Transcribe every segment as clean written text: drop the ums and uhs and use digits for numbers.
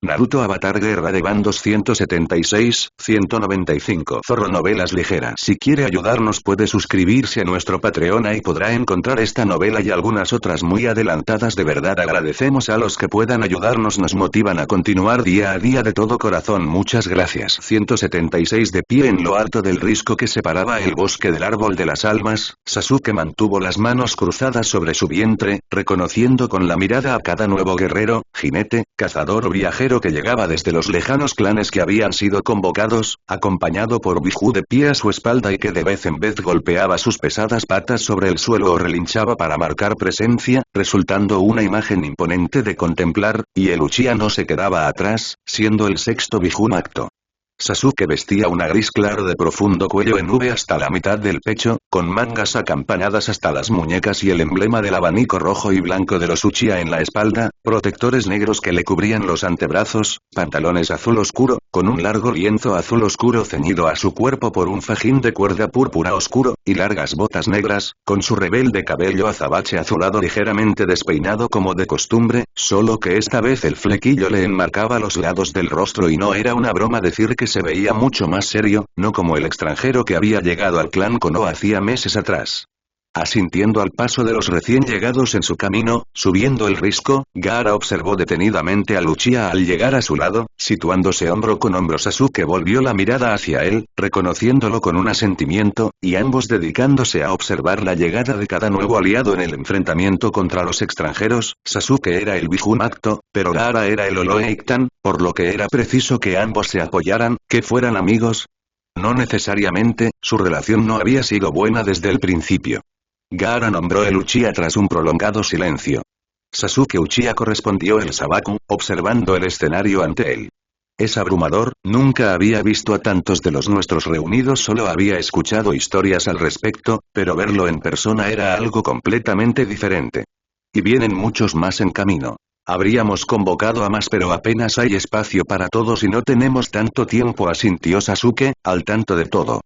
Naruto Avatar Guerra de Bandos 176, 195 Zorro Novelas Ligeras. Si quiere ayudarnos puede suscribirse a nuestro Patreon y podrá encontrar esta novela y algunas otras muy adelantadas. De verdad agradecemos a los que puedan ayudarnos, nos motivan a continuar día a día de todo corazón, muchas gracias. 176 De pie en lo alto del risco que separaba el bosque del árbol de las almas, Sasuke mantuvo las manos cruzadas sobre su vientre, reconociendo con la mirada a cada nuevo guerrero, jinete, cazador o viajero que llegaba desde los lejanos clanes que habían sido convocados, acompañado por Biju de pie a su espalda y que de vez en vez golpeaba sus pesadas patas sobre el suelo o relinchaba para marcar presencia, resultando una imagen imponente de contemplar, y el Uchiha no se quedaba atrás, siendo el sexto Biju Macto. Sasuke vestía una gris claro de profundo cuello en V hasta la mitad del pecho, con mangas acampanadas hasta las muñecas y el emblema del abanico rojo y blanco de los Uchiha en la espalda, protectores negros que le cubrían los antebrazos, pantalones azul oscuro, con un largo lienzo azul oscuro ceñido a su cuerpo por un fajín de cuerda púrpura oscuro, y largas botas negras, con su rebelde cabello azabache azulado ligeramente despeinado como de costumbre, solo que esta vez el flequillo le enmarcaba los lados del rostro y no era una broma decir que se veía mucho más serio, no como el extranjero que había llegado al clan Konoha hacía meses atrás. Asintiendo al paso de los recién llegados en su camino, subiendo el risco, Gaara observó detenidamente al Uchiha al llegar a su lado, situándose hombro con hombro. Sasuke volvió la mirada hacia él, reconociéndolo con un asentimiento, y ambos dedicándose a observar la llegada de cada nuevo aliado en el enfrentamiento contra los extranjeros. Sasuke era el Biju Macto, pero Gaara era el Oloitan, por lo que era preciso que ambos se apoyaran, que fueran amigos. No necesariamente, su relación no había sido buena desde el principio. Gaara nombró el Uchiha tras un prolongado silencio. Sasuke Uchiha correspondió el Sabaku, observando el escenario ante él. Es abrumador, nunca había visto a tantos de los nuestros reunidos, solo había escuchado historias al respecto, pero verlo en persona era algo completamente diferente. Y vienen muchos más en camino. Habríamos convocado a más pero apenas hay espacio para todos y no tenemos tanto tiempo, asintió Sasuke, al tanto de todo.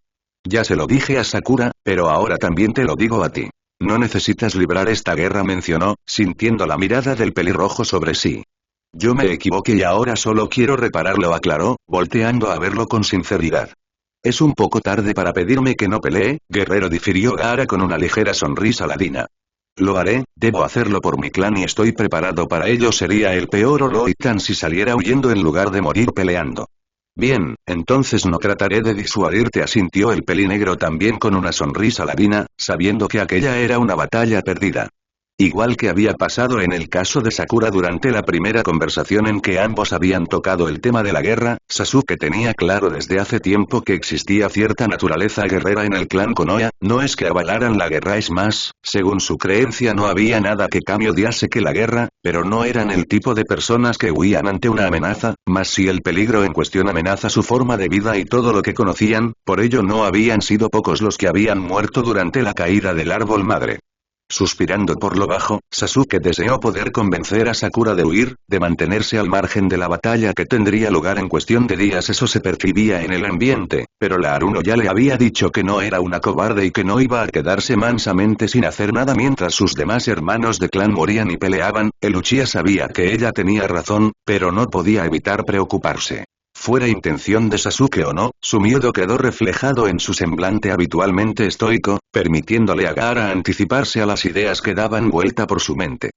Ya se lo dije a Sakura, pero ahora también te lo digo a ti. No necesitas librar esta guerra, mencionó, sintiendo la mirada del pelirrojo sobre sí. Yo me equivoqué y ahora solo quiero repararlo, aclaró, volteando a verlo con sinceridad. Es un poco tarde para pedirme que no pelee, guerrero, difirió Gaara con una ligera sonrisa ladina. Lo haré, debo hacerlo por mi clan y estoy preparado para ello. Sería el peor Oloitan si saliera huyendo en lugar de morir peleando. Bien, entonces no trataré de disuadirte, asintió el pelinegro también con una sonrisa ladina, sabiendo que aquella era una batalla perdida. Igual que había pasado en el caso de Sakura durante la primera conversación en que ambos habían tocado el tema de la guerra, Sasuke tenía claro desde hace tiempo que existía cierta naturaleza guerrera en el clan Konoha, no es que avalaran la guerra, es más, según su creencia no había nada que odiase que la guerra, pero no eran el tipo de personas que huían ante una amenaza, más si el peligro en cuestión amenaza su forma de vida y todo lo que conocían, por ello no habían sido pocos los que habían muerto durante la caída del árbol madre. Suspirando por lo bajo, Sasuke deseó poder convencer a Sakura de huir, de mantenerse al margen de la batalla que tendría lugar en cuestión de días. Eso se percibía en el ambiente, pero la Aruno ya le había dicho que no era una cobarde y que no iba a quedarse mansamente sin hacer nada mientras sus demás hermanos de clan morían y peleaban. El Uchiha sabía que ella tenía razón, pero no podía evitar preocuparse. Fuera intención de Sasuke o no, su miedo quedó reflejado en su semblante habitualmente estoico, permitiéndole a Gaara anticiparse a las ideas que daban vuelta por su mente.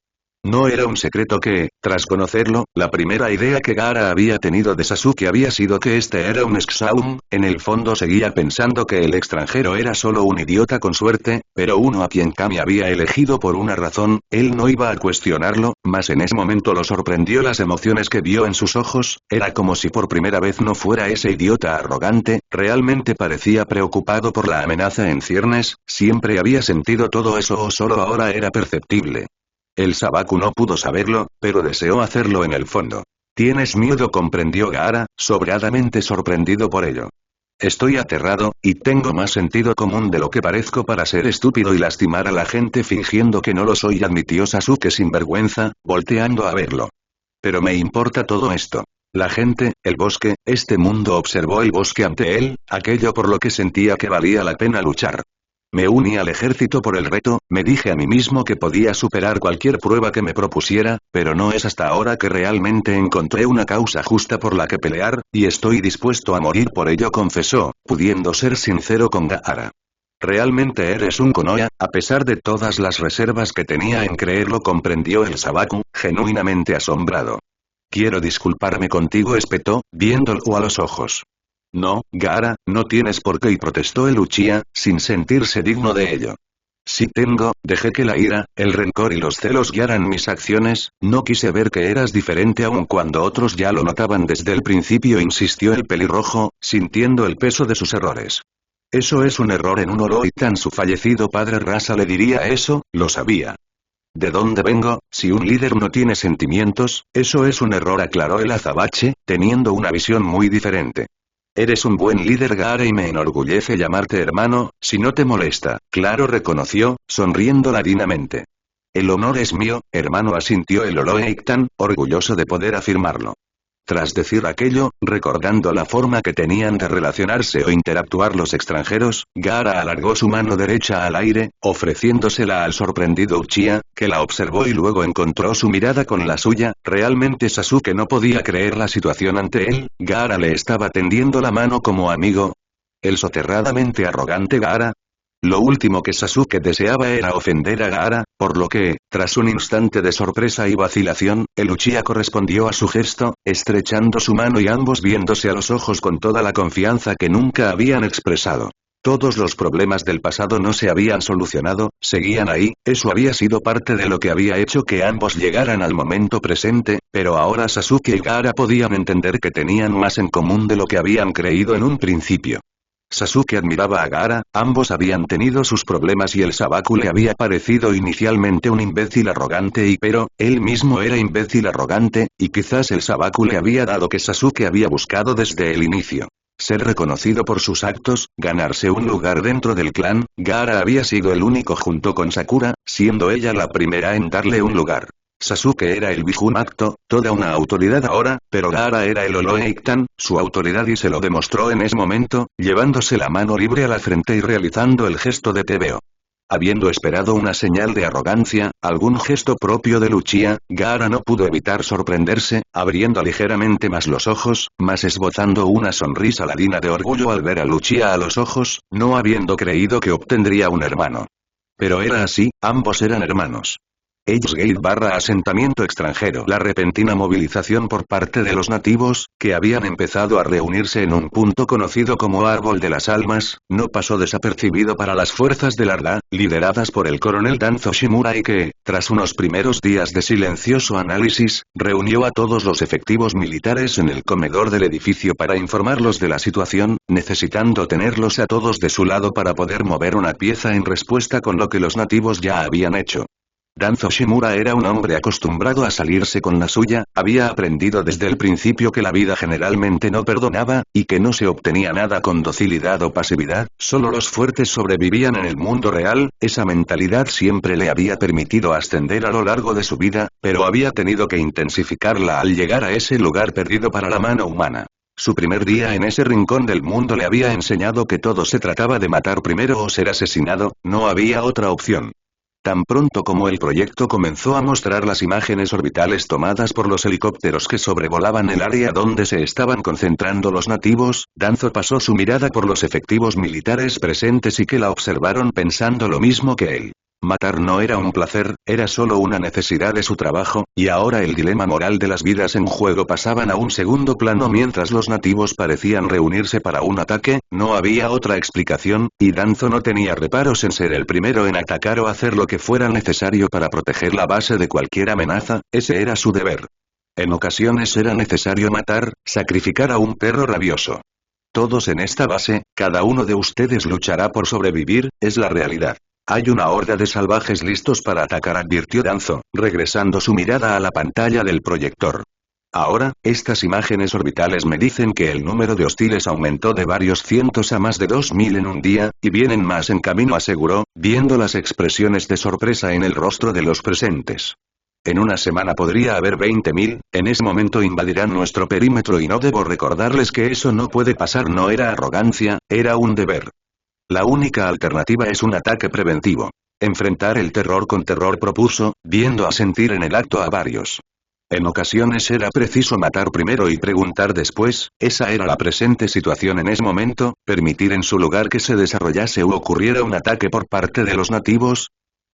No era un secreto que, tras conocerlo, la primera idea que Gaara había tenido de Sasuke había sido que este era un Exaum. En el fondo seguía pensando que el extranjero era solo un idiota con suerte, pero uno a quien Kami había elegido por una razón. Él no iba a cuestionarlo, mas en ese momento lo sorprendió las emociones que vio en sus ojos. Era como si por primera vez no fuera ese idiota arrogante, realmente parecía preocupado por la amenaza en ciernes. ¿Siempre había sentido todo eso o solo ahora era perceptible? El Sabaku no pudo saberlo, pero deseó hacerlo en el fondo. ¿Tienes miedo?, comprendió Gaara, sobradamente sorprendido por ello. Estoy aterrado, y tengo más sentido común de lo que parezco para ser estúpido y lastimar a la gente fingiendo que no lo soy, admitió Sasuke sin vergüenza, volteando a verlo. Pero me importa todo esto. La gente, el bosque, este mundo. Observó el bosque ante él, aquello por lo que sentía que valía la pena luchar. Me uní al ejército por el reto, me dije a mí mismo que podía superar cualquier prueba que me propusiera, pero no es hasta ahora que realmente encontré una causa justa por la que pelear, y estoy dispuesto a morir por ello, confesó, pudiendo ser sincero con Gaara. Realmente eres un Konoha, a pesar de todas las reservas que tenía en creerlo, comprendió el Sabaku, genuinamente asombrado. Quiero disculparme contigo, espetó, viéndolo a los ojos. No, Gaara, no tienes por qué, y protestó el Uchiha, sin sentirse digno de ello. Sí tengo, dejé que la ira, el rencor y los celos guiaran mis acciones, no quise ver que eras diferente aun cuando otros ya lo notaban desde el principio, insistió el pelirrojo, sintiendo el peso de sus errores. Eso es un error en un Orochitan, su fallecido padre Rasa le diría eso, lo sabía. ¿De dónde vengo? Si un líder no tiene sentimientos, eso es un error, aclaró el azabache, teniendo una visión muy diferente. Eres un buen líder, Gaara, y me enorgullece llamarte hermano, si no te molesta, claro, reconoció, sonriendo ladinamente. El honor es mío, hermano, asintió el Orochitan, orgulloso de poder afirmarlo. Tras decir aquello, recordando la forma que tenían de relacionarse o interactuar los extranjeros, Gaara alargó su mano derecha al aire, ofreciéndosela al sorprendido Uchiha, que la observó y luego encontró su mirada con la suya. Realmente Sasuke no podía creer la situación ante él, Gaara le estaba tendiendo la mano como amigo. El soterradamente arrogante Gaara. Lo último que Sasuke deseaba era ofender a Gaara, por lo que, tras un instante de sorpresa y vacilación, el Uchiha correspondió a su gesto, estrechando su mano y ambos viéndose a los ojos con toda la confianza que nunca habían expresado. Todos los problemas del pasado no se habían solucionado, seguían ahí, eso había sido parte de lo que había hecho que ambos llegaran al momento presente, pero ahora Sasuke y Gaara podían entender que tenían más en común de lo que habían creído en un principio. Sasuke admiraba a Gaara, ambos habían tenido sus problemas y el Sabaku le había parecido inicialmente un imbécil arrogante pero, él mismo era imbécil arrogante, y quizás el Sabaku le había dado que Sasuke había buscado desde el inicio. Ser reconocido por sus actos, ganarse un lugar dentro del clan. Gaara había sido el único junto con Sakura, siendo ella la primera en darle un lugar. Sasuke era el Bijunacto, toda una autoridad ahora, pero Gaara era el Orochitan, su autoridad, y se lo demostró en ese momento, llevándose la mano libre a la frente y realizando el gesto de te veo. Habiendo esperado una señal de arrogancia, algún gesto propio de Uchiha, Gaara no pudo evitar sorprenderse, abriendo ligeramente más los ojos, más esbozando una sonrisa ladina de orgullo al ver a Uchiha a los ojos, no habiendo creído que obtendría un hermano. Pero era así, ambos eran hermanos. Edge Gate / asentamiento extranjero. La repentina movilización por parte de los nativos, que habían empezado a reunirse en un punto conocido como Árbol de las Almas, no pasó desapercibido para las fuerzas del Arda, lideradas por el coronel Danzo Shimura, y que, tras unos primeros días de silencioso análisis, reunió a todos los efectivos militares en el comedor del edificio para informarlos de la situación, necesitando tenerlos a todos de su lado para poder mover una pieza en respuesta con lo que los nativos ya habían hecho. Danzo Shimura era un hombre acostumbrado a salirse con la suya, había aprendido desde el principio que la vida generalmente no perdonaba, y que no se obtenía nada con docilidad o pasividad, solo los fuertes sobrevivían en el mundo real. Esa mentalidad siempre le había permitido ascender a lo largo de su vida, pero había tenido que intensificarla al llegar a ese lugar perdido para la mano humana. Su primer día en ese rincón del mundo le había enseñado que todo se trataba de matar primero o ser asesinado, no había otra opción. Tan pronto como el proyecto comenzó a mostrar las imágenes orbitales tomadas por los helicópteros que sobrevolaban el área donde se estaban concentrando los nativos, Danzo pasó su mirada por los efectivos militares presentes y que la observaron pensando lo mismo que él. Matar no era un placer, era solo una necesidad de su trabajo, y ahora el dilema moral de las vidas en juego pasaban a un segundo plano mientras los nativos parecían reunirse para un ataque. No había otra explicación, y Danzo no tenía reparos en ser el primero en atacar o hacer lo que fuera necesario para proteger la base de cualquier amenaza, ese era su deber. En ocasiones era necesario matar, sacrificar a un perro rabioso. Todos en esta base, cada uno de ustedes luchará por sobrevivir, es la realidad. Hay una horda de salvajes listos para atacar, advirtió Danzo, regresando su mirada a la pantalla del proyector. Ahora, estas imágenes orbitales me dicen que el número de hostiles aumentó de varios cientos a más de 2000 en un día, y vienen más en camino, aseguró, viendo las expresiones de sorpresa en el rostro de los presentes. En una semana podría haber 20.000, en ese momento invadirán nuestro perímetro y no debo recordarles que eso no puede pasar. No era arrogancia, era un deber. La única alternativa es un ataque preventivo. Enfrentar el terror con terror, propuso, viendo asentir en el acto a varios. En ocasiones era preciso matar primero y preguntar después, esa era la presente situación en ese momento, permitir en su lugar que se desarrollase u ocurriera un ataque por parte de los nativos.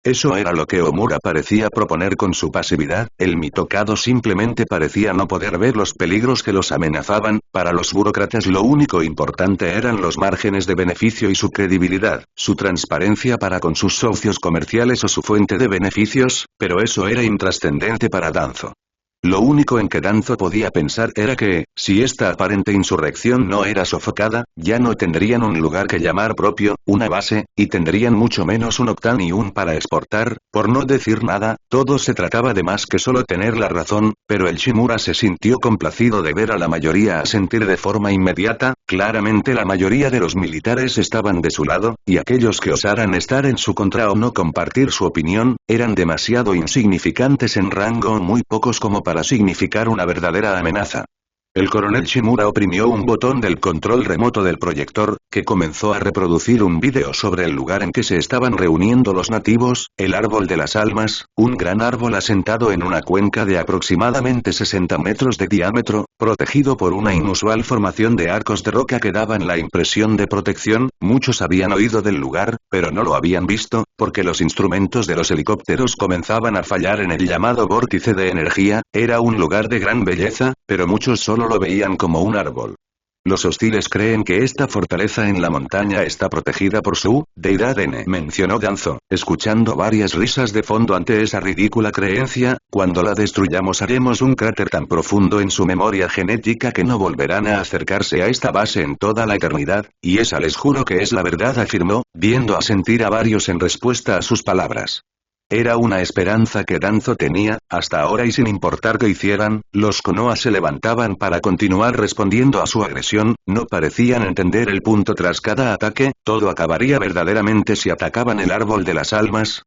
Eso era lo que Omura parecía proponer con su pasividad, el mitocado simplemente parecía no poder ver los peligros que los amenazaban, para los burócratas lo único importante eran los márgenes de beneficio y su credibilidad, su transparencia para con sus socios comerciales o su fuente de beneficios, pero eso era intrascendente para Danzo. Lo único en que Danzo podía pensar era que, si esta aparente insurrección no era sofocada, ya no tendrían un lugar que llamar propio, una base, y tendrían mucho menos un octán y un para exportar, por no decir nada, todo se trataba de más que solo tener la razón, pero el Shimura se sintió complacido de ver a la mayoría asentir de forma inmediata, claramente la mayoría de los militares estaban de su lado, y aquellos que osaran estar en su contra o no compartir su opinión, eran demasiado insignificantes en rango o muy pocos como para significar una verdadera amenaza. El coronel Shimura oprimió un botón del control remoto del proyector, que comenzó a reproducir un vídeo sobre el lugar en que se estaban reuniendo los nativos, el árbol de las almas, un gran árbol asentado en una cuenca de aproximadamente 60 metros de diámetro, protegido por una inusual formación de arcos de roca que daban la impresión de protección. Muchos habían oído del lugar, pero no lo habían visto, porque los instrumentos de los helicópteros comenzaban a fallar en el llamado vórtice de energía. Era un lugar de gran belleza, pero muchos solo lo veían como un árbol. Los hostiles creen que esta fortaleza en la montaña está protegida por su deidad N, mencionó Danzo, escuchando varias risas de fondo ante esa ridícula creencia. Cuando la destruyamos haremos un cráter tan profundo en su memoria genética que no volverán a acercarse a esta base en toda la eternidad, y esa les juro que es la verdad, afirmó, viendo asentir a varios en respuesta a sus palabras. Era una esperanza que Danzo tenía, hasta ahora, y sin importar qué hicieran, los Konoha se levantaban para continuar respondiendo a su agresión, no parecían entender el punto tras cada ataque, todo acabaría verdaderamente si atacaban el árbol de las almas.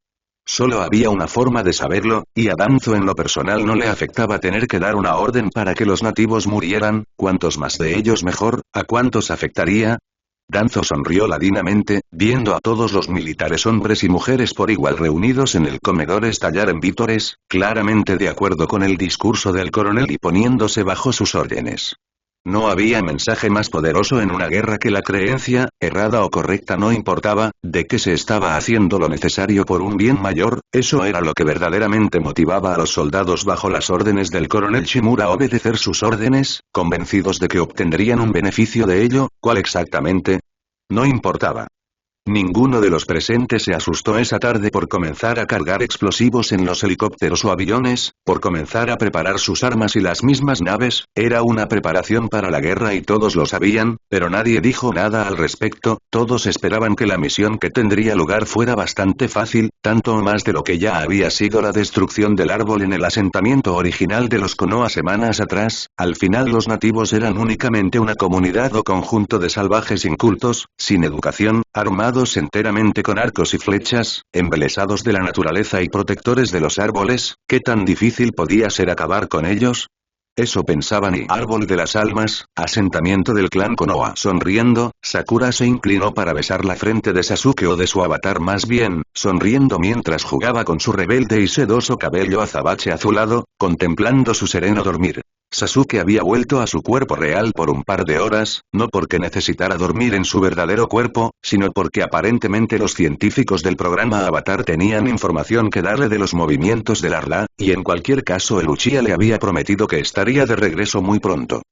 Solo había una forma de saberlo, y a Danzo en lo personal no le afectaba tener que dar una orden para que los nativos murieran, cuantos más de ellos mejor. ¿A cuántos afectaría? Danzo sonrió ladinamente, viendo a todos los militares, hombres y mujeres por igual reunidos en el comedor, estallar en vítores, claramente de acuerdo con el discurso del coronel y poniéndose bajo sus órdenes. No había mensaje más poderoso en una guerra que la creencia, errada o correcta no importaba, de que se estaba haciendo lo necesario por un bien mayor. Eso era lo que verdaderamente motivaba a los soldados bajo las órdenes del coronel Shimura a obedecer sus órdenes, convencidos de que obtendrían un beneficio de ello. ¿Cuál exactamente? No importaba. Ninguno de los presentes se asustó esa tarde por comenzar a cargar explosivos en los helicópteros o aviones, por comenzar a preparar sus armas y las mismas naves. Era una preparación para la guerra y todos lo sabían, pero nadie dijo nada al respecto. Todos esperaban que la misión que tendría lugar fuera bastante fácil, tanto o más de lo que ya había sido la destrucción del árbol en el asentamiento original de los Konoha semanas atrás. Al final los nativos eran únicamente una comunidad o conjunto de salvajes incultos, sin educación, armados enteramente con arcos y flechas, embelesados de la naturaleza y protectores de los árboles. ¿Qué tan difícil podía ser acabar con ellos? Eso pensaban. Y árbol de las almas, asentamiento del clan Konoha. Sonriendo, Sakura se inclinó para besar la frente de Sasuke, o de su avatar más bien, sonriendo mientras jugaba con su rebelde y sedoso cabello azabache azulado, contemplando su sereno dormir. Sasuke había vuelto a su cuerpo real por un par de horas, no porque necesitara dormir en su verdadero cuerpo, sino porque aparentemente los científicos del programa Avatar tenían información que darle de los movimientos del Arla, y en cualquier caso el Uchiha le había prometido que estaría de regreso muy pronto.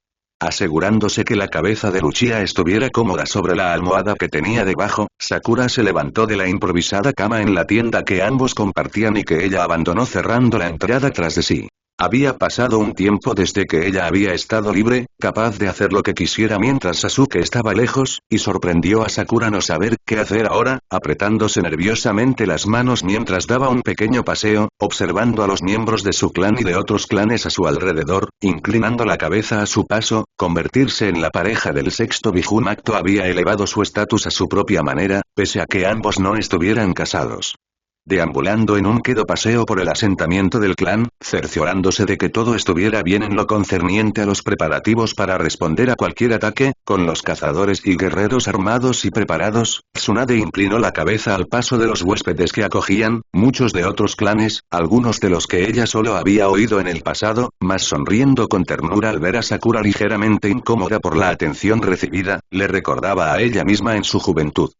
Asegurándose que la cabeza de Uchiha estuviera cómoda sobre la almohada que tenía debajo, Sakura se levantó de la improvisada cama en la tienda que ambos compartían y que ella abandonó cerrando la entrada tras de sí. Había pasado un tiempo desde que ella había estado libre, capaz de hacer lo que quisiera mientras Sasuke estaba lejos, y sorprendió a Sakura no saber qué hacer ahora, apretándose nerviosamente las manos mientras daba un pequeño paseo, observando a los miembros de su clan y de otros clanes a su alrededor, inclinando la cabeza a su paso. Convertirse en la pareja del sexto Bijumacto había elevado su estatus a su propia manera, pese a que ambos no estuvieran casados. deambulando en un quedo paseo por el asentamiento del clan, cerciorándose de que todo estuviera bien en lo concerniente a los preparativos para responder a cualquier ataque, con los cazadores y guerreros armados y preparados. Tsunade inclinó la cabeza al paso de los huéspedes que acogían, muchos de otros clanes, algunos de los que ella solo había oído en el pasado, mas sonriendo con ternura al ver a Sakura ligeramente incómoda por la atención recibida, le recordaba a ella misma en su juventud.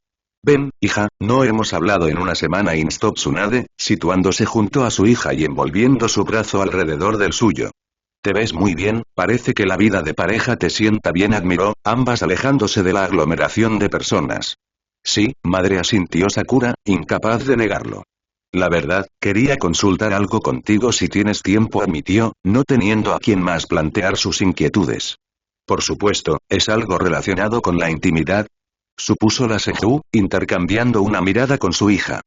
Ven, hija, no hemos hablado en una semana, instó Tsunade, situándose junto a su hija y envolviendo su brazo alrededor del suyo. Te ves muy bien, parece que la vida de pareja te sienta bien, admiró, ambas alejándose de la aglomeración de personas. Sí, madre, asintió Sakura, incapaz de negarlo. La verdad, quería consultar algo contigo si tienes tiempo, admitió, no teniendo a quien más plantear sus inquietudes. Por supuesto, ¿es algo relacionado con la intimidad?, supuso la Seiyuu, intercambiando una mirada con su hija.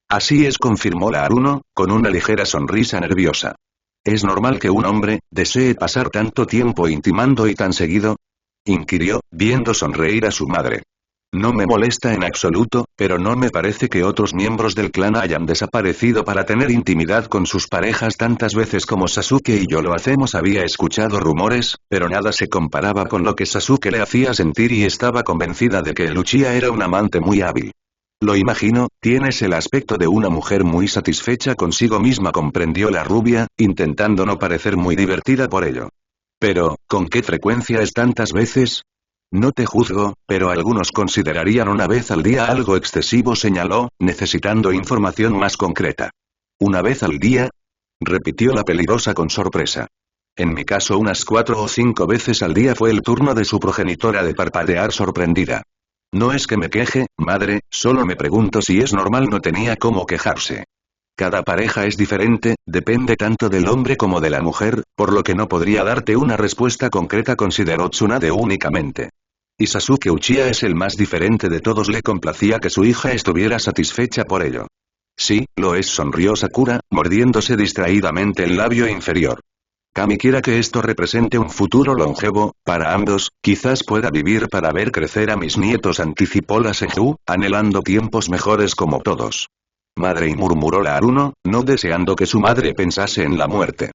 Así es, confirmó la Haruno, con una ligera sonrisa nerviosa. ¿Es normal que un hombre desee pasar tanto tiempo intimando y tan seguido?, inquirió, viendo sonreír a su madre. No me molesta en absoluto, pero no me parece que otros miembros del clan hayan desaparecido para tener intimidad con sus parejas tantas veces como Sasuke y yo lo hacemos. Había escuchado rumores, pero nada se comparaba con lo que Sasuke le hacía sentir y estaba convencida de que el Uchiha era un amante muy hábil. Lo imagino, tienes el aspecto de una mujer muy satisfecha consigo misma, comprendió la rubia, intentando no parecer muy divertida por ello. Pero, ¿con qué frecuencia es tantas veces? No te juzgo, pero algunos considerarían una vez al día algo excesivo, señaló, necesitando información más concreta. ¿Una vez al día?, repitió la peligrosa con sorpresa. En mi caso unas 4 o 5 veces al día, fue el turno de su progenitora de parpadear sorprendida. No es que me queje, madre, solo me pregunto si es normal. No tenía cómo quejarse. Cada pareja es diferente, depende tanto del hombre como de la mujer, por lo que no podría darte una respuesta concreta, consideró Tsunade únicamente. Y Sasuke Uchiha es el más diferente de todos, le complacía que su hija estuviera satisfecha por ello. Sí, lo es, sonrió Sakura, mordiéndose distraídamente el labio inferior. Kami quiera que esto represente un futuro longevo, para ambos, quizás pueda vivir para ver crecer a mis nietos, anticipó la Seiyuu, anhelando tiempos mejores como todos. Madre, y murmuró la Haruno, no deseando que su madre pensase en la muerte.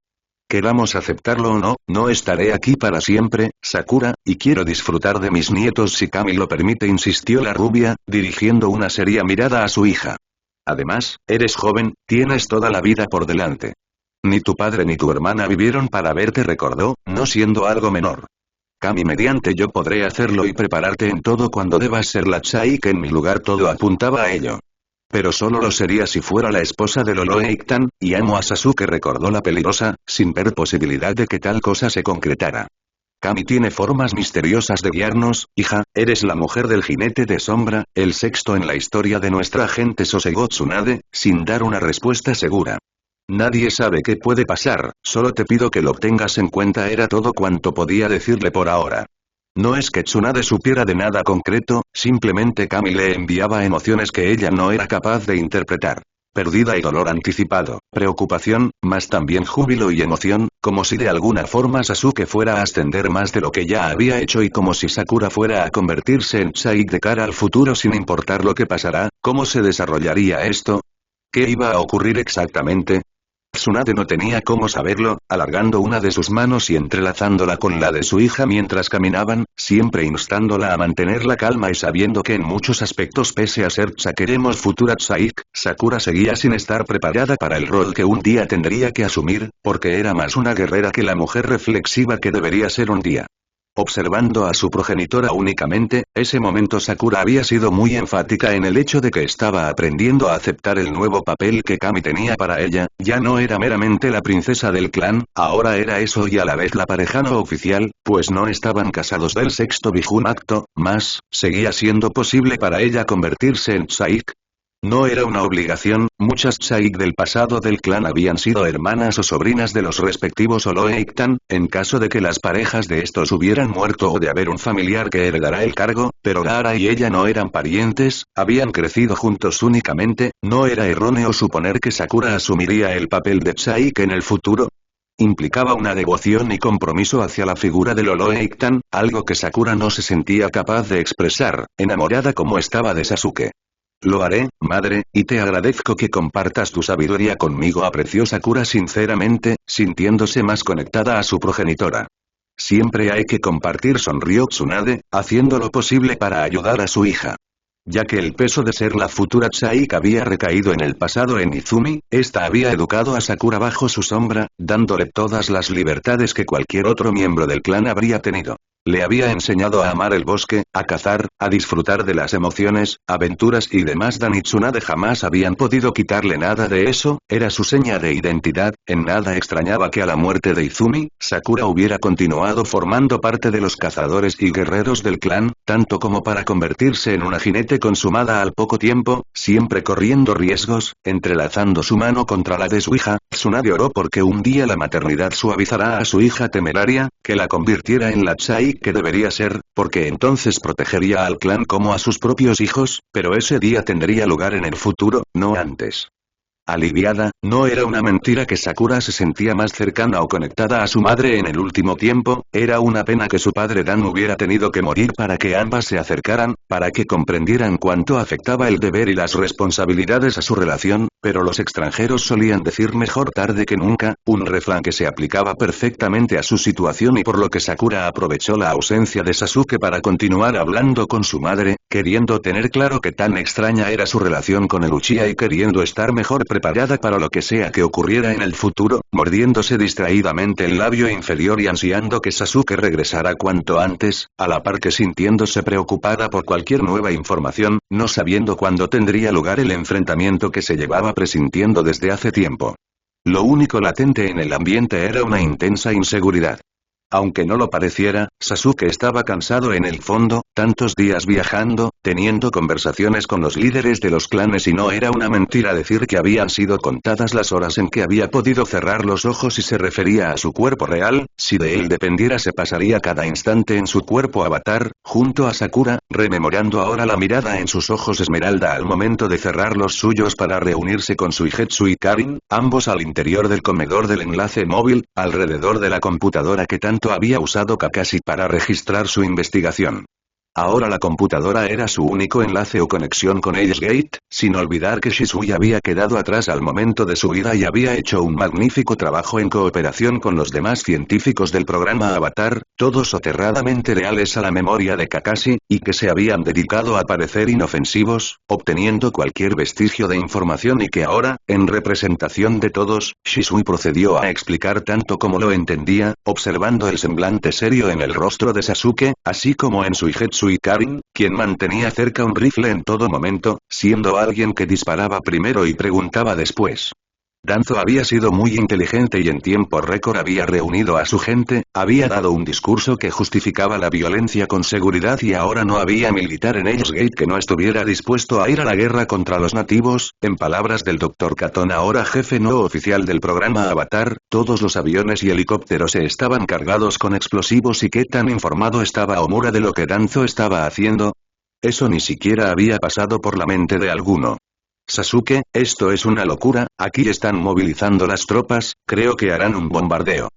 Queramos aceptarlo o no, no estaré aquí para siempre, Sakura, y quiero disfrutar de mis nietos si Kami lo permite, insistió la rubia, dirigiendo una seria mirada a su hija. Además, eres joven, tienes toda la vida por delante. Ni tu padre ni tu hermana vivieron para verte, recordó, no siendo algo menor. Kami mediante, yo podré hacerlo y prepararte en todo cuando debas ser la Chai, que en mi lugar todo apuntaba a ello. Pero solo lo sería si fuera la esposa de Lolo Eitan, y amo a Sasuke, recordó la peligrosa, sin ver posibilidad de que tal cosa se concretara. Kami tiene formas misteriosas de guiarnos, hija, eres la mujer del jinete de sombra, el sexto en la historia de nuestra gente, sosegó Tsunade, sin dar una respuesta segura. Nadie sabe qué puede pasar, solo te pido que lo tengas en cuenta, era todo cuanto podía decirle por ahora. No es que Tsunade supiera de nada concreto, simplemente Kami le enviaba emociones que ella no era capaz de interpretar. Pérdida y dolor anticipado, preocupación, mas también júbilo y emoción, como si de alguna forma Sasuke fuera a ascender más de lo que ya había hecho y como si Sakura fuera a convertirse en Tsaik de cara al futuro sin importar lo que pasará. ¿Cómo se desarrollaría esto? ¿Qué iba a ocurrir exactamente? Tsunade no tenía cómo saberlo, alargando una de sus manos y entrelazándola con la de su hija mientras caminaban, siempre instándola a mantener la calma y sabiendo que en muchos aspectos, pese a ser queremos futura Tsaik, Sakura seguía sin estar preparada para el rol que un día tendría que asumir, porque era más una guerrera que la mujer reflexiva que debería ser un día. Observando a su progenitora únicamente, ese momento Sakura había sido muy enfática en el hecho de que estaba aprendiendo a aceptar el nuevo papel que Kami tenía para ella, ya no era meramente la princesa del clan, ahora era eso y a la vez la pareja no oficial, pues no estaban casados del sexto Bijumacto, más, seguía siendo posible para ella convertirse en Tsaik. No era una obligación, muchas Tsaik del pasado del clan habían sido hermanas o sobrinas de los respectivos Oloeiktan, en caso de que las parejas de estos hubieran muerto o de haber un familiar que heredará el cargo, pero Gaara y ella no eran parientes, habían crecido juntos únicamente, ¿no era erróneo suponer que Sakura asumiría el papel de Tsaik en el futuro? Implicaba una devoción y compromiso hacia la figura del Oloeiktan, algo que Sakura no se sentía capaz de expresar, enamorada como estaba de Sasuke. Lo haré, madre, y te agradezco que compartas tu sabiduría conmigo, apreció Sakura sinceramente, sintiéndose más conectada a su progenitora. Siempre hay que compartir, sonrió Tsunade, haciendo lo posible para ayudar a su hija. Ya que el peso de ser la futura Tsaik había recaído en el pasado en Izumi, esta había educado a Sakura bajo su sombra, dándole todas las libertades que cualquier otro miembro del clan habría tenido. Le había enseñado a amar el bosque, a cazar, a disfrutar de las emociones, aventuras y demás. Dan y Tsunade jamás habían podido quitarle nada de eso, era su seña de identidad. En nada extrañaba que a la muerte de Izumi, Sakura hubiera continuado formando parte de los cazadores y guerreros del clan, tanto como para convertirse en una jinete consumada al poco tiempo, siempre corriendo riesgos, entrelazando su mano contra la de su hija. Tsunade oró porque un día la maternidad suavizará a su hija temeraria, que la convirtiera en la Tsaik que debería ser, porque entonces protegería al clan como a sus propios hijos, pero ese día tendría lugar en el futuro, no antes. Aliviada, no era una mentira que Sakura se sentía más cercana o conectada a su madre en el último tiempo, era una pena que su padre Dan hubiera tenido que morir para que ambas se acercaran, para que comprendieran cuánto afectaba el deber y las responsabilidades a su relación, pero los extranjeros solían decir mejor tarde que nunca, un refrán que se aplicaba perfectamente a su situación y por lo que Sakura aprovechó la ausencia de Sasuke para continuar hablando con su madre, queriendo tener claro que tan extraña era su relación con el Uchiha y queriendo estar mejor preparada para lo que sea que ocurriera en el futuro, mordiéndose distraídamente el labio inferior y ansiando que Sasuke regresara cuanto antes, a la par que sintiéndose preocupada por cualquier nueva información, no sabiendo cuándo tendría lugar el enfrentamiento que se llevaba presintiendo desde hace tiempo. Lo único latente en el ambiente era una intensa inseguridad. Aunque no lo pareciera, Sasuke estaba cansado en el fondo, tantos días viajando, teniendo conversaciones con los líderes de los clanes y no era una mentira decir que habían sido contadas las horas en que había podido cerrar los ojos y se refería a su cuerpo real, si de él dependiera se pasaría cada instante en su cuerpo avatar, junto a Sakura, rememorando ahora la mirada en sus ojos esmeralda al momento de cerrar los suyos para reunirse con Suigetsu y Karin, ambos al interior del comedor del enlace móvil, alrededor de la computadora que tanto había usado Kakashi para registrar su investigación. Ahora la computadora era su único enlace o conexión con Ace Gate, sin olvidar que Shisui había quedado atrás al momento de su vida y había hecho un magnífico trabajo en cooperación con los demás científicos del programa Avatar, todos soterradamente leales a la memoria de Kakashi, y que se habían dedicado a parecer inofensivos, obteniendo cualquier vestigio de información y que ahora, en representación de todos, Shisui procedió a explicar tanto como lo entendía, observando el semblante serio en el rostro de Sasuke, así como en Suigetsu y Karin, quien mantenía cerca un rifle en todo momento, siendo alguien que disparaba primero y preguntaba después. Danzo había sido muy inteligente y en tiempo récord había reunido a su gente, había dado un discurso que justificaba la violencia con seguridad y ahora no había militar en Hell's Gate que no estuviera dispuesto a ir a la guerra contra los nativos, en palabras del Dr. Katon ahora jefe no oficial del programa Avatar, todos los aviones y helicópteros estaban cargados con explosivos y qué tan informado estaba Omura de lo que Danzo estaba haciendo. Eso ni siquiera había pasado por la mente de alguno. Sasuke, esto es una locura, aquí están movilizando las tropas, creo que harán un bombardeo.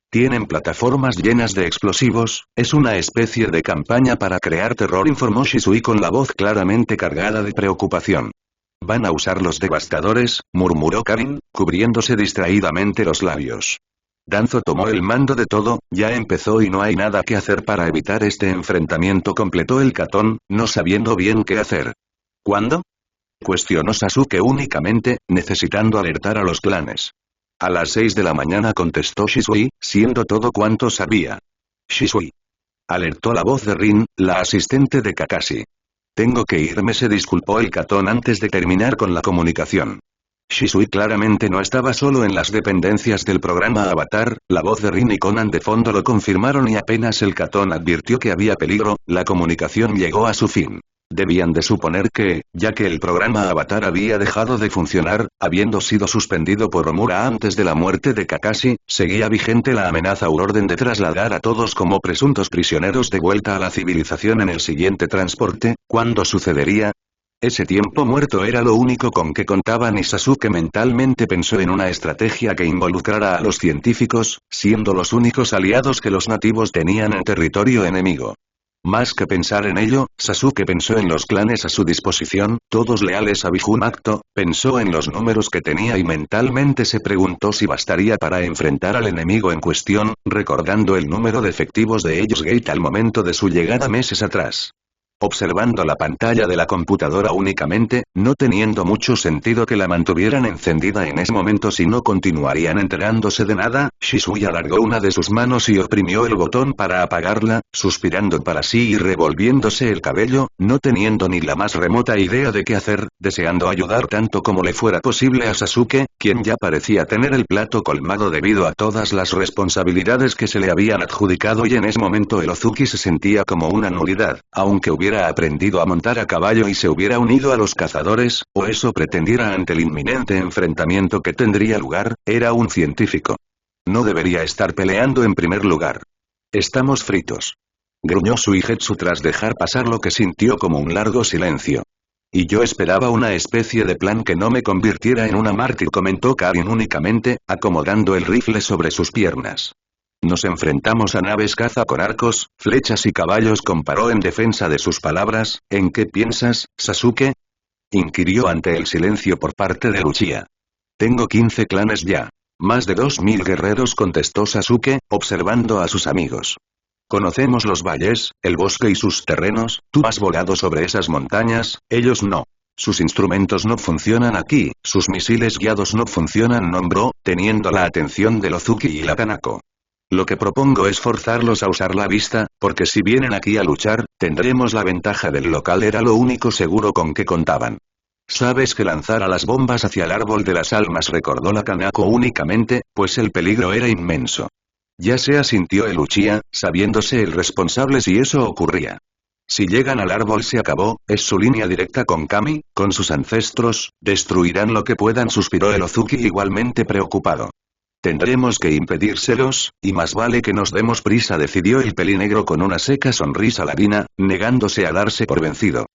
Tienen plataformas llenas de explosivos, es una especie de campaña para crear terror, informó Shisui con la voz claramente cargada de preocupación. Van a usar los devastadores, murmuró Karin, cubriéndose distraídamente los labios. Danzo tomó el mando de todo, ya empezó y no hay nada que hacer para evitar este enfrentamiento, completó el Katon, no sabiendo bien qué hacer. ¿Cuándo?, cuestionó Sasuke únicamente, necesitando alertar a los clanes. A las 6 de la mañana contestó Shisui, siendo todo cuanto sabía. Shisui. Alertó la voz de Rin, la asistente de Kakashi. Tengo que irme, se disculpó el Katon antes de terminar con la comunicación. Shisui claramente no estaba solo en las dependencias del programa Avatar, la voz de Rin y Conan de fondo lo confirmaron y apenas el Katon advirtió que había peligro, la comunicación llegó a su fin. Debían de suponer que, ya que el programa Avatar había dejado de funcionar, habiendo sido suspendido por Omura antes de la muerte de Kakashi, seguía vigente la amenaza u orden de trasladar a todos como presuntos prisioneros de vuelta a la civilización en el siguiente transporte. ¿Cuándo sucedería? Ese tiempo muerto era lo único con que contaban y Sasuke mentalmente pensó en una estrategia que involucrara a los científicos, siendo los únicos aliados que los nativos tenían en territorio enemigo. Más que pensar en ello, Sasuke pensó en los clanes a su disposición, todos leales a Byakumato, pensó en los números que tenía y mentalmente se preguntó si bastaría para enfrentar al enemigo en cuestión, recordando el número de efectivos de Ellos Gate al momento de su llegada meses atrás. Observando la pantalla de la computadora únicamente, no teniendo mucho sentido que la mantuvieran encendida en ese momento si no continuarían enterándose de nada, Shisui alargó una de sus manos y oprimió el botón para apagarla, suspirando para sí y revolviéndose el cabello, no teniendo ni la más remota idea de qué hacer, deseando ayudar tanto como le fuera posible a Sasuke, quien ya parecía tener el plato colmado debido a todas las responsabilidades que se le habían adjudicado y en ese momento el Ozuki se sentía como una nulidad, aunque hubiera aprendido a montar a caballo y se hubiera unido a los cazadores, o eso pretendiera ante el inminente enfrentamiento que tendría lugar, era un científico. No debería estar peleando en primer lugar. Estamos fritos. Gruñó Suigetsu tras dejar pasar lo que sintió como un largo silencio. Y yo esperaba una especie de plan que no me convirtiera en una mártir, comentó Karin únicamente, acomodando el rifle sobre sus piernas. Nos enfrentamos a naves caza con arcos, flechas y caballos, comparó en defensa de sus palabras. ¿En qué piensas, Sasuke?, inquirió ante el silencio por parte de Uchiha. Tengo 15 clanes ya. Más de 2000 guerreros, contestó Sasuke, observando a sus amigos. Conocemos los valles, el bosque y sus terrenos, tú has volado sobre esas montañas, ellos no. Sus instrumentos no funcionan aquí, sus misiles guiados no funcionan, nombró, teniendo la atención de Ozuki y la Kanako. Lo que propongo es forzarlos a usar la vista, porque si vienen aquí a luchar, tendremos la ventaja del local, era lo único seguro con que contaban. Sabes que lanzar a las bombas hacia el árbol de las almas, recordó la Kanako únicamente, pues el peligro era inmenso. Ya se asintió el Uchiha, sabiéndose el responsable si eso ocurría. Si llegan al árbol se acabó, es su línea directa con Kami, con sus ancestros, destruirán lo que puedan, suspiró el Ozuki igualmente preocupado. Tendremos que impedírselos, y más vale que nos demos prisa, decidió el pelinegro con una seca sonrisa ladina, negándose a darse por vencido.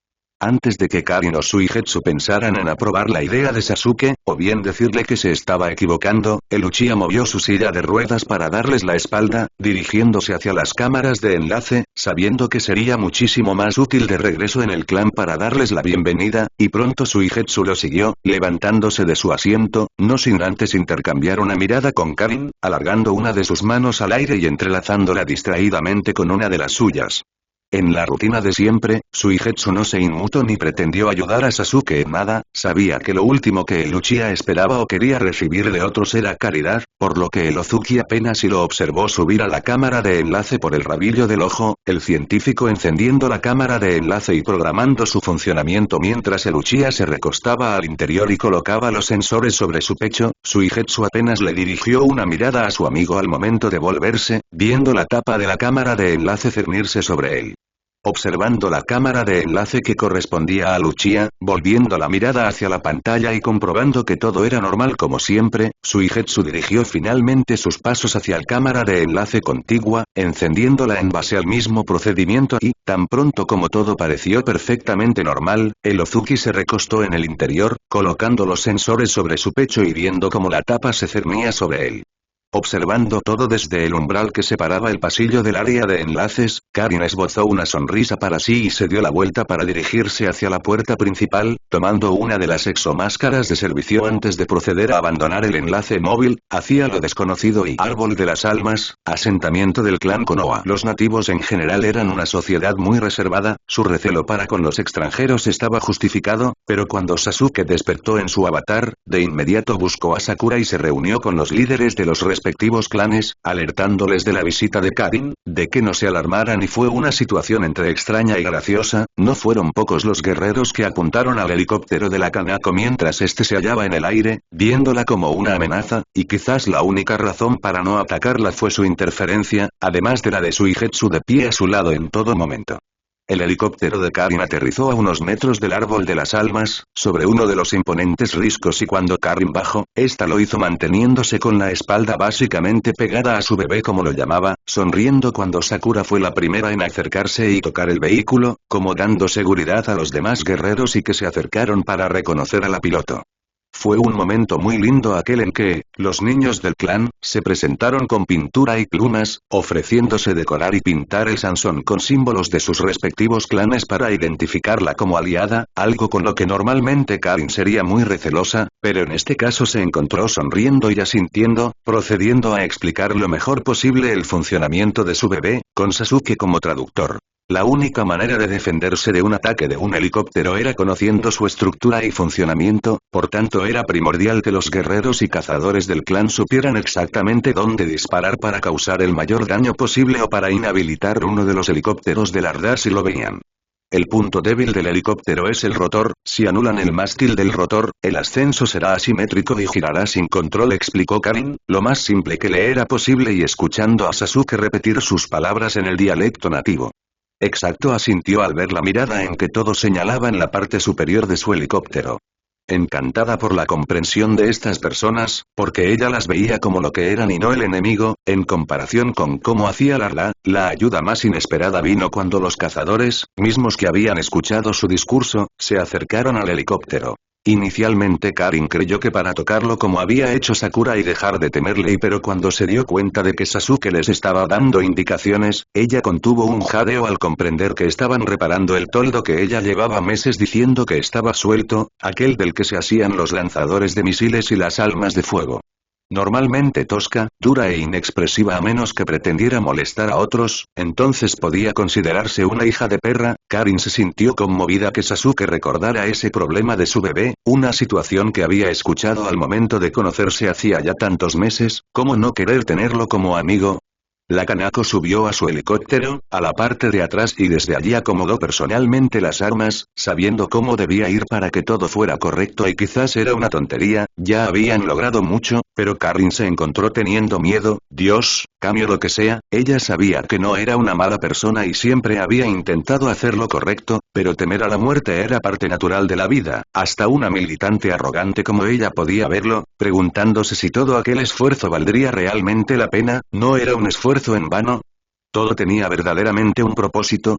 Antes de que Karin o Suigetsu pensaran en aprobar la idea de Sasuke, o bien decirle que se estaba equivocando, el Uchiha movió su silla de ruedas para darles la espalda, dirigiéndose hacia las cámaras de enlace, sabiendo que sería muchísimo más útil de regreso en el clan para darles la bienvenida, y pronto Suigetsu lo siguió, levantándose de su asiento, no sin antes intercambiar una mirada con Karin, alargando una de sus manos al aire y entrelazándola distraídamente con una de las suyas. En la rutina de siempre, Suigetsu no se inmutó ni pretendió ayudar a Sasuke en nada, sabía que lo último que el Uchiha esperaba o quería recibir de otros era caridad, por lo que el Ozuki apenas si lo observó subir a la cámara de enlace por el rabillo del ojo, el científico encendiendo la cámara de enlace y programando su funcionamiento mientras el Uchiha se recostaba al interior y colocaba los sensores sobre su pecho. Suigetsu apenas le dirigió una mirada a su amigo al momento de volverse, viendo la tapa de la cámara de enlace cernirse sobre él. Observando la cámara de enlace que correspondía a Uchiha, volviendo la mirada hacia la pantalla y comprobando que todo era normal como siempre, Suigetsu dirigió finalmente sus pasos hacia la cámara de enlace contigua, encendiéndola en base al mismo procedimiento y, tan pronto como todo pareció perfectamente normal, el Ozuki se recostó en el interior, colocando los sensores sobre su pecho y viendo cómo la tapa se cernía sobre él. Observando todo desde el umbral que separaba el pasillo del área de enlaces, Karin esbozó una sonrisa para sí y se dio la vuelta para dirigirse hacia la puerta principal, tomando una de las exomáscaras de servicio antes de proceder a abandonar el enlace móvil, hacia lo desconocido y árbol de las almas, asentamiento del clan Konoha. Los nativos en general eran una sociedad muy reservada, su recelo para con los extranjeros estaba justificado, pero cuando Sasuke despertó en su avatar, de inmediato buscó a Sakura y se reunió con los líderes de los respectivos clanes, alertándoles de la visita de Karin, de que no se alarmaran, y fue una situación entre extraña y graciosa. No fueron pocos los guerreros que apuntaron al helicóptero de la Kanako mientras este se hallaba en el aire, viéndola como una amenaza, y quizás la única razón para no atacarla fue su interferencia, además de la de Suigetsu de pie a su lado en todo momento. El helicóptero de Karin aterrizó a unos metros del árbol de las almas, sobre uno de los imponentes riscos, y cuando Karin bajó, esta lo hizo manteniéndose con la espalda básicamente pegada a su bebé, como lo llamaba, sonriendo cuando Sakura fue la primera en acercarse y tocar el vehículo, como dando seguridad a los demás guerreros y que se acercaron para reconocer a la piloto. Fue un momento muy lindo aquel en que, los niños del clan, se presentaron con pintura y plumas, ofreciéndose decorar y pintar el Sansón con símbolos de sus respectivos clanes para identificarla como aliada, algo con lo que normalmente Karin sería muy recelosa, pero en este caso se encontró sonriendo y asintiendo, procediendo a explicar lo mejor posible el funcionamiento de su bebé, con Sasuke como traductor. La única manera de defenderse de un ataque de un helicóptero era conociendo su estructura y funcionamiento, por tanto era primordial que los guerreros y cazadores del clan supieran exactamente dónde disparar para causar el mayor daño posible o para inhabilitar uno de los helicópteros del Ardar si lo veían. El punto débil del helicóptero es el rotor, si anulan el mástil del rotor, el ascenso será asimétrico y girará sin control, explicó Karin, lo más simple que le era posible y escuchando a Sasuke repetir sus palabras en el dialecto nativo. Exacto, asintió al ver la mirada en que todo señalaba en la parte superior de su helicóptero. Encantada por la comprensión de estas personas, porque ella las veía como lo que eran y no el enemigo, en comparación con cómo hacía la ayuda más inesperada vino cuando los cazadores, mismos que habían escuchado su discurso, se acercaron al helicóptero. Inicialmente Karin creyó que para tocarlo como había hecho Sakura y dejar de temerle, pero cuando se dio cuenta de que Sasuke les estaba dando indicaciones, ella contuvo un jadeo al comprender que estaban reparando el toldo que ella llevaba meses diciendo que estaba suelto, aquel del que se hacían los lanzadores de misiles y las almas de fuego. Normalmente tosca, dura e inexpresiva a menos que pretendiera molestar a otros, entonces podía considerarse una hija de perra. Karin se sintió conmovida que Sasuke recordara ese problema de su bebé, una situación que había escuchado al momento de conocerse hacía ya tantos meses, ¿cómo no querer tenerlo como amigo? La Kanako subió a su helicóptero, a la parte de atrás y desde allí acomodó personalmente las armas, sabiendo cómo debía ir para que todo fuera correcto y quizás era una tontería, ya habían logrado mucho, pero Karin se encontró teniendo miedo, Dios, cambio lo que sea, ella sabía que no era una mala persona y siempre había intentado hacer lo correcto, pero temer a la muerte era parte natural de la vida, hasta una militante arrogante como ella podía verlo, preguntándose si todo aquel esfuerzo valdría realmente la pena, no era un esfuerzo en vano. Todo tenía verdaderamente un propósito.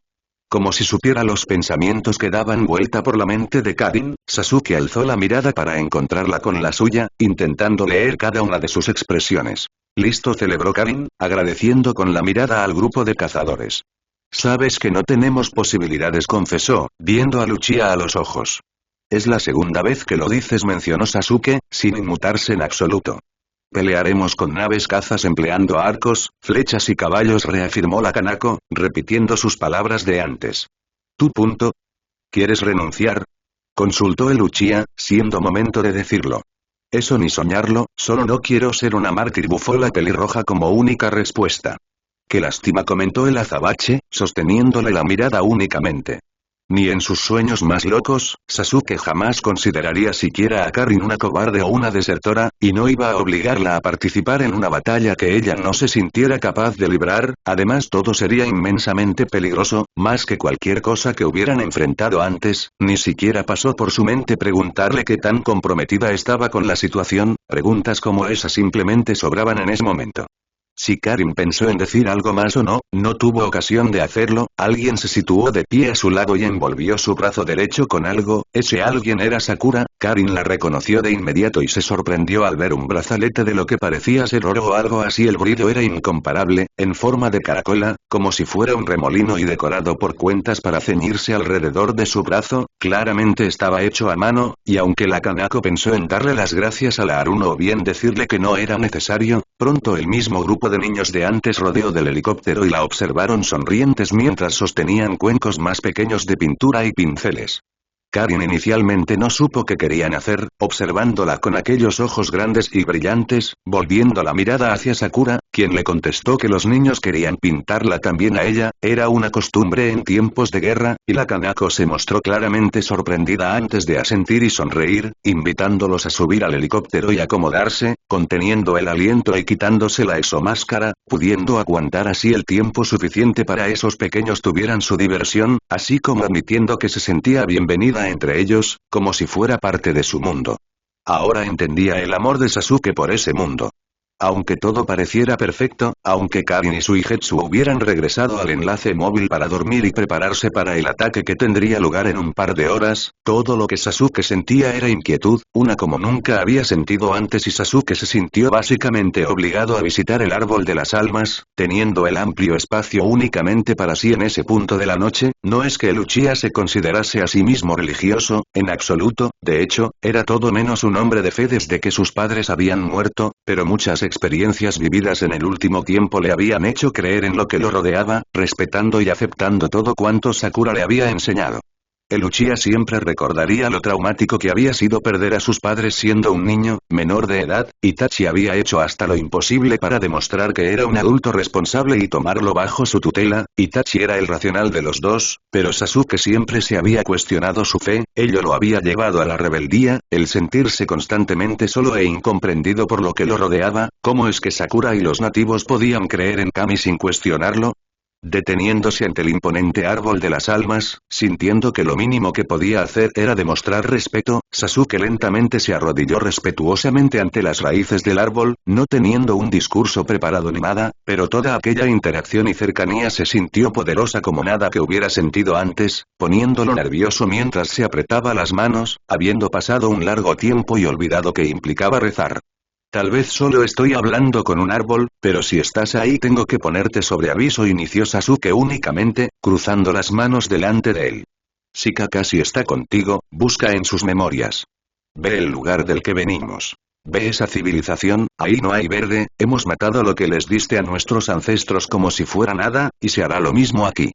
Como si supiera los pensamientos que daban vuelta por la mente de Karin, Sasuke alzó la mirada para encontrarla con la suya, intentando leer cada una de sus expresiones. Listo, celebró Karin, agradeciendo con la mirada al grupo de cazadores. Sabes que no tenemos posibilidades, confesó, viendo a Luchia a los ojos. Es la segunda vez que lo dices, mencionó Sasuke, sin inmutarse en absoluto. Pelearemos con naves cazas empleando arcos, flechas y caballos, reafirmó la Kanako, repitiendo sus palabras de antes. ¿Tu punto? ¿Quieres renunciar? Consultó el Uchiha, siendo momento de decirlo. Eso ni soñarlo, solo no quiero ser una mártir, bufó la pelirroja como única respuesta. Qué lástima, comentó el azabache, sosteniéndole la mirada únicamente. Ni en sus sueños más locos, Sasuke jamás consideraría siquiera a Karin una cobarde o una desertora, y no iba a obligarla a participar en una batalla que ella no se sintiera capaz de librar, además todo sería inmensamente peligroso, más que cualquier cosa que hubieran enfrentado antes, ni siquiera pasó por su mente preguntarle qué tan comprometida estaba con la situación, preguntas como esa simplemente sobraban en ese momento. Si Karin pensó en decir algo más o no, no tuvo ocasión de hacerlo, alguien se situó de pie a su lado y envolvió su brazo derecho con algo, ese alguien era Sakura. Karin la reconoció de inmediato y se sorprendió al ver un brazalete de lo que parecía ser oro o algo así, el brillo era incomparable, en forma de caracola, como si fuera un remolino y decorado por cuentas para ceñirse alrededor de su brazo, claramente estaba hecho a mano, y aunque la Kanako pensó en darle las gracias a la Aruno o bien decirle que no era necesario, pronto el mismo grupo de niños de antes rodeó del helicóptero y la observaron sonrientes mientras sostenían cuencos más pequeños de pintura y pinceles. Karin inicialmente no supo qué querían hacer, observándola con aquellos ojos grandes y brillantes, volviendo la mirada hacia Sakura, quien le contestó que los niños querían pintarla también a ella, era una costumbre en tiempos de guerra, y la Kanako se mostró claramente sorprendida antes de asentir y sonreír, invitándolos a subir al helicóptero y acomodarse, conteniendo el aliento y quitándose la exomáscara, pudiendo aguantar así el tiempo suficiente para esos pequeños tuvieran su diversión, así como admitiendo que se sentía bienvenida entre ellos, como si fuera parte de su mundo. Ahora entendía el amor de Sasuke por ese mundo. Aunque todo pareciera perfecto, aunque Karin y Suigetsu hubieran regresado al enlace móvil para dormir y prepararse para el ataque que tendría lugar en un par de horas, todo lo que Sasuke sentía era inquietud, una como nunca había sentido antes, y Sasuke se sintió básicamente obligado a visitar el árbol de las almas, teniendo el amplio espacio únicamente para sí en ese punto de la noche. No es que el Uchiha se considerase a sí mismo religioso, en absoluto, de hecho, era todo menos un hombre de fe desde que sus padres habían muerto, pero muchas experiencias vividas en el último tiempo le habían hecho creer en lo que lo rodeaba, respetando y aceptando todo cuanto Sakura le había enseñado. El Uchiha siempre recordaría lo traumático que había sido perder a sus padres siendo un niño, menor de edad. Itachi había hecho hasta lo imposible para demostrar que era un adulto responsable y tomarlo bajo su tutela. Itachi era el racional de los dos, pero Sasuke siempre se había cuestionado su fe, ello lo había llevado a la rebeldía, el sentirse constantemente solo e incomprendido por lo que lo rodeaba. ¿Cómo es que Sakura y los nativos podían creer en Kami sin cuestionarlo? Deteniéndose ante el imponente árbol de las almas, sintiendo que lo mínimo que podía hacer era demostrar respeto, Sasuke lentamente se arrodilló respetuosamente ante las raíces del árbol, no teniendo un discurso preparado ni nada, pero toda aquella interacción y cercanía se sintió poderosa como nada que hubiera sentido antes, poniéndolo nervioso mientras se apretaba las manos, habiendo pasado un largo tiempo y olvidado que implicaba rezar. Tal vez solo estoy hablando con un árbol, pero si estás ahí tengo que ponerte sobre aviso, inició Sasuke únicamente, cruzando las manos delante de él. Si Kakashi está contigo, busca en sus memorias. Ve el lugar del que venimos. Ve esa civilización, ahí no hay verde, hemos matado lo que les diste a nuestros ancestros como si fuera nada, y se hará lo mismo aquí.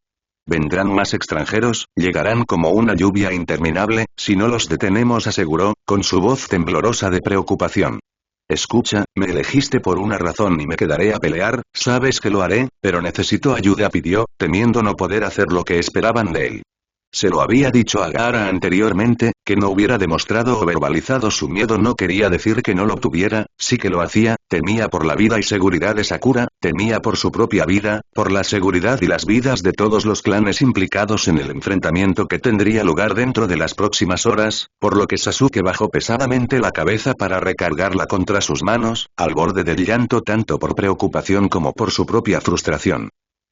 Vendrán más extranjeros, llegarán como una lluvia interminable, si no los detenemos, aseguró, con su voz temblorosa de preocupación. Escucha, me elegiste por una razón y me quedaré a pelear, sabes que lo haré, pero necesito ayuda, pidió, temiendo no poder hacer lo que esperaban de él. Se lo había dicho a Gaara anteriormente, que no hubiera demostrado o verbalizado su miedo no quería decir que no lo tuviera, sí que lo hacía, temía por la vida y seguridad de Sakura, temía por su propia vida, por la seguridad y las vidas de todos los clanes implicados en el enfrentamiento que tendría lugar dentro de las próximas horas, por lo que Sasuke bajó pesadamente la cabeza para recargarla contra sus manos, al borde del llanto tanto por preocupación como por su propia frustración.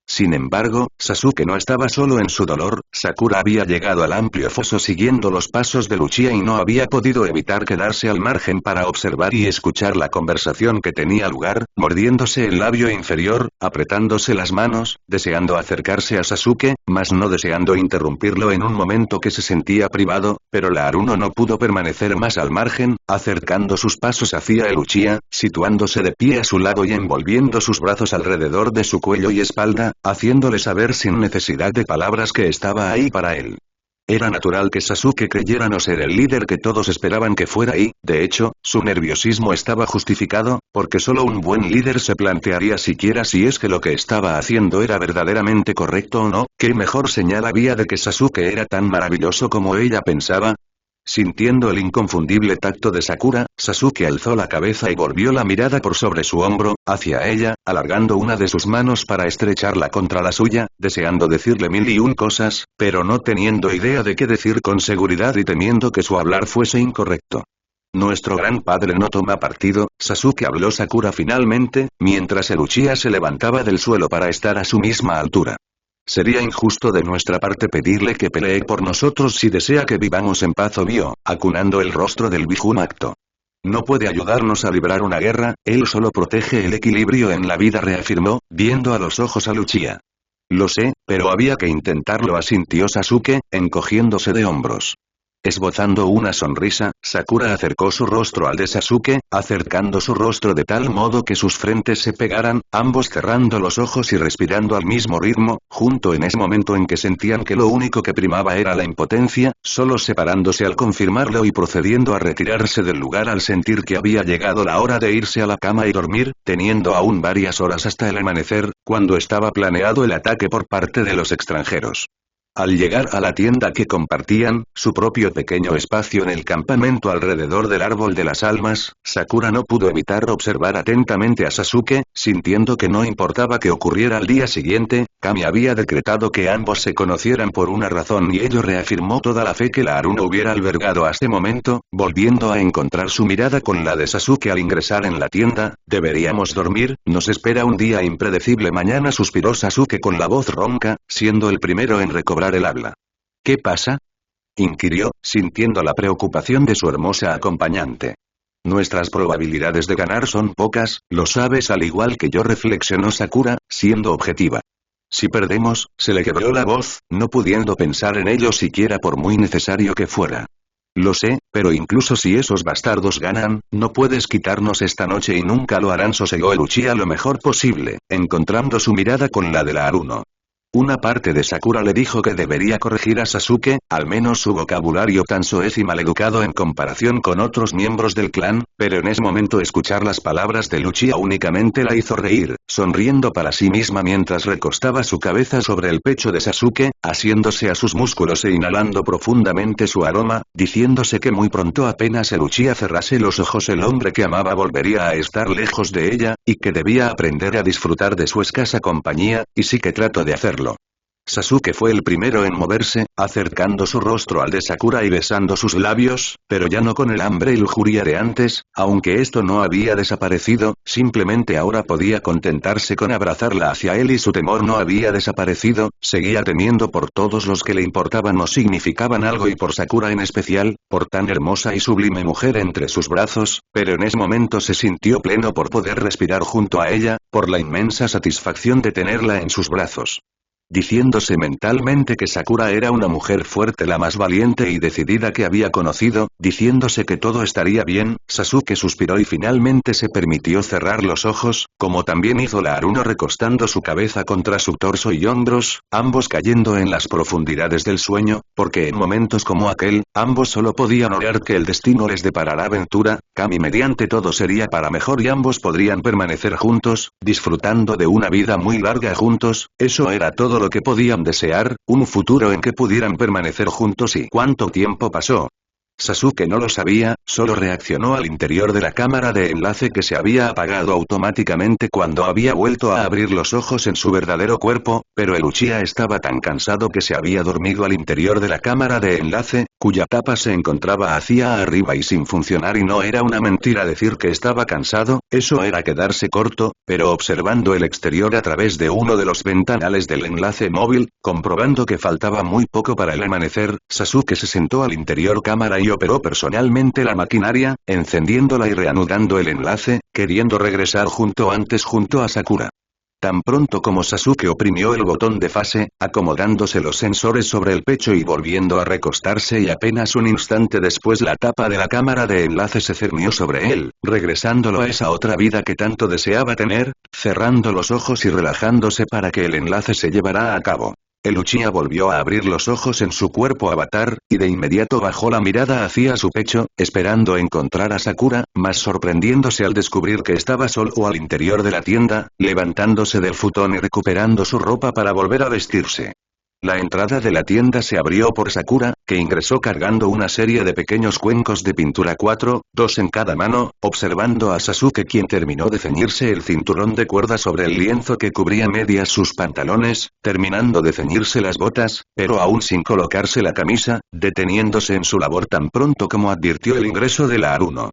Sin embargo, Sasuke no estaba solo en su dolor, Sakura había llegado al amplio foso siguiendo los pasos de Uchiha y no había podido evitar quedarse al margen para observar y escuchar la conversación que tenía lugar, mordiéndose el labio inferior, apretándose las manos, deseando acercarse a Sasuke, mas no deseando interrumpirlo en un momento que se sentía privado, pero la Aruno no pudo permanecer más al margen, acercando sus pasos hacia el Uchiha, situándose de pie a su lado y envolviendo sus brazos alrededor de su cuello y espalda, haciéndole saber sin necesidad de palabras que estaba ahí para él. Era natural que Sasuke creyera no ser el líder que todos esperaban que fuera y, de hecho, su nerviosismo estaba justificado, porque solo un buen líder se plantearía siquiera si es que lo que estaba haciendo era verdaderamente correcto o no. ¿Qué mejor señal había de que Sasuke era tan maravilloso como ella pensaba? Sintiendo el inconfundible tacto de Sakura, Sasuke alzó la cabeza y volvió la mirada por sobre su hombro, hacia ella, alargando una de sus manos para estrecharla contra la suya, deseando decirle mil y un cosas, pero no teniendo idea de qué decir con seguridad y temiendo que su hablar fuese incorrecto. Nuestro gran padre no toma partido, Sasuke, habló Sakura finalmente, mientras el Uchiha se levantaba del suelo para estar a su misma altura. Sería injusto de nuestra parte pedirle que pelee por nosotros si desea que vivamos en paz, obvio, acunando el rostro del viejo acto. No puede ayudarnos a librar una guerra, él solo protege el equilibrio en la vida, reafirmó, viendo a los ojos a Uchiha. Lo sé, pero había que intentarlo, asintió Sasuke, encogiéndose de hombros. Esbozando una sonrisa, Sakura acercó su rostro al de Sasuke, acercando su rostro de tal modo que sus frentes se pegaran, ambos cerrando los ojos y respirando al mismo ritmo, junto en ese momento en que sentían que lo único que primaba era la impotencia, solo separándose al confirmarlo y procediendo a retirarse del lugar al sentir que había llegado la hora de irse a la cama y dormir, teniendo aún varias horas hasta el amanecer, cuando estaba planeado el ataque por parte de los extranjeros. Al llegar a la tienda que compartían, su propio pequeño espacio en el campamento alrededor del árbol de las almas, Sakura no pudo evitar observar atentamente a Sasuke, sintiendo que no importaba qué ocurriera al día siguiente, Kami había decretado que ambos se conocieran por una razón y ello reafirmó toda la fe que la Haruno hubiera albergado hasta ese momento, volviendo a encontrar su mirada con la de Sasuke al ingresar en la tienda. Deberíamos dormir, nos espera un día impredecible mañana, suspiró Sasuke con la voz ronca, siendo el primero en recobrar el habla. ¿Qué pasa?, inquirió, sintiendo la preocupación de su hermosa acompañante. Nuestras probabilidades de ganar son pocas, lo sabes al igual que yo, reflexionó Sakura, siendo objetiva. Si perdemos, se le quebró la voz, no pudiendo pensar en ello siquiera por muy necesario que fuera. Lo sé, pero incluso si esos bastardos ganan, no puedes quitarnos esta noche y nunca lo harán, sosegó el Uchiha lo mejor posible, encontrando su mirada con la de la Haruno. Una parte de Sakura le dijo que debería corregir a Sasuke, al menos su vocabulario tan soez y maleducado en comparación con otros miembros del clan, pero en ese momento escuchar las palabras de Uchiha únicamente la hizo reír, sonriendo para sí misma mientras recostaba su cabeza sobre el pecho de Sasuke, asiéndose a sus músculos e inhalando profundamente su aroma, diciéndose que muy pronto apenas el Uchiha cerrase los ojos el hombre que amaba volvería a estar lejos de ella, y que debía aprender a disfrutar de su escasa compañía, y sí que trato de hacerlo. Sasuke fue el primero en moverse, acercando su rostro al de Sakura y besando sus labios, pero ya no con el hambre y lujuria de antes, aunque esto no había desaparecido, simplemente ahora podía contentarse con abrazarla hacia él y su temor no había desaparecido, seguía temiendo por todos los que le importaban o significaban algo y por Sakura en especial, por tan hermosa y sublime mujer entre sus brazos, pero en ese momento se sintió pleno por poder respirar junto a ella, por la inmensa satisfacción de tenerla en sus brazos. Diciéndose mentalmente que Sakura era una mujer fuerte, la más valiente y decidida que había conocido, diciéndose que todo estaría bien, Sasuke suspiró y finalmente se permitió cerrar los ojos, como también hizo la Haruno recostando su cabeza contra su torso y hombros, ambos cayendo en las profundidades del sueño, porque en momentos como aquel, ambos solo podían orar que el destino les deparara aventura, Kami mediante todo sería para mejor y ambos podrían permanecer juntos, disfrutando de una vida muy larga juntos, eso era todo lo que podían desear, un futuro en que pudieran permanecer juntos. ¿Y cuánto tiempo pasó? Sasuke no lo sabía, solo reaccionó al interior de la cámara de enlace que se había apagado automáticamente cuando había vuelto a abrir los ojos en su verdadero cuerpo, pero el Uchiha estaba tan cansado que se había dormido al interior de la cámara de enlace, cuya tapa se encontraba hacia arriba y sin funcionar, y no era una mentira decir que estaba cansado, eso era quedarse corto, pero observando el exterior a través de uno de los ventanales del enlace móvil, comprobando que faltaba muy poco para el amanecer, Sasuke se sentó al interior cámara y operó personalmente la maquinaria, encendiéndola y reanudando el enlace, queriendo regresar junto a Sakura. Tan pronto como Sasuke oprimió el botón de fase, acomodándose los sensores sobre el pecho y volviendo a recostarse, y apenas un instante después la tapa de la cámara de enlace se cernió sobre él, regresándolo a esa otra vida que tanto deseaba tener, cerrando los ojos y relajándose para que el enlace se llevara a cabo. El Uchiha volvió a abrir los ojos en su cuerpo avatar, y de inmediato bajó la mirada hacia su pecho, esperando encontrar a Sakura, más sorprendiéndose al descubrir que estaba solo al interior de la tienda, levantándose del futón y recuperando su ropa para volver a vestirse. La entrada de la tienda se abrió por Sakura, que ingresó cargando una serie de pequeños cuencos de pintura, 4, 2 en cada mano, observando a Sasuke, quien terminó de ceñirse el cinturón de cuerda sobre el lienzo que cubría medias sus pantalones, terminando de ceñirse las botas, pero aún sin colocarse la camisa, deteniéndose en su labor tan pronto como advirtió el ingreso de la Haruno.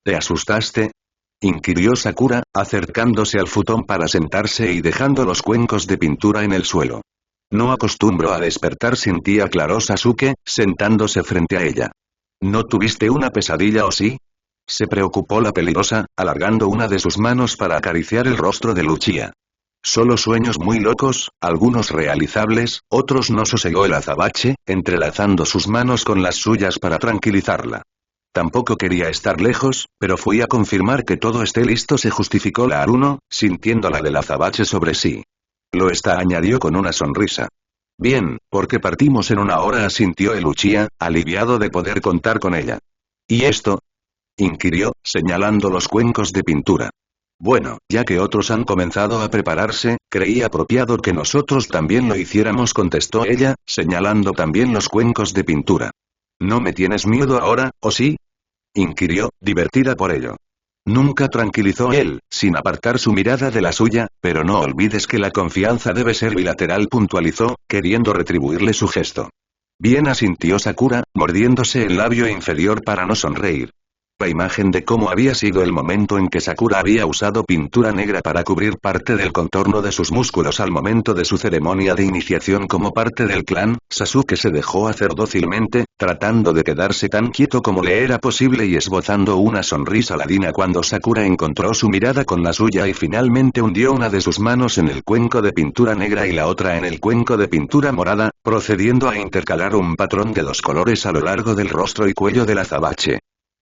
¿Te asustaste?, inquirió Sakura, acercándose al futón para sentarse y dejando los cuencos de pintura en el suelo. No acostumbro a despertar sin ti, aclaró Sasuke, sentándose frente a ella. ¿No tuviste una pesadilla o sí?, se preocupó la peligrosa, alargando una de sus manos para acariciar el rostro de Uchiha. Solo sueños muy locos, algunos realizables, otros no, sosegó el azabache, entrelazando sus manos con las suyas para tranquilizarla. Tampoco quería estar lejos, pero fui a confirmar que todo esté listo, se justificó la Haruno, sintiendo la del azabache sobre sí. Lo está, añadió con una sonrisa. Bien, porque partimos en una hora, asintió el Uchiha, aliviado de poder contar con ella. ¿Y esto?, inquirió, señalando los cuencos de pintura. Bueno, ya que otros han comenzado a prepararse, Creí apropiado que nosotros también lo hiciéramos, contestó ella, señalando también los cuencos de pintura. ¿No me tienes miedo ahora, o sí? Inquirió, divertida por ello. Nunca tranquilizó él, sin apartar su mirada de la suya, pero no olvides que la confianza debe ser bilateral, puntualizó, queriendo retribuirle su gesto. Bien, asintió Sakura, mordiéndose el labio inferior para no sonreír. La imagen de cómo había sido el momento en que Sakura había usado pintura negra para cubrir parte del contorno de sus músculos al momento de su ceremonia de iniciación como parte del clan, Sasuke se dejó hacer dócilmente, tratando de quedarse tan quieto como le era posible y esbozando una sonrisa ladina cuando Sakura encontró su mirada con la suya y finalmente hundió una de sus manos en el cuenco de pintura negra y la otra en el cuenco de pintura morada, procediendo a intercalar un patrón de 2 colores a lo largo del rostro y cuello del azabache.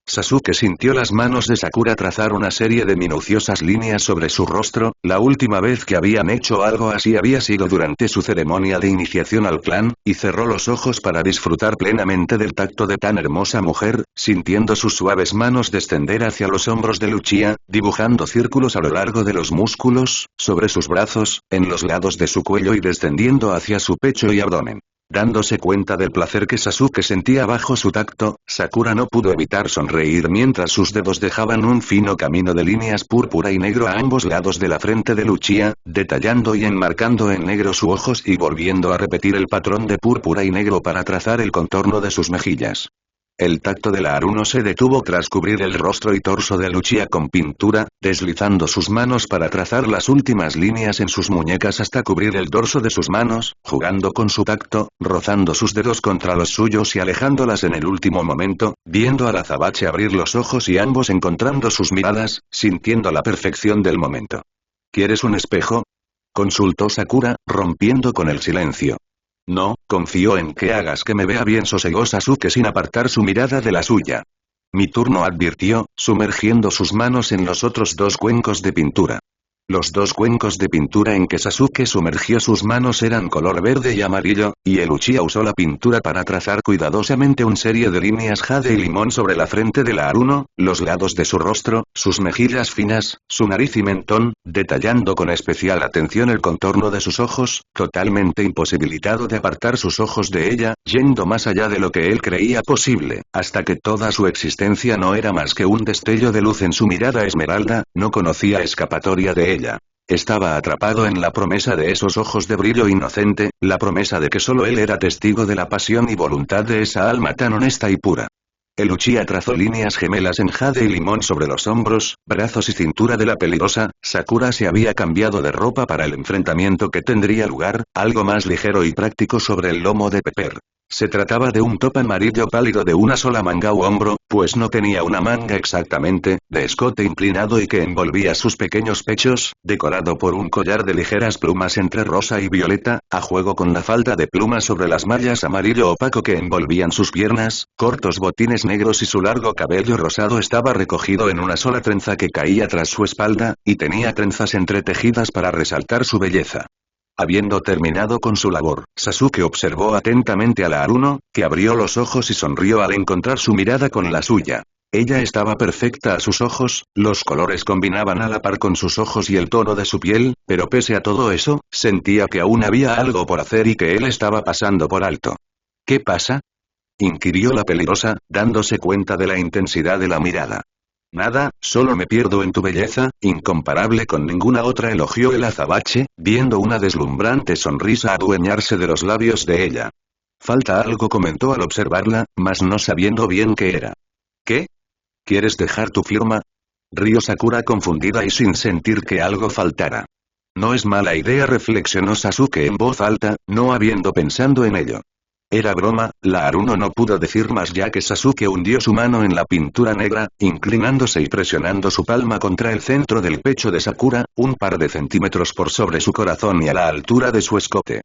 Sasuke sintió las manos de Sakura trazar una serie de minuciosas líneas sobre su rostro. La última vez que habían hecho algo así había sido durante su ceremonia de iniciación al clan, y cerró los ojos para disfrutar plenamente del tacto de tan hermosa mujer, sintiendo sus suaves manos descender hacia los hombros de Luchia, dibujando círculos a lo largo de los músculos, sobre sus brazos, en los lados de su cuello y descendiendo hacia su pecho y abdomen. Dándose cuenta del placer que Sasuke sentía bajo su tacto, Sakura no pudo evitar sonreír mientras sus dedos dejaban un fino camino de líneas púrpura y negro a ambos lados de la frente de Luchia, detallando y enmarcando en negro sus ojos y volviendo a repetir el patrón de púrpura y negro para trazar el contorno de sus mejillas. El tacto de la Aruno se detuvo tras cubrir el rostro y torso de Luchia con pintura, deslizando sus manos para trazar las últimas líneas en sus muñecas hasta cubrir el dorso de sus manos, jugando con su tacto, rozando sus dedos contra los suyos y alejándolas en el último momento, viendo al azabache abrir los ojos y ambos encontrando sus miradas, sintiendo la perfección del momento. ¿Quieres un espejo?, consultó Sakura, rompiendo con el silencio. No, confío en que hagas que me vea bien, sosegó Sasuke sin apartar su mirada de la suya. Mi turno, advirtió, sumergiendo sus manos en los otros 2 cuencos de pintura. Los 2 cuencos de pintura en que Sasuke sumergió sus manos eran color verde y amarillo, y el Uchiha usó la pintura para trazar cuidadosamente una serie de líneas jade y limón sobre la frente de la Aruno, los lados de su rostro, sus mejillas finas, su nariz y mentón, detallando con especial atención el contorno de sus ojos, totalmente imposibilitado de apartar sus ojos de ella, yendo más allá de lo que él creía posible, hasta que toda su existencia no era más que un destello de luz en su mirada esmeralda, no conocía escapatoria de ella. Estaba atrapado en la promesa de esos ojos de brillo inocente, la promesa de que solo él era testigo de la pasión y voluntad de esa alma tan honesta y pura. El Uchiha trazó líneas gemelas en jade y limón sobre los hombros, brazos y cintura de la peligrosa. Sakura se había cambiado de ropa para el enfrentamiento que tendría lugar, algo más ligero y práctico sobre el lomo de Pepper. Se trataba de un top amarillo pálido de una sola manga u hombro, pues no tenía una manga exactamente, de escote inclinado y que envolvía sus pequeños pechos, decorado por un collar de ligeras plumas entre rosa y violeta, a juego con la falda de plumas sobre las mallas amarillo opaco que envolvían sus piernas, cortos botines negros y su largo cabello rosado estaba recogido en una sola trenza que caía tras su espalda, y tenía trenzas entretejidas para resaltar su belleza. Habiendo terminado con su labor, Sasuke observó atentamente a la Aruno, que abrió los ojos y sonrió al encontrar su mirada con la suya. Ella estaba perfecta a sus ojos, los colores combinaban a la par con sus ojos y el tono de su piel, pero pese a todo eso, sentía que aún había algo por hacer y que él estaba pasando por alto. ¿Qué pasa?, inquirió la peligrosa, dándose cuenta de la intensidad de la mirada. Nada, solo me pierdo en tu belleza, incomparable con ninguna otra, elogió el azabache, viendo una deslumbrante sonrisa adueñarse de los labios de ella. Falta algo, comentó al observarla, mas no sabiendo bien qué era. ¿Qué? ¿Quieres dejar tu firma?, rió Sakura confundida y sin sentir que algo faltara. No es mala idea, reflexionó Sasuke en voz alta, no habiendo pensado en ello. Era broma. La Aruno no pudo decir más ya que Sasuke hundió su mano en la pintura negra, inclinándose y presionando su palma contra el centro del pecho de Sakura, un par de centímetros por sobre su corazón y a la altura de su escote.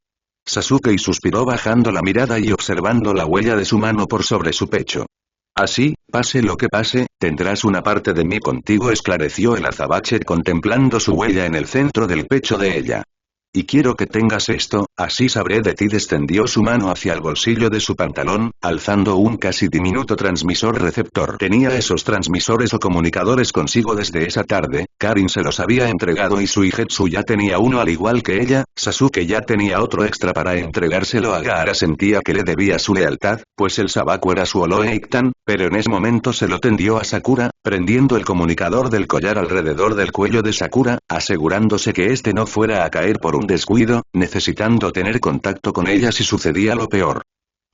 Sasuke suspiró bajando la mirada y observando la huella de su mano por sobre su pecho. Así, pase lo que pase, tendrás una parte de mí contigo, esclareció el azabache contemplando su huella en el centro del pecho de ella. Y quiero que tengas esto, Así sabré de ti. Descendió su mano hacia el bolsillo de su pantalón, alzando un casi diminuto transmisor receptor. Tenía esos transmisores o comunicadores consigo desde esa tarde, Karin se los había entregado y Suigetsu ya tenía uno al igual que ella, Sasuke ya tenía otro extra para entregárselo a Gaara. Sentía que le debía su lealtad, pues el Sabaku era su Oloeiktan, pero en ese momento se lo tendió a Sakura, prendiendo el comunicador del collar alrededor del cuello de Sakura, asegurándose que este no fuera a caer por un descuido, necesitando tener contacto con ella si sucedía lo peor.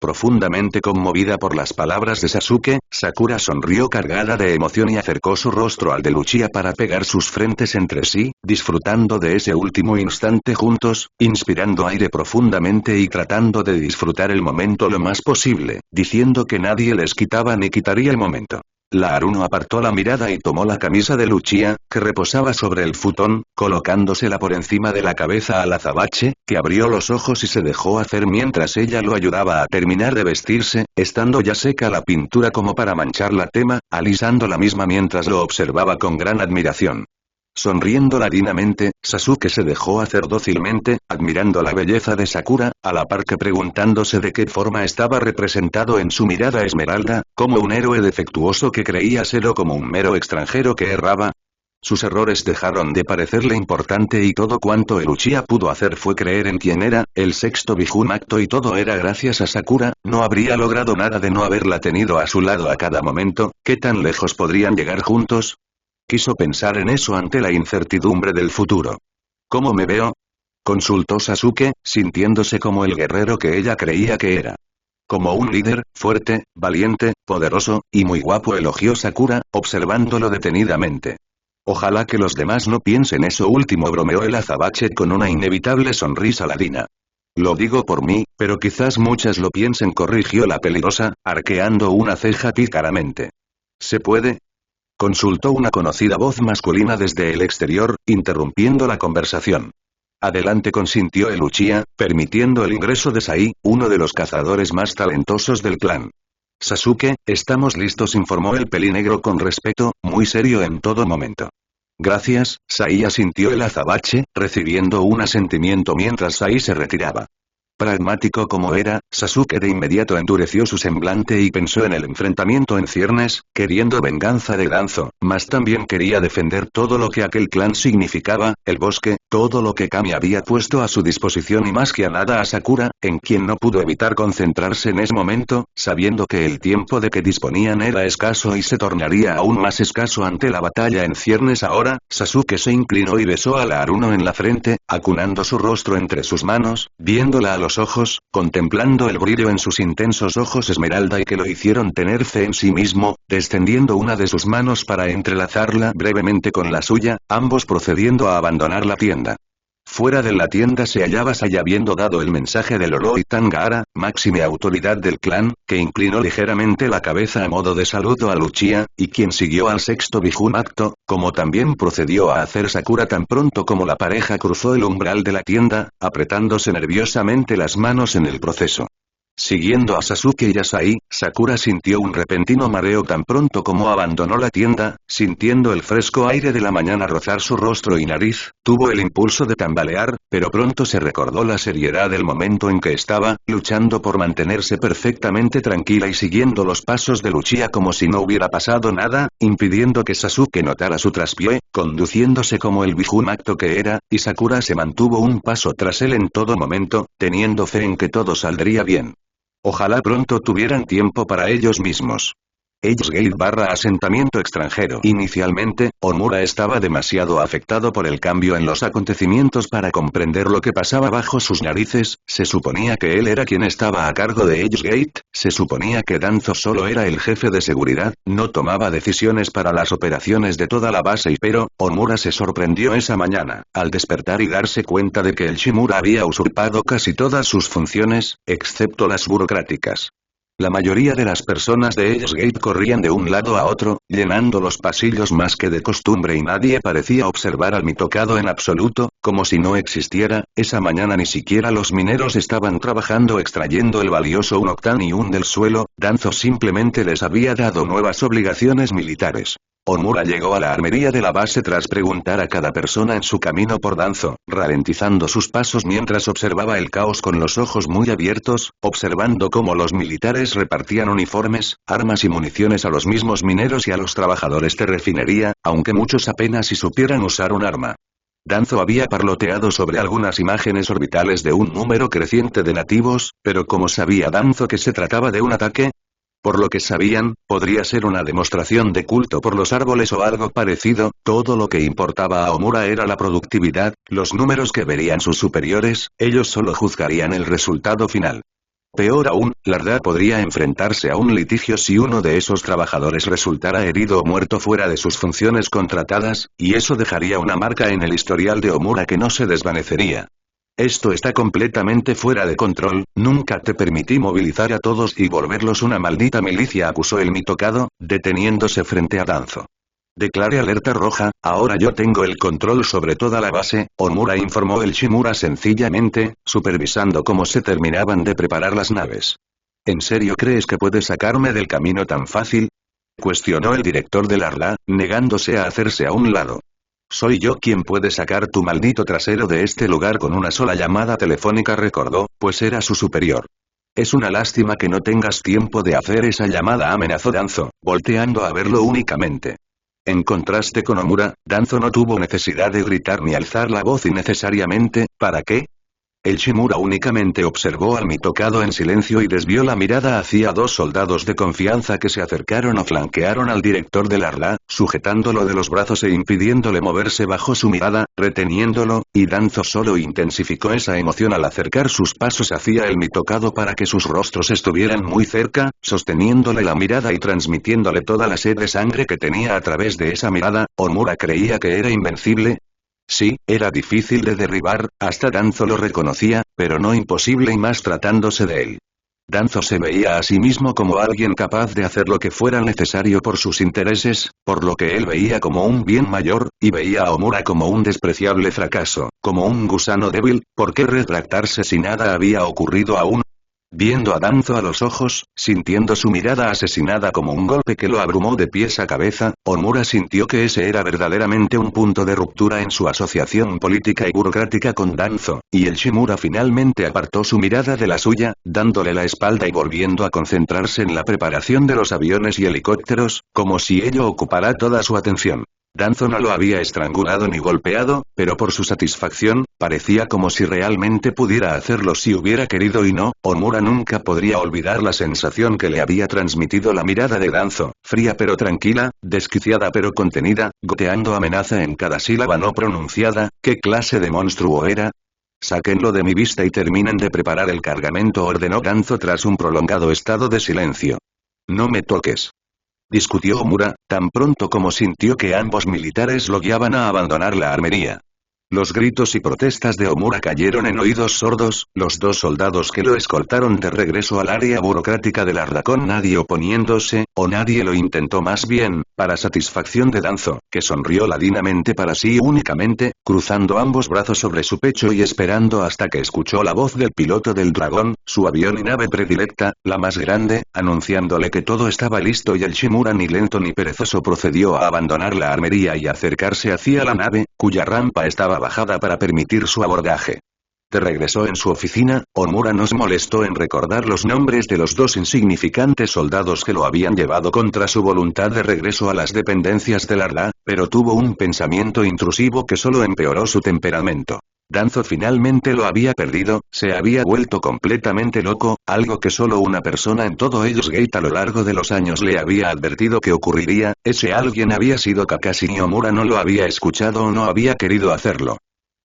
Profundamente conmovida por las palabras de Sasuke, Sakura sonrió cargada de emoción y acercó su rostro al de Luchia para pegar sus frentes entre sí, disfrutando de ese último instante juntos, inspirando aire profundamente y tratando de disfrutar el momento lo más posible, diciendo que nadie les quitaba ni quitaría el momento. La Aruno apartó la mirada y tomó la camisa de Luchia, que reposaba sobre el futón, colocándosela por encima de la cabeza al azabache, que abrió los ojos y se dejó hacer mientras ella lo ayudaba a terminar de vestirse, estando ya seca la pintura como para manchar la tema, alisando la misma mientras lo observaba con gran admiración. Sonriendo ladinamente, Sasuke se dejó hacer dócilmente, admirando la belleza de Sakura, a la par que preguntándose de qué forma estaba representado en su mirada esmeralda, como un héroe defectuoso que creía ser o como un mero extranjero que erraba. Sus errores dejaron de parecerle importante y todo cuanto el Uchiha pudo hacer fue creer en quien era, el sexto Bijuu-Mato, y todo era gracias a Sakura. No habría logrado nada de no haberla tenido a su lado a cada momento. ¿Qué tan lejos podrían llegar juntos? Quiso pensar en eso ante la incertidumbre del futuro. ¿Cómo me veo?, consultó Sasuke, sintiéndose como el guerrero que ella creía que era. Como un líder, fuerte, valiente, poderoso, y muy guapo, elogió Sakura, observándolo detenidamente. Ojalá que los demás no piensen eso último, bromeó el azabache con una inevitable sonrisa ladina. Lo digo por mí, pero quizás muchas lo piensen, corrigió la peligrosa, arqueando una ceja pícaramente. ¿Se puede?, consultó una conocida voz masculina desde el exterior, interrumpiendo la conversación. Adelante, consintió el Uchiha, permitiendo el ingreso de Sai, uno de los cazadores más talentosos del clan. Sasuke, estamos listos, informó el pelinegro con respeto, muy serio en todo momento. Gracias, Sai, asintió el azabache, recibiendo un asentimiento mientras Sai se retiraba. Pragmático como era, Sasuke de inmediato endureció su semblante y pensó en el enfrentamiento en ciernes, queriendo venganza de Danzo, mas también quería defender todo lo que aquel clan significaba, el bosque, todo lo que Kami había puesto a su disposición y más que a nada a Sakura, en quien no pudo evitar concentrarse en ese momento, sabiendo que el tiempo de que disponían era escaso y se tornaría aún más escaso ante la batalla en ciernes. Ahora, Sasuke se inclinó y besó a la Aruno en la frente, acunando su rostro entre sus manos, viéndola a los ojos, contemplando el brillo en sus intensos ojos esmeralda y que lo hicieron tener fe en sí mismo, descendiendo una de sus manos para entrelazarla brevemente con la suya, ambos procediendo a abandonar la tienda. Fuera de la tienda se hallaba Sai, habiendo dado el mensaje del Oloitan Gaara, máxima autoridad del clan, que inclinó ligeramente la cabeza a modo de saludo a Luchia, y quien siguió al sexto Bijuu-Mato, como también procedió a hacer Sakura tan pronto como la pareja cruzó el umbral de la tienda, apretándose nerviosamente las manos en el proceso. Siguiendo a Sasuke y a Sai, Sakura sintió un repentino mareo tan pronto como abandonó la tienda, sintiendo el fresco aire de la mañana rozar su rostro y nariz, tuvo el impulso de tambalear, pero pronto se recordó la seriedad del momento en que estaba, luchando por mantenerse perfectamente tranquila y siguiendo los pasos de Luchia como si no hubiera pasado nada, impidiendo que Sasuke notara su traspié, conduciéndose como el Bijuu-Mato que era, y Sakura se mantuvo un paso tras él en todo momento, teniendo fe en que todo saldría bien. Ojalá pronto tuvieran tiempo para ellos mismos. Hell's Gate / asentamiento extranjero. Inicialmente, Omura estaba demasiado afectado por el cambio en los acontecimientos para comprender lo que pasaba bajo sus narices. Se suponía que él era quien estaba a cargo de Hell's Gate, se suponía que Danzo solo era el jefe de seguridad, no tomaba decisiones para las operaciones de toda la base pero, Omura se sorprendió esa mañana, al despertar y darse cuenta de que el Shimura había usurpado casi todas sus funciones, excepto las burocráticas. La mayoría de las personas de Hell's Gate corrían de un lado a otro, llenando los pasillos más que de costumbre y nadie parecía observar al mitocado en absoluto, como si no existiera. Esa mañana ni siquiera los mineros estaban trabajando extrayendo el valioso un octán y un del suelo, Danzo simplemente les había dado nuevas obligaciones militares. Omura llegó a la armería de la base tras preguntar a cada persona en su camino por Danzo, ralentizando sus pasos mientras observaba el caos con los ojos muy abiertos, observando cómo los militares repartían uniformes, armas y municiones a los mismos mineros y a los trabajadores de refinería, aunque muchos apenas si supieran usar un arma. Danzo había parloteado sobre algunas imágenes orbitales de un número creciente de nativos, pero ¿cómo sabía Danzo que se trataba de un ataque? Por lo que sabían, podría ser una demostración de culto por los árboles o algo parecido, todo lo que importaba a Omura era la productividad, los números que verían sus superiores, ellos solo juzgarían el resultado final. Peor aún, Larda podría enfrentarse a un litigio si uno de esos trabajadores resultara herido o muerto fuera de sus funciones contratadas, y eso dejaría una marca en el historial de Omura que no se desvanecería. Esto está completamente fuera de control, nunca te permití movilizar a todos y volverlos una maldita milicia, acusó el mitocado, deteniéndose frente a Danzo. Declaré alerta roja, ahora yo tengo el control sobre toda la base, Omura informó el Shimura sencillamente, supervisando cómo se terminaban de preparar las naves. ¿En serio crees que puedes sacarme del camino tan fácil? Cuestionó el director del Arla, negándose a hacerse a un lado. Soy yo quien puede sacar tu maldito trasero de este lugar con una sola llamada telefónica, recordó, pues era su superior. Es una lástima que no tengas tiempo de hacer esa llamada, amenazó Danzo, volteando a verlo únicamente. En contraste con Omura, Danzo no tuvo necesidad de gritar ni alzar la voz innecesariamente, ¿para qué? El Shimura únicamente observó al mitocado en silencio y desvió la mirada hacia dos soldados de confianza que se acercaron o flanquearon al director del Arla, sujetándolo de los brazos e impidiéndole moverse bajo su mirada, reteniéndolo, y Danzo solo intensificó esa emoción al acercar sus pasos hacia el mitocado para que sus rostros estuvieran muy cerca, sosteniéndole la mirada y transmitiéndole toda la sed de sangre que tenía a través de esa mirada. Omura creía que era invencible. Sí, era difícil de derribar, hasta Danzo lo reconocía, pero no imposible y más tratándose de él. Danzo se veía a sí mismo como alguien capaz de hacer lo que fuera necesario por sus intereses, por lo que él veía como un bien mayor, y veía a Omura como un despreciable fracaso, como un gusano débil. ¿Por qué retractarse si nada había ocurrido aún? Viendo a Danzo a los ojos, sintiendo su mirada asesinada como un golpe que lo abrumó de pies a cabeza, Omura sintió que ese era verdaderamente un punto de ruptura en su asociación política y burocrática con Danzo, y el Shimura finalmente apartó su mirada de la suya, dándole la espalda y volviendo a concentrarse en la preparación de los aviones y helicópteros, como si ello ocupara toda su atención. Danzo no lo había estrangulado ni golpeado, pero por su satisfacción, parecía como si realmente pudiera hacerlo si hubiera querido y no. Omura nunca podría olvidar la sensación que le había transmitido la mirada de Danzo, fría pero tranquila, desquiciada pero contenida, goteando amenaza en cada sílaba no pronunciada. ¿Qué clase de monstruo era? Sáquenlo de mi vista y terminen de preparar el cargamento, ordenó Danzo tras un prolongado estado de silencio. No me toques, discutió Omura, tan pronto como sintió que ambos militares lo guiaban a abandonar la armería. Los gritos y protestas de Omura cayeron en oídos sordos, los dos soldados que lo escoltaron de regreso al área burocrática del Arla con nadie oponiéndose, o nadie lo intentó más bien, para satisfacción de Danzo, que sonrió ladinamente para sí únicamente, cruzando ambos brazos sobre su pecho y esperando hasta que escuchó la voz del piloto del dragón, su avión y nave predilecta, la más grande, anunciándole que todo estaba listo, y el Shimura ni lento ni perezoso procedió a abandonar la armería y acercarse hacia la nave, cuya rampa estaba bajada para permitir su abordaje. De regreso en su oficina, Omura no se molestó en recordar los nombres de los dos insignificantes soldados que lo habían llevado contra su voluntad de regreso a las dependencias del Arla, pero tuvo un pensamiento intrusivo que solo empeoró su temperamento. Danzo finalmente lo había perdido, se había vuelto completamente loco, algo que solo una persona en todo Hell's Gate a lo largo de los años le había advertido que ocurriría. Ese alguien había sido Kakashi, y Omura no lo había escuchado o no había querido hacerlo.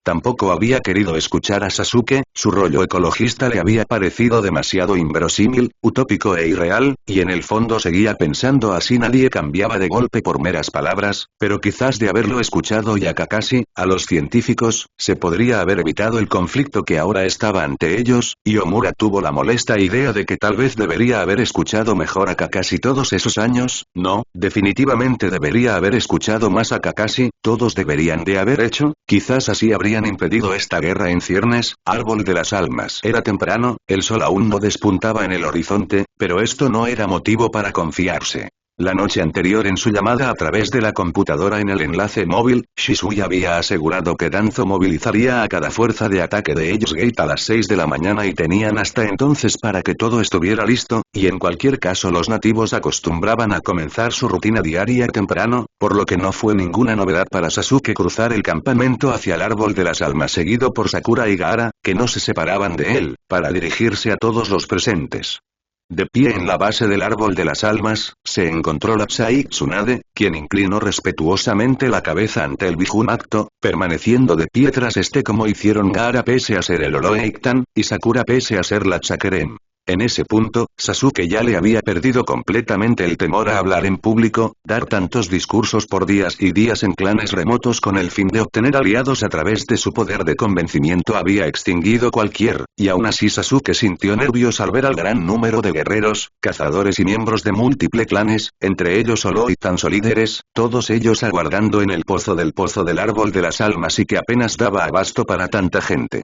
Tampoco había querido escuchar a Sasuke, su rollo ecologista le había parecido demasiado inverosímil, utópico e irreal, y en el fondo seguía pensando así. Nadie cambiaba de golpe por meras palabras, pero quizás de haberlo escuchado y a Kakashi, a los científicos, se podría haber evitado el conflicto que ahora estaba ante ellos, y Omura tuvo la molesta idea de que tal vez debería haber escuchado mejor a Kakashi todos esos años. No, definitivamente debería haber escuchado más a Kakashi, todos deberían de haber hecho, quizás así habrían impedido esta guerra en ciernes. Árbol de las almas. Era temprano, el sol aún no despuntaba en el horizonte, pero esto no era motivo para confiarse. La noche anterior en su llamada a través de la computadora en el enlace móvil, Shisui había asegurado que Danzo movilizaría a cada fuerza de ataque de ellos Gate a las 6 de la mañana y tenían hasta entonces para que todo estuviera listo, y en cualquier caso los nativos acostumbraban a comenzar su rutina diaria temprano, por lo que no fue ninguna novedad para Sasuke cruzar el campamento hacia el árbol de las almas seguido por Sakura y Gaara, que no se separaban de él, para dirigirse a todos los presentes. De pie en la base del árbol de las almas, se encontró la Psy Tsunade, quien inclinó respetuosamente la cabeza ante el Bijunacto, permaneciendo de pie tras este como hicieron Gaara pese a ser el Oroeitan, y Sakura pese a ser la Chakren. En ese punto, Sasuke ya le había perdido completamente el temor a hablar en público, dar tantos discursos por días y días en clanes remotos con el fin de obtener aliados a través de su poder de convencimiento había extinguido cualquier, y aún así Sasuke sintió nervios al ver al gran número de guerreros, cazadores y miembros de múltiples clanes, entre ellos solo y tan líderes, todos ellos aguardando en el pozo del árbol de las almas y que apenas daba abasto para tanta gente.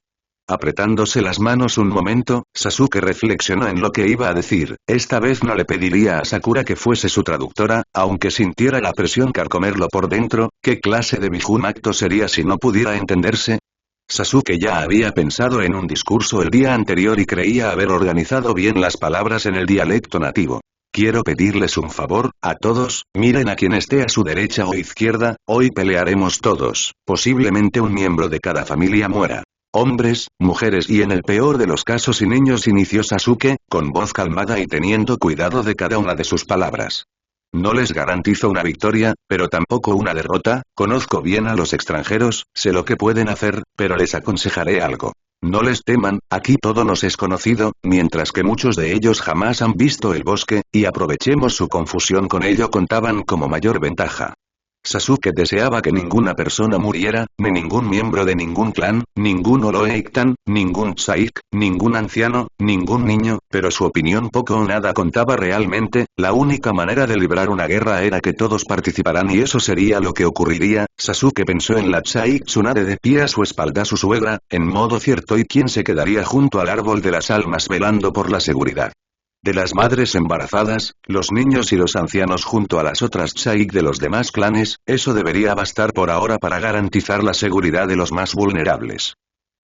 Apretándose las manos un momento, Sasuke reflexionó en lo que iba a decir. Esta vez no le pediría a Sakura que fuese su traductora, aunque sintiera la presión carcomerlo por dentro. ¿Qué clase de Bijunacto sería si no pudiera entenderse? Sasuke ya había pensado en un discurso el día anterior y creía haber organizado bien las palabras en el dialecto nativo. Quiero pedirles un favor, a todos, miren a quien esté a su derecha o izquierda, hoy pelearemos todos, posiblemente un miembro de cada familia muera. Hombres, mujeres y en el peor de los casos y niños, inició Sasuke, con voz calmada y teniendo cuidado de cada una de sus palabras. No les garantizo una victoria, pero tampoco una derrota, conozco bien a los extranjeros, sé lo que pueden hacer, pero les aconsejaré algo. No les teman, aquí todo nos es conocido, mientras que muchos de ellos jamás han visto el bosque, y aprovechemos su confusión con ello contaban como mayor ventaja. Sasuke deseaba que ninguna persona muriera, ni ningún miembro de ningún clan, ningún Oroeitan, ningún Tsaik, ningún anciano, ningún niño, pero su opinión poco o nada contaba realmente. La única manera de librar una guerra era que todos participaran y eso sería lo que ocurriría. Sasuke pensó en la Psy Tsunade de pie a su espalda, su suegra, en modo cierto, y quién se quedaría junto al árbol de las almas velando por la seguridad de las madres embarazadas, los niños y los ancianos junto a las otras Tsaik de los demás clanes. Eso debería bastar por ahora para garantizar la seguridad de los más vulnerables.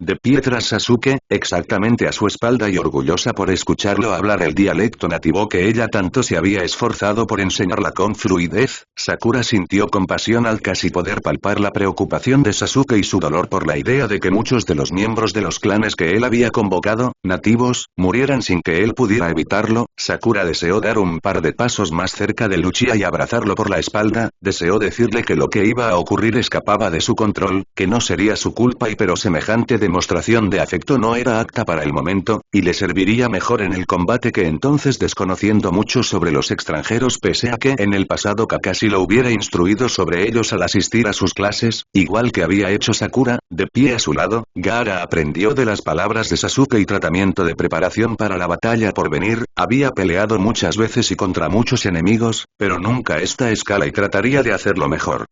De pie tras Sasuke, exactamente a su espalda y orgullosa por escucharlo hablar el dialecto nativo que ella tanto se había esforzado por enseñarla con fluidez, Sakura sintió compasión al casi poder palpar la preocupación de Sasuke y su dolor por la idea de que muchos de los miembros de los clanes que él había convocado, nativos, murieran sin que él pudiera evitarlo. Sakura deseó dar un par de pasos más cerca de Uchiha y abrazarlo por la espalda, deseó decirle que lo que iba a ocurrir escapaba de su control, que no sería su culpa pero semejante demostración de afecto no era apta para el momento, y le serviría mejor en el combate que entonces, desconociendo mucho sobre los extranjeros pese a que en el pasado Kakashi lo hubiera instruido sobre ellos al asistir a sus clases, igual que había hecho Sakura. De pie a su lado, Gaara aprendió de las palabras de Sasuke y tratamiento de preparación para la batalla por venir. Había peleado muchas veces y contra muchos enemigos, pero nunca a esta escala y trataría de hacerlo mejor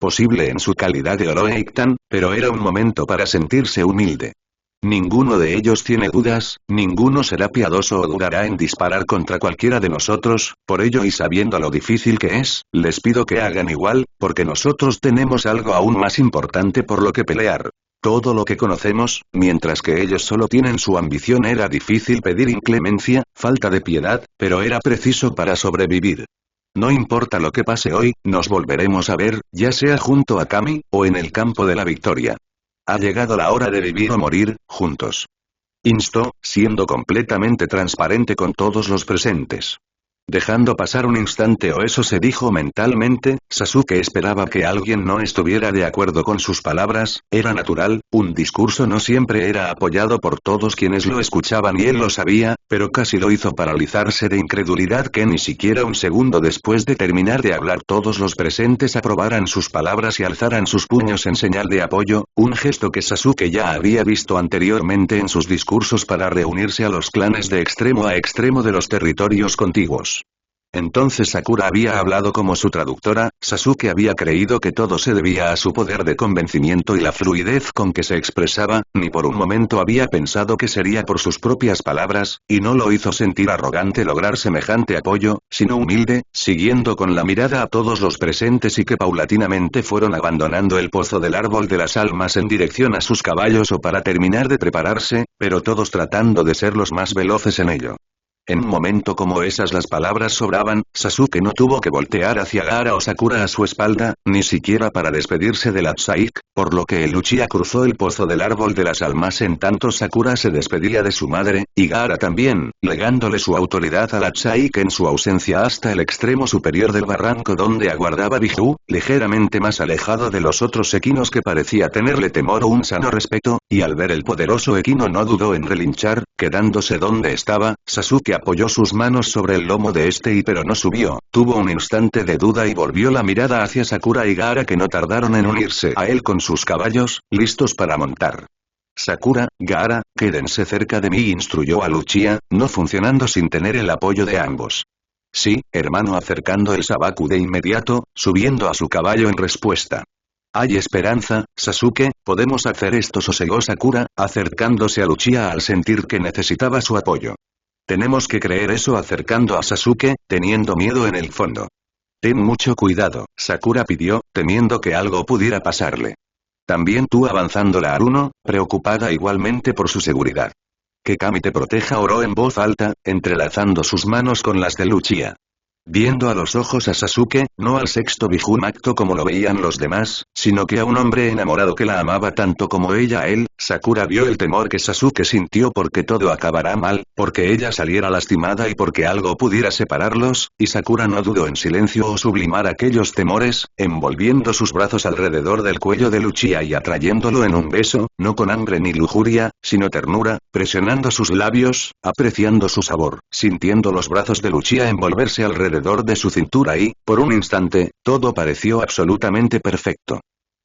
posible en su calidad de Oroeitan, pero era un momento para sentirse humilde. Ninguno de ellos tiene dudas, ninguno será piadoso o dudará en disparar contra cualquiera de nosotros, por ello y sabiendo lo difícil que es, les pido que hagan igual, porque nosotros tenemos algo aún más importante por lo que pelear. Todo lo que conocemos, mientras que ellos solo tienen su ambición. Era difícil pedir inclemencia, falta de piedad, pero era preciso para sobrevivir. No importa lo que pase hoy, nos volveremos a ver, ya sea junto a Kami, o en el campo de la victoria. Ha llegado la hora de vivir o morir, juntos. Instó, siendo completamente transparente con todos los presentes. Dejando pasar un instante o eso se dijo mentalmente, Sasuke esperaba que alguien no estuviera de acuerdo con sus palabras, era natural, un discurso no siempre era apoyado por todos quienes lo escuchaban y él lo sabía, pero casi lo hizo paralizarse de incredulidad que ni siquiera un segundo después de terminar de hablar todos los presentes aprobaran sus palabras y alzaran sus puños en señal de apoyo, un gesto que Sasuke ya había visto anteriormente en sus discursos para reunirse a los clanes de extremo a extremo de los territorios contiguos. Entonces Sakura había hablado como su traductora. Sasuke había creído que todo se debía a su poder de convencimiento y la fluidez con que se expresaba, ni por un momento había pensado que sería por sus propias palabras, y no lo hizo sentir arrogante lograr semejante apoyo, sino humilde, siguiendo con la mirada a todos los presentes y que paulatinamente fueron abandonando el pozo del árbol de las almas en dirección a sus caballos o para terminar de prepararse, pero todos tratando de ser los más veloces en ello. En un momento como esas las palabras sobraban, Sasuke no tuvo que voltear hacia Gaara o Sakura a su espalda, ni siquiera para despedirse de la Tsaik, por lo que el Uchiha cruzó el pozo del árbol de las almas en tanto Sakura se despedía de su madre, y Gaara también, legándole su autoridad a la Tsaik en su ausencia hasta el extremo superior del barranco donde aguardaba Biju, ligeramente más alejado de los otros equinos que parecía tenerle temor o un sano respeto, y al ver el poderoso equino no dudó en relinchar, quedándose donde estaba. Sasuke apoyó sus manos sobre el lomo de este pero no subió, tuvo un instante de duda y volvió la mirada hacia Sakura y Gaara que no tardaron en unirse a él con sus caballos, listos para montar. Sakura, Gaara, quédense cerca de mí, instruyó a Uchiha, no funcionando sin tener el apoyo de ambos. Sí, hermano, acercando el Sabaku de inmediato, subiendo a su caballo en respuesta. Hay esperanza, Sasuke, podemos hacer esto, sosegó Sakura, acercándose a Uchiha al sentir que necesitaba su apoyo. Tenemos que creer eso, acercando a Sasuke, teniendo miedo en el fondo. Ten mucho cuidado, Sakura pidió, temiendo que algo pudiera pasarle. También tú, avanzando la Aruno, preocupada igualmente por su seguridad. Que Kami te proteja, oró en voz alta, entrelazando sus manos con las de Uchiha. Viendo a los ojos a Sasuke, no al sexto Biju Macto como lo veían los demás, sino que a un hombre enamorado que la amaba tanto como ella a él, Sakura vio el temor que Sasuke sintió porque todo acabará mal, porque ella saliera lastimada y porque algo pudiera separarlos, y Sakura no dudó en silencio o sublimar aquellos temores, envolviendo sus brazos alrededor del cuello de Uchiha y atrayéndolo en un beso, no con hambre ni lujuria, sino ternura, presionando sus labios, apreciando su sabor, sintiendo los brazos de Uchiha envolverse alrededor de su cintura y, por un instante, todo pareció absolutamente perfecto.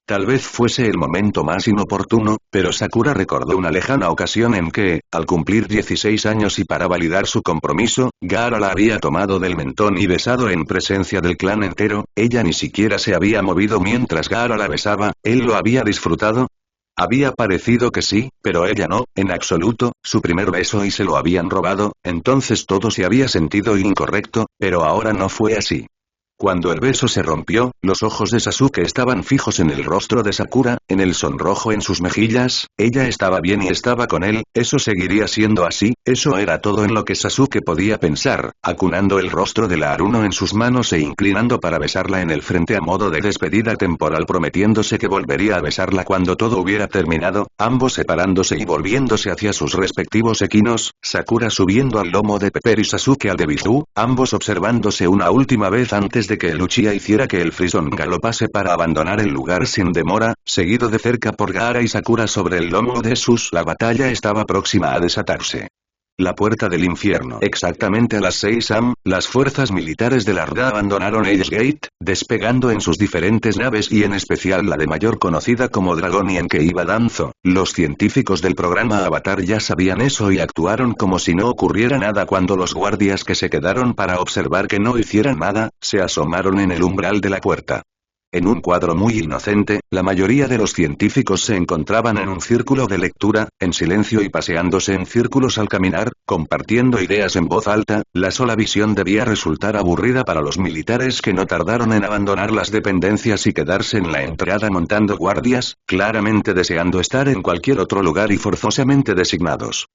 Tal vez fuese el momento más inoportuno, pero Sakura recordó una lejana ocasión en que, al cumplir 16 años y para validar su compromiso, Gaara la había tomado del mentón y besado en presencia del clan entero. Ella ni siquiera se había movido mientras Gaara la besaba. ¿Él lo había disfrutado? Había parecido que sí, pero ella no, en absoluto, su primer beso y se lo habían robado, entonces todo se había sentido incorrecto, pero ahora no fue así. Cuando el beso se rompió, los ojos de Sasuke estaban fijos en el rostro de Sakura, en el sonrojo en sus mejillas. Ella estaba bien y estaba con él, eso seguiría siendo así, eso era todo en lo que Sasuke podía pensar, acunando el rostro de la Aruno en sus manos e inclinando para besarla en el frente a modo de despedida temporal, prometiéndose que volvería a besarla cuando todo hubiera terminado, ambos separándose y volviéndose hacia sus respectivos equinos, Sakura subiendo al lomo de Pepper y Sasuke al de Biju, ambos observándose una última vez antes de que el Uchiha hiciera que el frisón galopase para abandonar el lugar sin demora, seguido de cerca por Gaara y Sakura sobre el lomo de sus. La batalla estaba próxima a desatarse. La puerta del infierno. Exactamente a las 6 am, las fuerzas militares de la Rda abandonaron Hell's Gate, despegando en sus diferentes naves y en especial la de mayor conocida como Dragón y en que iba Danzo. Los científicos del programa Avatar ya sabían eso y actuaron como si no ocurriera nada cuando los guardias que se quedaron para observar que no hicieran nada, se asomaron en el umbral de la puerta. En un cuadro muy inocente, la mayoría de los científicos se encontraban en un círculo de lectura, en silencio y paseándose en círculos al caminar, compartiendo ideas en voz alta. La sola visión debía resultar aburrida para los militares que no tardaron en abandonar las dependencias y quedarse en la entrada montando guardias, claramente deseando estar en cualquier otro lugar y forzosamente designados.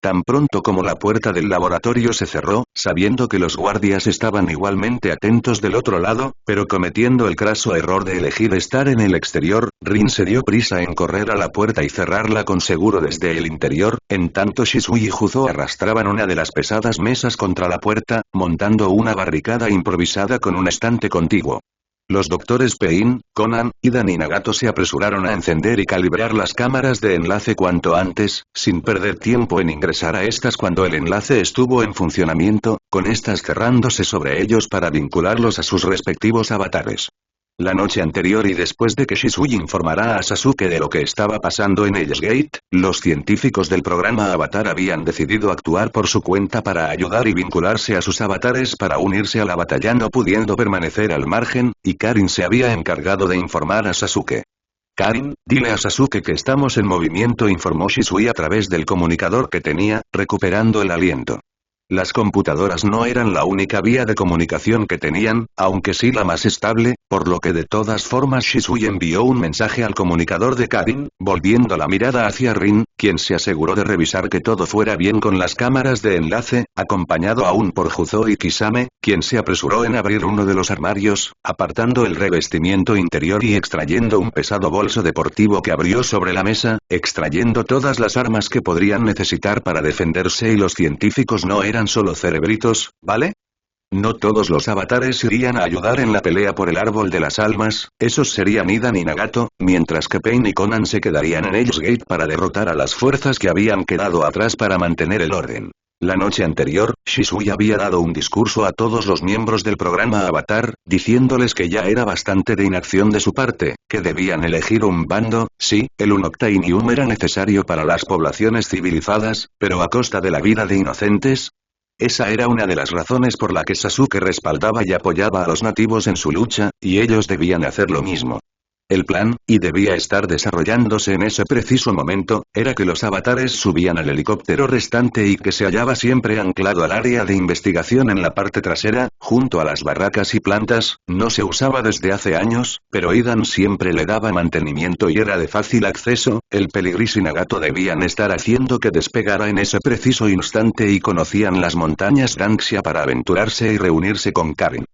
Tan pronto como la puerta del laboratorio se cerró, sabiendo que los guardias estaban igualmente atentos del otro lado, pero cometiendo el craso error de elegir estar en el exterior, Rin se dio prisa en correr a la puerta y cerrarla con seguro desde el interior, en tanto Shisui y Juzo arrastraban una de las pesadas mesas contra la puerta, montando una barricada improvisada con un estante contiguo. Los doctores Pain, Conan, Idan y Nagato se apresuraron a encender y calibrar las cámaras de enlace cuanto antes, sin perder tiempo en ingresar a estas cuando el enlace estuvo en funcionamiento, con estas cerrándose sobre ellos para vincularlos a sus respectivos avatares. La noche anterior y después de que Shisui informara a Sasuke de lo que estaba pasando en Hell's Gate, los científicos del programa Avatar habían decidido actuar por su cuenta para ayudar y vincularse a sus avatares para unirse a la batalla no pudiendo permanecer al margen, y Karin se había encargado de informar a Sasuke. Karin, dile a Sasuke que estamos en movimiento, informó Shisui a través del comunicador que tenía, recuperando el aliento. Las computadoras no eran la única vía de comunicación que tenían, aunque sí la más estable, por lo que de todas formas Shisui envió un mensaje al comunicador de Karin, volviendo la mirada hacia Rin, quien se aseguró de revisar que todo fuera bien con las cámaras de enlace, acompañado aún por Juzo y Kisame, quien se apresuró en abrir uno de los armarios, apartando el revestimiento interior y extrayendo un pesado bolso deportivo que abrió sobre la mesa, extrayendo todas las armas que podrían necesitar para defenderse, y los científicos no eran solo cerebritos, ¿vale? No todos los avatares irían a ayudar en la pelea por el árbol de las almas, esos serían Idan y Nagato, mientras que Pain y Conan se quedarían en Hell's Gate para derrotar a las fuerzas que habían quedado atrás para mantener el orden. La noche anterior, Shisui había dado un discurso a todos los miembros del programa Avatar, diciéndoles que ya era bastante de inacción de su parte, que debían elegir un bando, sí, el Unobtainium era necesario para las poblaciones civilizadas, pero a costa de la vida de inocentes. Esa era una de las razones por la que Sasuke respaldaba y apoyaba a los nativos en su lucha, y ellos debían hacer lo mismo. El plan, y debía estar desarrollándose en ese preciso momento, era que los avatares subían al helicóptero restante y que se hallaba siempre anclado al área de investigación en la parte trasera, junto a las barracas y plantas. No se usaba desde hace años, pero Idan siempre le daba mantenimiento y era de fácil acceso. El Peligris y Nagato debían estar haciendo que despegara en ese preciso instante y conocían las montañas Danxia para aventurarse y reunirse con Karin.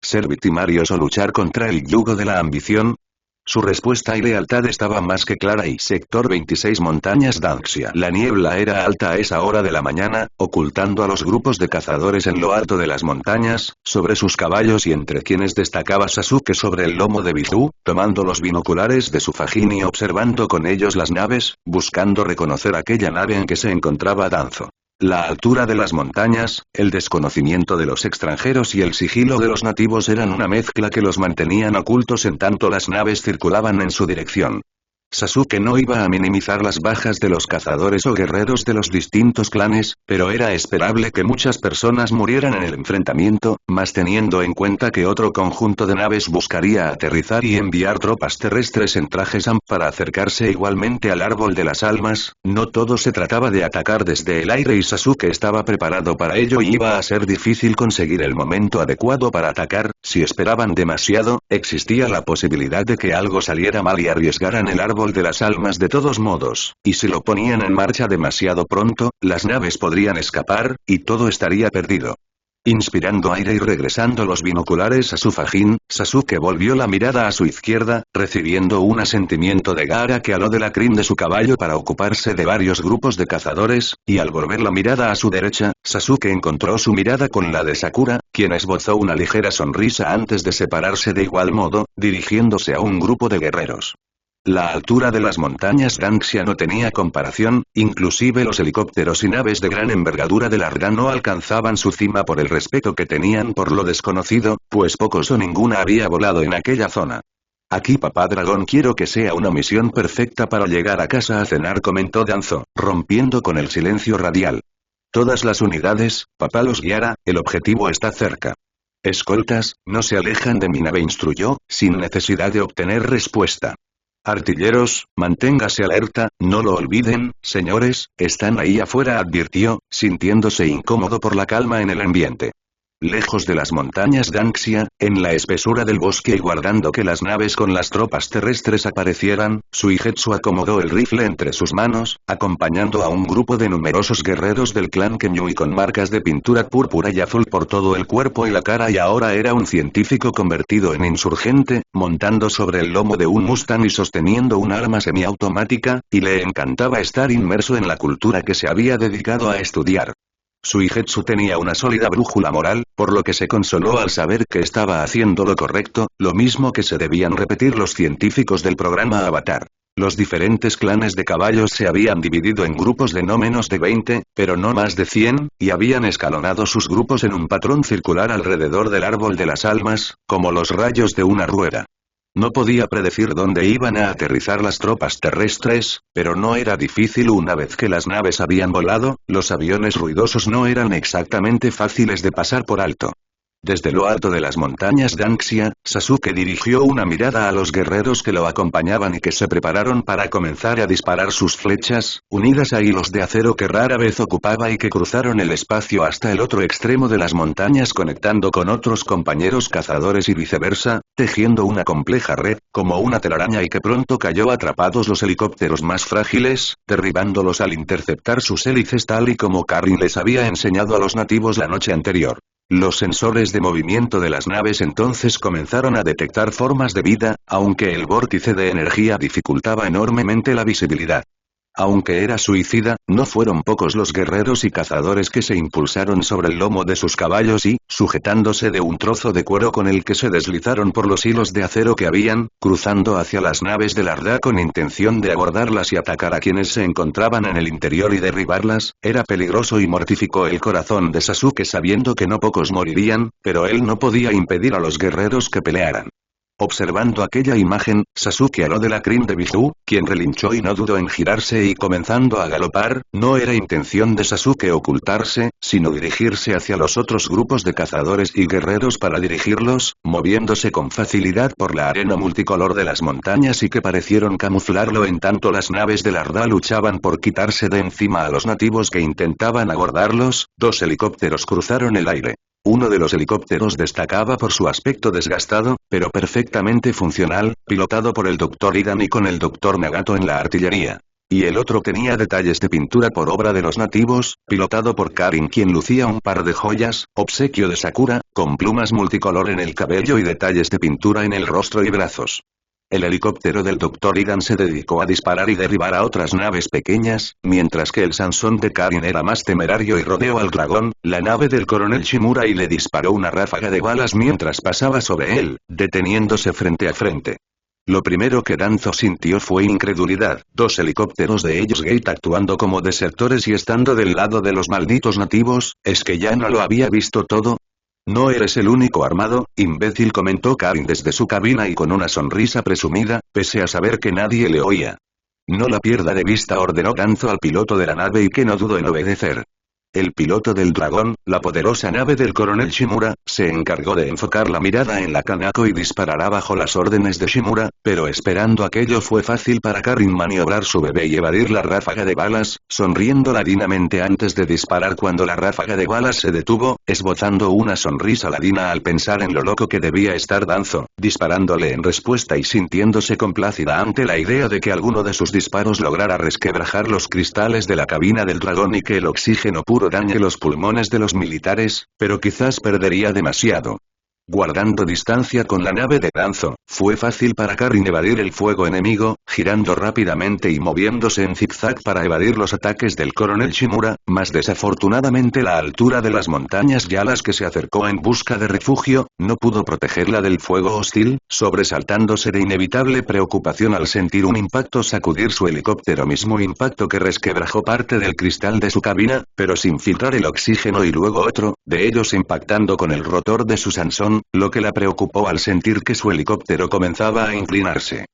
¿Ser victimarios o luchar contra el yugo de la ambición? Su respuesta y lealtad estaba más que clara y sector 26 montañas Danxia. La niebla era alta a esa hora de la mañana, ocultando a los grupos de cazadores en lo alto de las montañas, sobre sus caballos y entre quienes destacaba Sasuke sobre el lomo de Bizu, tomando los binoculares de su fajín y observando con ellos las naves, buscando reconocer aquella nave en que se encontraba Danzo. La altura de las montañas, el desconocimiento de los extranjeros y el sigilo de los nativos eran una mezcla que los mantenían ocultos en tanto las naves circulaban en su dirección. Sasuke no iba a minimizar las bajas de los cazadores o guerreros de los distintos clanes, pero era esperable que muchas personas murieran en el enfrentamiento, más teniendo en cuenta que otro conjunto de naves buscaría aterrizar y enviar tropas terrestres en trajes AM para acercarse igualmente al árbol de las almas. No todo se trataba de atacar desde el aire y Sasuke estaba preparado para ello y iba a ser difícil conseguir el momento adecuado para atacar. Si esperaban demasiado, existía la posibilidad de que algo saliera mal y arriesgaran el árbol de las almas de todos modos, y si lo ponían en marcha demasiado pronto, las naves podrían escapar, y todo estaría perdido. Inspirando aire y regresando los binoculares a su fajín, Sasuke volvió la mirada a su izquierda, recibiendo un asentimiento de Gaara que aló de la crin de su caballo para ocuparse de varios grupos de cazadores, y al volver la mirada a su derecha, Sasuke encontró su mirada con la de Sakura, quien esbozó una ligera sonrisa antes de separarse de igual modo, dirigiéndose a un grupo de guerreros. La altura de las montañas Danxia no tenía comparación, inclusive los helicópteros y naves de gran envergadura de Larga no alcanzaban su cima por el respeto que tenían por lo desconocido, pues pocos o ninguna había volado en aquella zona. Aquí papá dragón, quiero que sea una misión perfecta para llegar a casa a cenar, comentó Danzo, rompiendo con el silencio radial. Todas las unidades, papá los guiará, el objetivo está cerca. Escoltas, no se alejan de mi nave, instruyó, sin necesidad de obtener respuesta. Artilleros, manténgase alerta, no lo olviden, señores, están ahí afuera, advirtió, sintiéndose incómodo por la calma en el ambiente. Lejos de las montañas Danxia, en la espesura del bosque y guardando que las naves con las tropas terrestres aparecieran, Suigetsu acomodó el rifle entre sus manos, acompañando a un grupo de numerosos guerreros del clan Kenyui con marcas de pintura púrpura y azul por todo el cuerpo y la cara, y ahora era un científico convertido en insurgente, montando sobre el lomo de un Mustang y sosteniendo un arma semiautomática, y le encantaba estar inmerso en la cultura que se había dedicado a estudiar. Suigetsu tenía una sólida brújula moral, por lo que se consoló al saber que estaba haciendo lo correcto, lo mismo que se debían repetir los científicos del programa Avatar. Los diferentes clanes de caballos se habían dividido en grupos de no menos de 20, pero no más de 100, y habían escalonado sus grupos en un patrón circular alrededor del árbol de las almas, como los rayos de una rueda. No podía predecir dónde iban a aterrizar las tropas terrestres, pero no era difícil una vez que las naves habían volado, los aviones ruidosos no eran exactamente fáciles de pasar por alto. Desde lo alto de las montañas Danxia, Sasuke dirigió una mirada a los guerreros que lo acompañaban y que se prepararon para comenzar a disparar sus flechas, unidas a hilos de acero que rara vez ocupaba y que cruzaron el espacio hasta el otro extremo de las montañas conectando con otros compañeros cazadores y viceversa, tejiendo una compleja red, como una telaraña y que pronto cayó atrapados los helicópteros más frágiles, derribándolos al interceptar sus hélices tal y como Karin les había enseñado a los nativos la noche anterior. Los sensores de movimiento de las naves entonces comenzaron a detectar formas de vida, aunque el vórtice de energía dificultaba enormemente la visibilidad. Aunque era suicida, no fueron pocos los guerreros y cazadores que se impulsaron sobre el lomo de sus caballos y, sujetándose de un trozo de cuero con el que se deslizaron por los hilos de acero que habían, cruzando hacia las naves del Arda con intención de abordarlas y atacar a quienes se encontraban en el interior y derribarlas, era peligroso y mortificó el corazón de Sasuke sabiendo que no pocos morirían, pero él no podía impedir a los guerreros que pelearan. Observando aquella imagen, Sasuke aló de la crin de Biju, quien relinchó y no dudó en girarse y comenzando a galopar, no era intención de Sasuke ocultarse, sino dirigirse hacia los otros grupos de cazadores y guerreros para dirigirlos, moviéndose con facilidad por la arena multicolor de las montañas y que parecieron camuflarlo en tanto las naves del Arda luchaban por quitarse de encima a los nativos que intentaban abordarlos, dos helicópteros cruzaron el aire. Uno de los helicópteros destacaba por su aspecto desgastado, pero perfectamente funcional, pilotado por el Dr. Idan y con el Dr. Nagato en la artillería. Y el otro tenía detalles de pintura por obra de los nativos, pilotado por Karin quien lucía un par de joyas, obsequio de Sakura, con plumas multicolor en el cabello y detalles de pintura en el rostro y brazos. El helicóptero del Dr. Idan se dedicó a disparar y derribar a otras naves pequeñas, mientras que el Sansón de Karin era más temerario y rodeó al dragón, la nave del coronel Shimura y le disparó una ráfaga de balas mientras pasaba sobre él, deteniéndose frente a frente. Lo primero que Danzo sintió fue incredulidad, dos helicópteros de ellos Gate actuando como desertores y estando del lado de los malditos nativos, ¿es que ya no lo había visto todo? No eres el único armado, imbécil comentó Karin desde su cabina y con una sonrisa presumida, pese a saber que nadie le oía. No la pierda de vista ordenó Danzo al piloto de la nave y que no dudó en obedecer. El piloto del dragón, la poderosa nave del coronel Shimura, se encargó de enfocar la mirada en la Kanako y disparará bajo las órdenes de Shimura, pero esperando aquello fue fácil para Karin maniobrar su bebé y evadir la ráfaga de balas, sonriendo ladinamente antes de disparar cuando la ráfaga de balas se detuvo, esbozando una sonrisa ladina al pensar en lo loco que debía estar Danzo, disparándole en respuesta y sintiéndose complácida ante la idea de que alguno de sus disparos lograra resquebrajar los cristales de la cabina del dragón y que el oxígeno puro dañe los pulmones de los militares, pero quizás perdería demasiado. Guardando distancia con la nave de Danzo, fue fácil para Karin evadir el fuego enemigo, girando rápidamente y moviéndose en zigzag para evadir los ataques del coronel Shimura, mas desafortunadamente la altura de las montañas y a las que se acercó en busca de refugio, no pudo protegerla del fuego hostil, sobresaltándose de inevitable preocupación al sentir un impacto sacudir su helicóptero mismo impacto que resquebrajó parte del cristal de su cabina, pero sin filtrar el oxígeno y luego otro, de ellos impactando con el rotor de su Sansón, lo que la preocupó al sentir que su helicóptero comenzaba a inclinarse.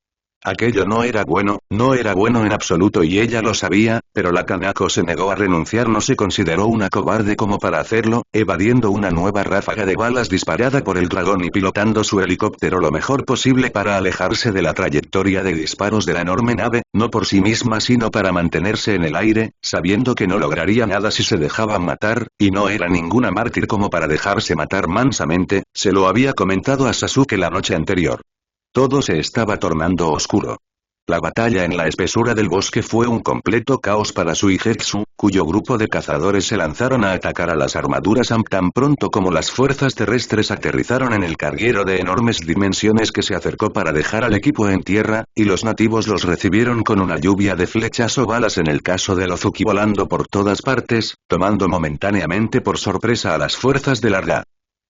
Aquello no era bueno en absoluto y ella lo sabía, pero la Kanako se negó a renunciar, no se consideró una cobarde como para hacerlo, evadiendo una nueva ráfaga de balas disparada por el dragón y pilotando su helicóptero lo mejor posible para alejarse de la trayectoria de disparos de la enorme nave, no por sí misma sino para mantenerse en el aire, sabiendo que no lograría nada si se dejaba matar, y no era ninguna mártir como para dejarse matar mansamente, se lo había comentado a Sasuke la noche anterior. Todo se estaba tornando oscuro. La batalla en la espesura del bosque fue un completo caos para Suigetsu, cuyo grupo de cazadores se lanzaron a atacar a las armaduras Amp tan pronto como las fuerzas terrestres aterrizaron en el carguero de enormes dimensiones que se acercó para dejar al equipo en tierra, y los nativos los recibieron con una lluvia de flechas o balas en el caso de Ozuki volando por todas partes, tomando momentáneamente por sorpresa a las fuerzas del Arda.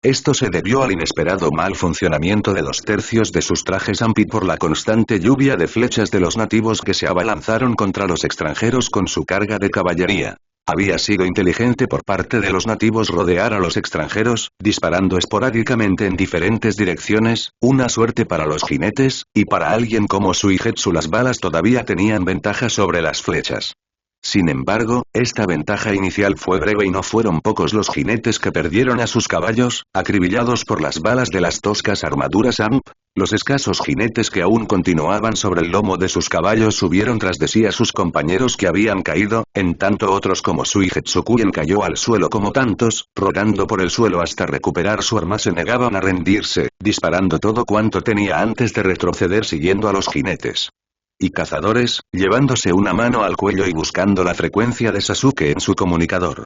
Esto se debió al inesperado mal funcionamiento de 2/3 de sus trajes Amp y por la constante lluvia de flechas de los nativos que se abalanzaron contra los extranjeros con su carga de caballería. Había sido inteligente por parte de los nativos rodear a los extranjeros, disparando esporádicamente en diferentes direcciones, una suerte para los jinetes, y para alguien como Suigetsu las balas todavía tenían ventaja sobre las flechas. Sin embargo, esta ventaja inicial fue breve y no fueron pocos los jinetes que perdieron a sus caballos, acribillados por las balas de las toscas armaduras AMP. Los escasos jinetes que aún continuaban sobre el lomo de sus caballos subieron tras de sí a sus compañeros que habían caído, en tanto otros como Suigetsu quien cayó al suelo como tantos, rodando por el suelo hasta recuperar su arma se negaban a rendirse, disparando todo cuanto tenía antes de retroceder siguiendo a los jinetes y cazadores, llevándose una mano al cuello y buscando la frecuencia de Sasuke en su comunicador.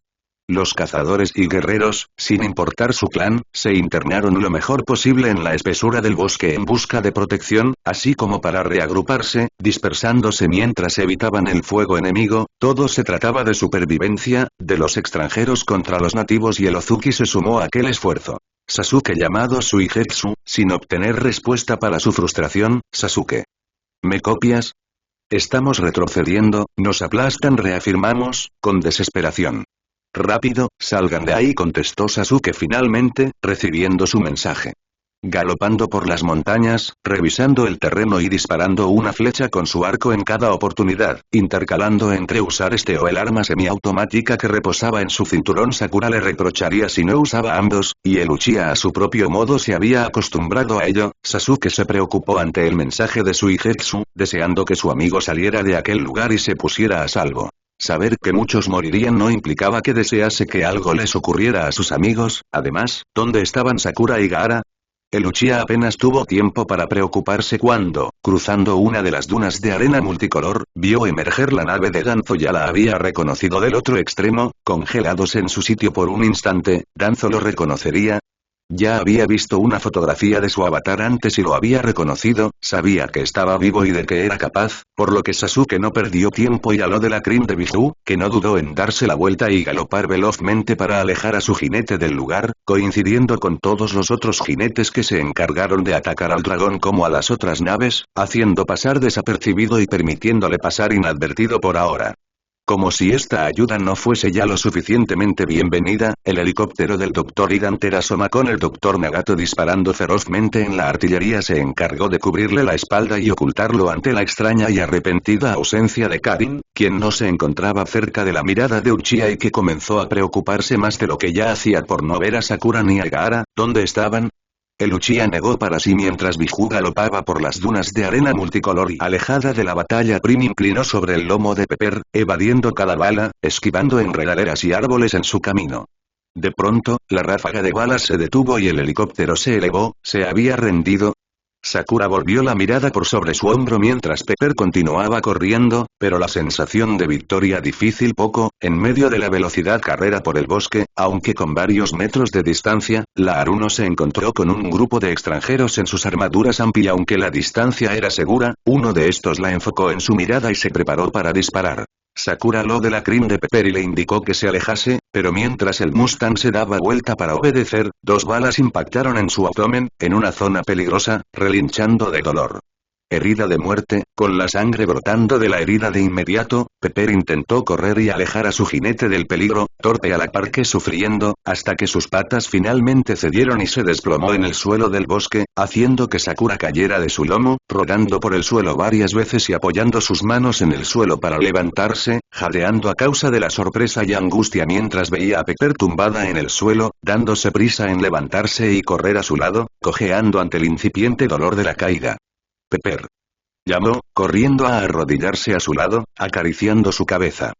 Los cazadores y guerreros, sin importar su clan, se internaron lo mejor posible en la espesura del bosque en busca de protección, así como para reagruparse, dispersándose mientras evitaban el fuego enemigo. Todo se trataba de supervivencia, de los extranjeros contra los nativos y el Ozuki se sumó a aquel esfuerzo. Sasuke llamado Suigetsu, sin obtener respuesta para su frustración. Sasuke. ¿Me copias? Estamos retrocediendo, nos aplastan, reafirmamos, con desesperación. Rápido, salgan de ahí, contestó Sasuke finalmente, recibiendo su mensaje. Galopando por las montañas, revisando el terreno y disparando una flecha con su arco en cada oportunidad, intercalando entre usar este o el arma semiautomática que reposaba en su cinturón. Sakura le reprocharía si no usaba ambos, y el Uchiha a su propio modo se había acostumbrado a ello. Sasuke se preocupó ante el mensaje de Suigetsu, deseando que su amigo saliera de aquel lugar y se pusiera a salvo. Saber que muchos morirían no implicaba que desease que algo les ocurriera a sus amigos. Además, ¿dónde estaban Sakura y Gaara? El Uchiha apenas tuvo tiempo para preocuparse cuando, cruzando una de las dunas de arena multicolor, vio emerger la nave de Danzo. Ya la había reconocido del otro extremo, congelados en su sitio por un instante. ¿Danzo lo reconocería? Ya había visto una fotografía de su avatar antes y lo había reconocido, sabía que estaba vivo y de que era capaz, por lo que Sasuke no perdió tiempo y aló de la crin de Biju, que no dudó en darse la vuelta y galopar velozmente para alejar a su jinete del lugar, coincidiendo con todos los otros jinetes que se encargaron de atacar al dragón como a las otras naves, haciendo pasar desapercibido y permitiéndole pasar inadvertido por ahora. Como si esta ayuda no fuese ya lo suficientemente bienvenida, el helicóptero del Dr. Idan Terasoma con el Dr. Nagato disparando ferozmente en la artillería se encargó de cubrirle la espalda y ocultarlo ante la extraña y arrepentida ausencia de Karin, quien no se encontraba cerca de la mirada de Uchiha y que comenzó a preocuparse más de lo que ya hacía por no ver a Sakura ni a Gaara. ¿Dónde estaban? El Uchiha negó para sí mientras Biju galopaba por las dunas de arena multicolor y alejada de la batalla Prim inclinó sobre el lomo de Pepper, evadiendo cada bala, esquivando enredaderas y árboles en su camino. De pronto, la ráfaga de balas se detuvo y el helicóptero se elevó. ¿Se había rendido? Sakura volvió la mirada por sobre su hombro mientras Pepper continuaba corriendo, pero la sensación de victoria difícil poco, en medio de la velocidad carrera por el bosque, aunque con varios metros de distancia, la Aruno se encontró con un grupo de extranjeros en sus armaduras y aunque la distancia era segura, uno de estos la enfocó en su mirada y se preparó para disparar. Sakura habló de la crin de Pepper y le indicó que se alejase, pero mientras el Mustang se daba vuelta para obedecer, 2 balas impactaron en su abdomen, en una zona peligrosa, relinchando de dolor. Herida de muerte, con la sangre brotando de la herida de inmediato, Pepper intentó correr y alejar a su jinete del peligro, torpe a la par que sufriendo, hasta que sus patas finalmente cedieron y se desplomó en el suelo del bosque, haciendo que Sakura cayera de su lomo, rodando por el suelo varias veces y apoyando sus manos en el suelo para levantarse, jadeando a causa de la sorpresa y angustia mientras veía a Pepper tumbada en el suelo, dándose prisa en levantarse y correr a su lado, cojeando ante el incipiente dolor de la caída. Pepper. Llamó, corriendo a arrodillarse a su lado, acariciando su cabeza.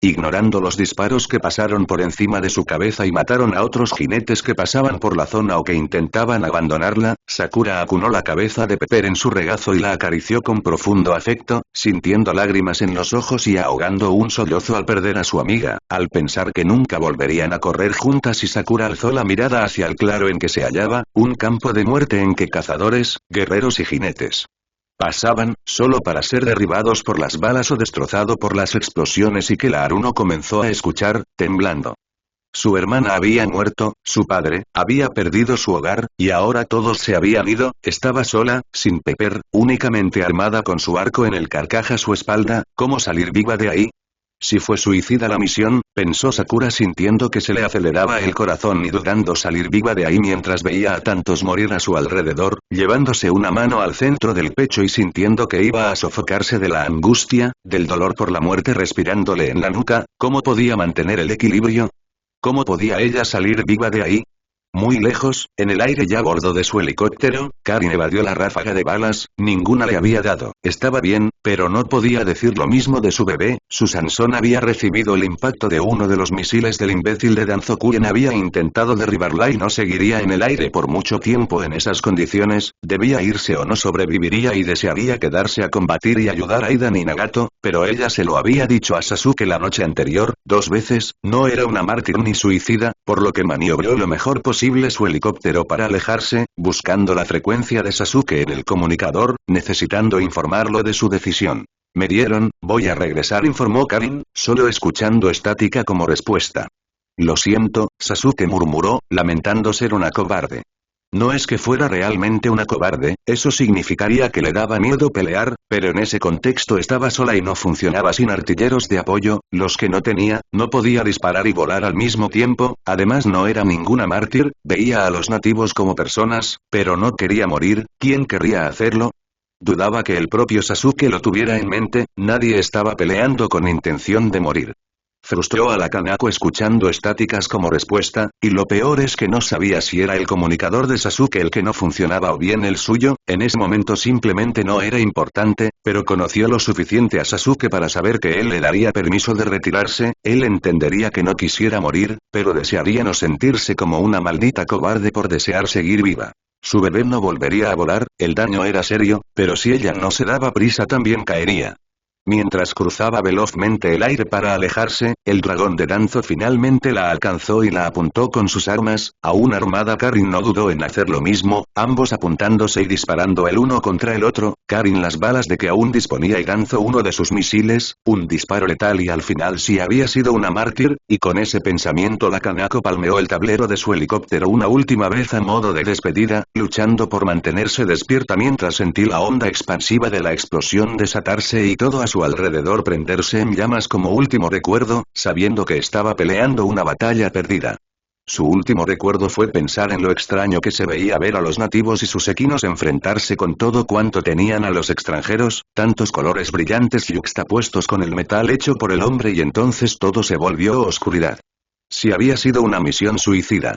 Ignorando los disparos que pasaron por encima de su cabeza y mataron a otros jinetes que pasaban por la zona o que intentaban abandonarla, Sakura acunó la cabeza de Pepper en su regazo y la acarició con profundo afecto, sintiendo lágrimas en los ojos y ahogando un sollozo al perder a su amiga, al pensar que nunca volverían a correr juntas y Sakura alzó la mirada hacia el claro en que se hallaba, un campo de muerte en que cazadores, guerreros y jinetes pasaban, solo para ser derribados por las balas o destrozado por las explosiones y que la Aruno comenzó a escuchar, temblando. Su hermana había muerto, su padre, había perdido su hogar, y ahora todos se habían ido, estaba sola, sin Pepper, únicamente armada con su arco en el carcaj a su espalda. ¿Cómo salir viva de ahí? Si fue suicida la misión, pensó Sakura sintiendo que se le aceleraba el corazón y dudando salir viva de ahí mientras veía a tantos morir a su alrededor, llevándose una mano al centro del pecho y sintiendo que iba a sofocarse de la angustia, del dolor por la muerte respirándole en la nuca. ¿Cómo podía mantener el equilibrio? ¿Cómo podía ella salir viva de ahí? Muy lejos, en el aire ya a bordo de su helicóptero, Karin evadió la ráfaga de balas, ninguna le había dado. Estaba bien, pero no podía decir lo mismo de su bebé. Su Sansón había recibido el impacto de uno de los misiles del imbécil de Danzo quien había intentado derribarla y no seguiría en el aire por mucho tiempo en esas condiciones, debía irse o no sobreviviría y desearía quedarse a combatir y ayudar a Aidan y Nagato, pero ella se lo había dicho a Sasuke la noche anterior, 2 veces, no era una mártir ni suicida, por lo que maniobró lo mejor posible su helicóptero para alejarse, buscando la frecuencia de Sasuke en el comunicador, necesitando informarlo de su decisión. Me dieron, voy a regresar informó Karin, solo escuchando estática como respuesta. Lo siento, Sasuke murmuró, lamentando ser una cobarde. No es que fuera realmente una cobarde, eso significaría que le daba miedo pelear, pero en ese contexto estaba sola y no funcionaba sin artilleros de apoyo, los que no tenía, no podía disparar y volar al mismo tiempo, además no era ninguna mártir, veía a los nativos como personas, pero no quería morir. ¿Quién querría hacerlo? Dudaba que el propio Sasuke lo tuviera en mente, nadie estaba peleando con intención de morir. Frustró a la Kanako escuchando estáticas como respuesta, y lo peor es que no sabía si era el comunicador de Sasuke el que no funcionaba o bien el suyo, en ese momento simplemente no era importante, pero conoció lo suficiente a Sasuke para saber que él le daría permiso de retirarse, él entendería que no quisiera morir, pero desearía no sentirse como una maldita cobarde por desear seguir viva. Su bebé no volvería a volar, el daño era serio, pero si ella no se daba prisa también caería. Mientras cruzaba velozmente el aire para alejarse, el dragón de Danzo finalmente la alcanzó y la apuntó con sus armas. Aún armada Karin no dudó en hacer lo mismo, ambos apuntándose y disparando el uno contra el otro. Karin las balas de que aún disponía y Danzo uno de sus misiles, un disparo letal y al final sí había sido una mártir, y con ese pensamiento la Kanako palmeó el tablero de su helicóptero una última vez a modo de despedida, luchando por mantenerse despierta mientras sentí la onda expansiva de la explosión desatarse y todo a su alrededor prenderse en llamas como último recuerdo, sabiendo que estaba peleando una batalla perdida. Su último recuerdo fue pensar en lo extraño que se veía ver a los nativos y sus equinos enfrentarse con todo cuanto tenían a los extranjeros, tantos colores brillantes yuxtapuestos con el metal hecho por el hombre y entonces todo se volvió oscuridad. Si había sido una misión suicida.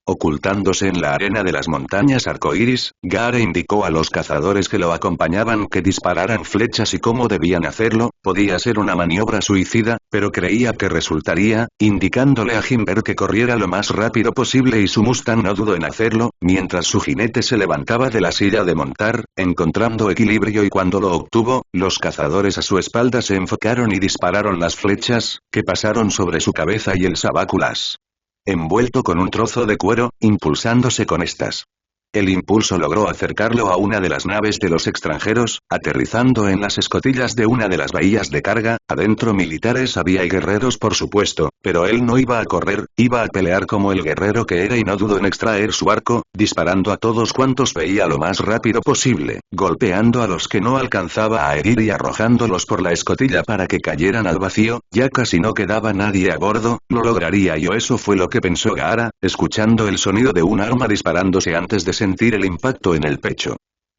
Ocultándose en la arena de las montañas arcoíris, Gaara indicó a los cazadores que lo acompañaban que dispararan flechas y cómo debían hacerlo. Podía ser una maniobra suicida, pero creía que resultaría, indicándole a Jimber que corriera lo más rápido posible y su Mustang no dudó en hacerlo, mientras su jinete se levantaba de la silla de montar, encontrando equilibrio y cuando lo obtuvo, los cazadores a su espalda se enfocaron y dispararon las flechas, que pasaron sobre su cabeza y el sabáculas. Envuelto con un trozo de cuero, impulsándose con estas. El impulso logró acercarlo a una de las naves de los extranjeros, aterrizando en las escotillas de una de las bahías de carga. Adentro militares había y guerreros por supuesto, pero él no iba a correr, iba a pelear como el guerrero que era y no dudó en extraer su arco, disparando a todos cuantos veía lo más rápido posible, golpeando a los que no alcanzaba a herir y arrojándolos por la escotilla para que cayeran al vacío. Ya casi no quedaba nadie a bordo, lo lograría yo, eso fue lo que pensó Gaara, escuchando el sonido de un arma disparándose antes de sentir el impacto en el pecho.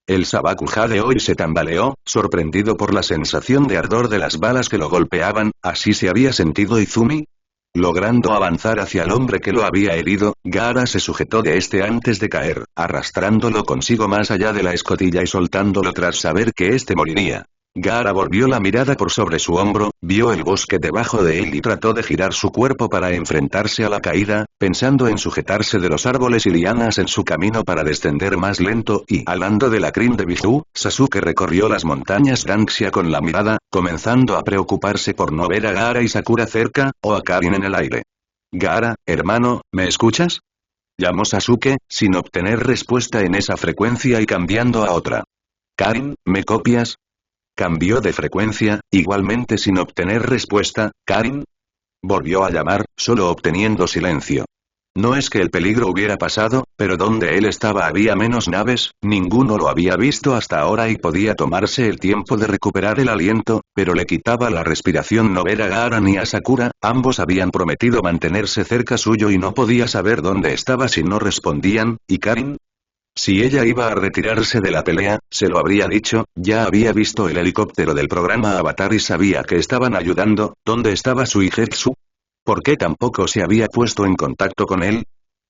El Sabakuja de hoy se tambaleó, sorprendido por la sensación de ardor de las balas que lo golpeaban. ¿Así se había sentido Izumi? Logrando avanzar hacia el hombre que lo había herido, Gaara se sujetó de este antes de caer, arrastrándolo consigo más allá de la escotilla y soltándolo tras saber que este moriría. Gaara volvió la mirada por sobre su hombro, vio el bosque debajo de él y trató de girar su cuerpo para enfrentarse a la caída, pensando en sujetarse de los árboles y lianas en su camino para descender más lento y, hablando de la crin de Biju, Sasuke recorrió las montañas Danxia con la mirada, comenzando a preocuparse por no ver a Gaara y Sakura cerca, o a Karin en el aire. Gaara, hermano, ¿me escuchas? Llamó Sasuke, sin obtener respuesta en esa frecuencia y cambiando a otra. Karin, ¿me copias? Cambió de frecuencia, igualmente sin obtener respuesta. ¿Karin? Volvió a llamar, solo obteniendo silencio. No es que el peligro hubiera pasado, pero donde él estaba había menos naves, ninguno lo había visto hasta ahora y podía tomarse el tiempo de recuperar el aliento, pero le quitaba la respiración no ver a Gaara ni a Sakura, ambos habían prometido mantenerse cerca suyo y no podía saber dónde estaba si no respondían, ¿y Karin? Si ella iba a retirarse de la pelea, se lo habría dicho, ya había visto el helicóptero del programa Avatar y sabía que estaban ayudando, ¿dónde estaba Suigetsu? ¿Por qué tampoco se había puesto en contacto con él?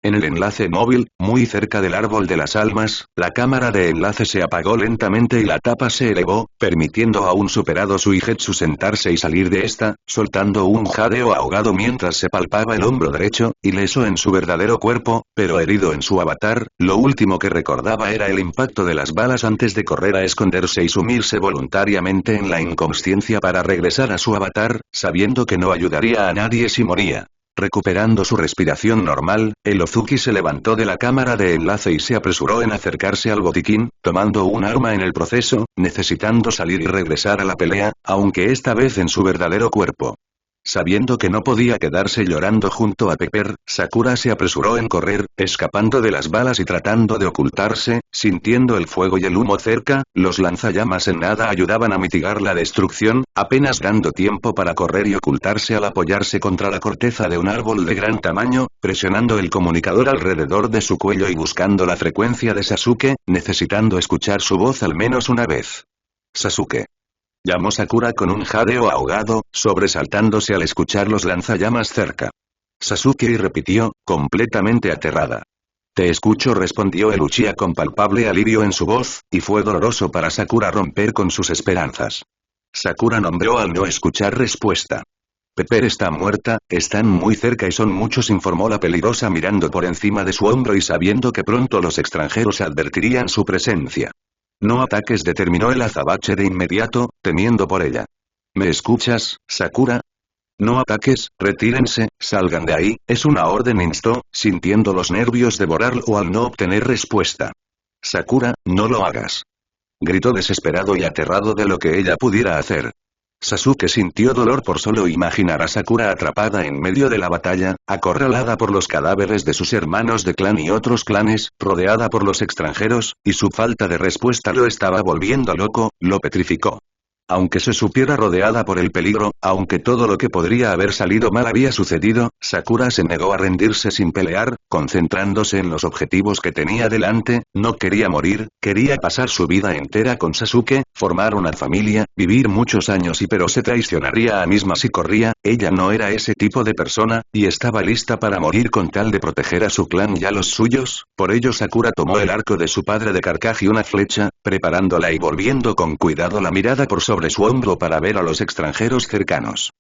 En el enlace móvil, muy cerca del árbol de las almas, la cámara de enlace se apagó lentamente y la tapa se elevó, permitiendo a un superado Suigetsu sentarse y salir de esta, soltando un jadeo ahogado mientras se palpaba el hombro derecho, ileso en su verdadero cuerpo, pero herido en su avatar, lo último que recordaba era el impacto de las balas antes de correr a esconderse y sumirse voluntariamente en la inconsciencia para regresar a su avatar, sabiendo que no ayudaría a nadie si moría. Recuperando su respiración normal, el Ozuki se levantó de la cámara de enlace y se apresuró en acercarse al botiquín, tomando un arma en el proceso, necesitando salir y regresar a la pelea, aunque esta vez en su verdadero cuerpo. Sabiendo que no podía quedarse llorando junto a Pepper, Sakura se apresuró en correr, escapando de las balas y tratando de ocultarse, sintiendo el fuego y el humo cerca, los lanzallamas en nada ayudaban a mitigar la destrucción, apenas dando tiempo para correr y ocultarse al apoyarse contra la corteza de un árbol de gran tamaño, presionando el comunicador alrededor de su cuello y buscando la frecuencia de Sasuke, necesitando escuchar su voz al menos una vez. Sasuke. Llamó Sakura con un jadeo ahogado, sobresaltándose al escuchar los lanzallamas cerca. Sasuke y repitió, completamente aterrada. Te escucho, respondió el Uchiha con palpable alivio en su voz, y fue doloroso para Sakura romper con sus esperanzas. Sakura nombró al no escuchar respuesta. Pepper está muerta, están muy cerca y son muchos, informó la peligrosa mirando por encima de su hombro y sabiendo que pronto los extranjeros advertirían su presencia. No ataques, determinó el azabache de inmediato, temiendo por ella. ¿Me escuchas, Sakura? No ataques, retírense, salgan de ahí, es una orden, instó, sintiendo los nervios devorarlo al no obtener respuesta. Sakura, no lo hagas. Gritó desesperado y aterrado de lo que ella pudiera hacer. Sasuke sintió dolor por solo imaginar a Sakura atrapada en medio de la batalla, acorralada por los cadáveres de sus hermanos de clan y otros clanes, rodeada por los extranjeros, y su falta de respuesta lo estaba volviendo loco, lo petrificó. Aunque se supiera rodeada por el peligro, aunque todo lo que podría haber salido mal había sucedido, Sakura se negó a rendirse sin pelear, concentrándose en los objetivos que tenía delante, no quería morir, quería pasar su vida entera con Sasuke, formar una familia, vivir muchos años pero se traicionaría a misma si corría, ella no era ese tipo de persona, y estaba lista para morir con tal de proteger a su clan y a los suyos, por ello Sakura tomó el arco de su padre de Carcaj y una flecha, preparándola y volviendo con cuidado la mirada por sobre su hombro para ver a los extranjeros cercanos.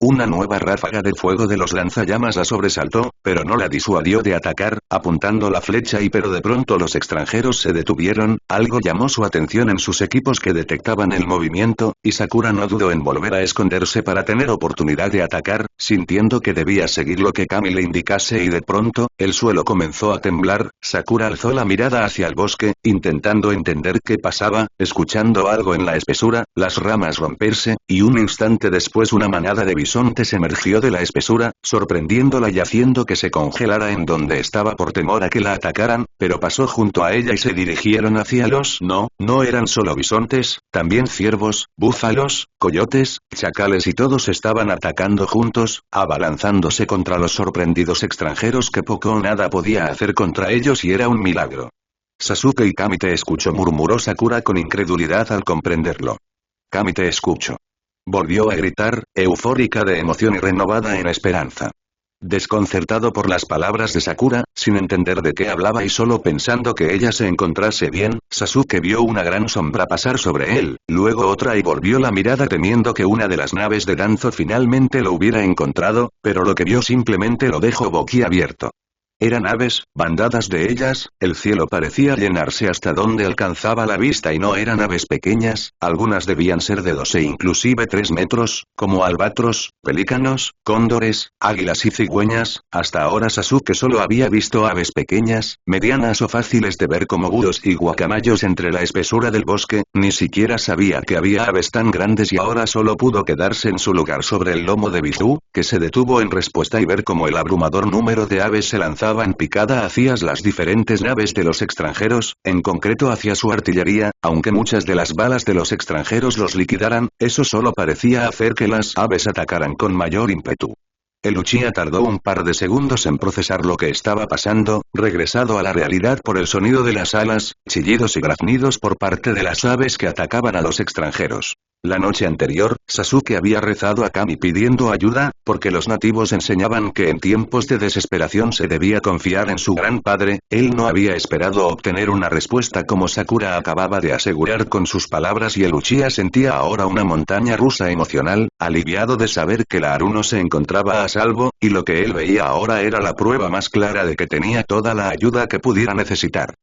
Una nueva ráfaga de fuego de los lanzallamas la sobresaltó, pero no la disuadió de atacar, apuntando la flecha pero de pronto los extranjeros se detuvieron, algo llamó su atención en sus equipos que detectaban el movimiento, y Sakura no dudó en volver a esconderse para tener oportunidad de atacar, sintiendo que debía seguir lo que Kami le indicase y de pronto, el suelo comenzó a temblar, Sakura alzó la mirada hacia el bosque, intentando entender qué pasaba, escuchando algo en la espesura, las ramas romperse, y un instante después una manada de bisontes emergió de la espesura, sorprendiéndola y haciendo que se congelara en donde estaba por temor a que la atacaran, pero pasó junto a ella y se dirigieron hacia los no eran solo bisontes, también ciervos, búfalos, coyotes, chacales y todos estaban atacando juntos, abalanzándose contra los sorprendidos extranjeros que poco o nada podía hacer contra ellos y era un milagro. Sasuke y Kami te escucho, murmuró Sakura con incredulidad al comprenderlo. Kami te escucho. Volvió a gritar, eufórica de emoción y renovada en esperanza. Desconcertado por las palabras de Sakura, sin entender de qué hablaba y solo pensando que ella se encontrase bien, Sasuke vio una gran sombra pasar sobre él, luego otra y volvió la mirada temiendo que una de las naves de Danzo finalmente lo hubiera encontrado, pero lo que vio simplemente lo dejó boquiabierto. Eran aves, bandadas de ellas, el cielo parecía llenarse hasta donde alcanzaba la vista y no eran aves pequeñas, algunas debían ser de 2 e inclusive 3 metros, como albatros, pelícanos, cóndores, águilas y cigüeñas, hasta ahora Sasuke solo había visto aves pequeñas, medianas o fáciles de ver como búhos y guacamayos entre la espesura del bosque, ni siquiera sabía que había aves tan grandes y ahora solo pudo quedarse en su lugar sobre el lomo de Bizu, que se detuvo en respuesta y ver cómo el abrumador número de aves se lanzaba estaba en picada hacia las diferentes naves de los extranjeros, en concreto hacia su artillería, aunque muchas de las balas de los extranjeros los liquidaran, eso solo parecía hacer que las aves atacaran con mayor ímpetu. El Uchiha tardó un par de segundos en procesar lo que estaba pasando, regresado a la realidad por el sonido de las alas, chillidos y graznidos por parte de las aves que atacaban a los extranjeros. La noche anterior, Sasuke había rezado a Kami pidiendo ayuda, porque los nativos enseñaban que en tiempos de desesperación se debía confiar en su gran padre. Él no había esperado obtener una respuesta como Sakura acababa de asegurar con sus palabras, y el Uchiha sentía ahora una montaña rusa emocional, aliviado de saber que la Aruno se encontraba a salvo, y lo que él veía ahora era la prueba más clara de que tenía toda la ayuda que pudiera necesitar.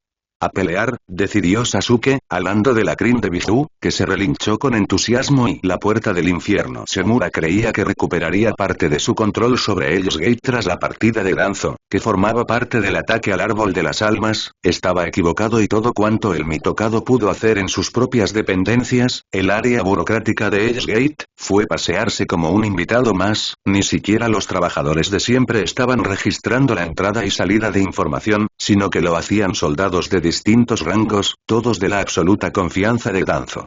A pelear, decidió Sasuke, hablando de la crin de Biju, que se relinchó con entusiasmo, y la puerta del infierno. Shimura creía que recuperaría parte de su control sobre Hell's Gate tras la partida de Danzo, que formaba parte del ataque al árbol de las almas. Estaba equivocado, y todo cuanto el mitocado pudo hacer en sus propias dependencias, el área burocrática de Hell's Gate, fue pasearse como un invitado más. Ni siquiera los trabajadores de siempre estaban registrando la entrada y salida de información, sino que lo hacían soldados de distintos rangos, todos de la absoluta confianza de Danzo.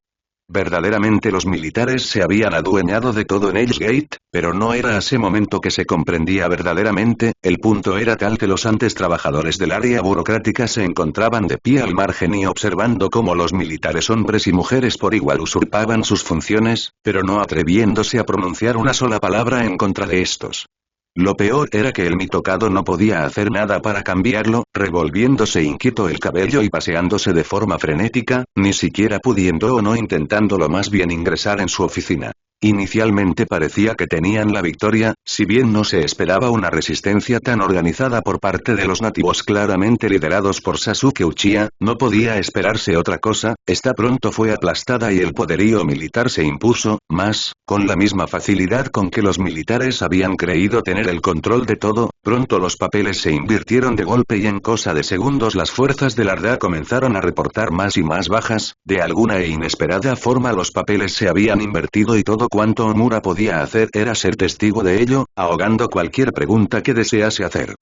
Verdaderamente los militares se habían adueñado de todo en Hell's Gate, pero no era a ese momento que se comprendía verdaderamente. El punto era tal que los antes trabajadores del área burocrática se encontraban de pie al margen y observando cómo los militares, hombres y mujeres por igual, usurpaban sus funciones, pero no atreviéndose a pronunciar una sola palabra en contra de estos. Lo peor era que el mitocado no podía hacer nada para cambiarlo, revolviéndose inquieto el cabello y paseándose de forma frenética, ni siquiera pudiendo o no intentándolo, más bien ingresar en su oficina. Inicialmente parecía que tenían la victoria, si bien no se esperaba una resistencia tan organizada por parte de los nativos claramente liderados por Sasuke Uchiha, no podía esperarse otra cosa. Esta pronto fue aplastada y el poderío militar se impuso, más, con la misma facilidad con que los militares habían creído tener el control de todo. Pronto los papeles se invirtieron de golpe y en cosa de segundos las fuerzas del Arda comenzaron a reportar más y más bajas. De alguna e inesperada forma los papeles se habían invertido y todo cuanto Omura podía hacer era ser testigo de ello, ahogando cualquier pregunta que desease hacer.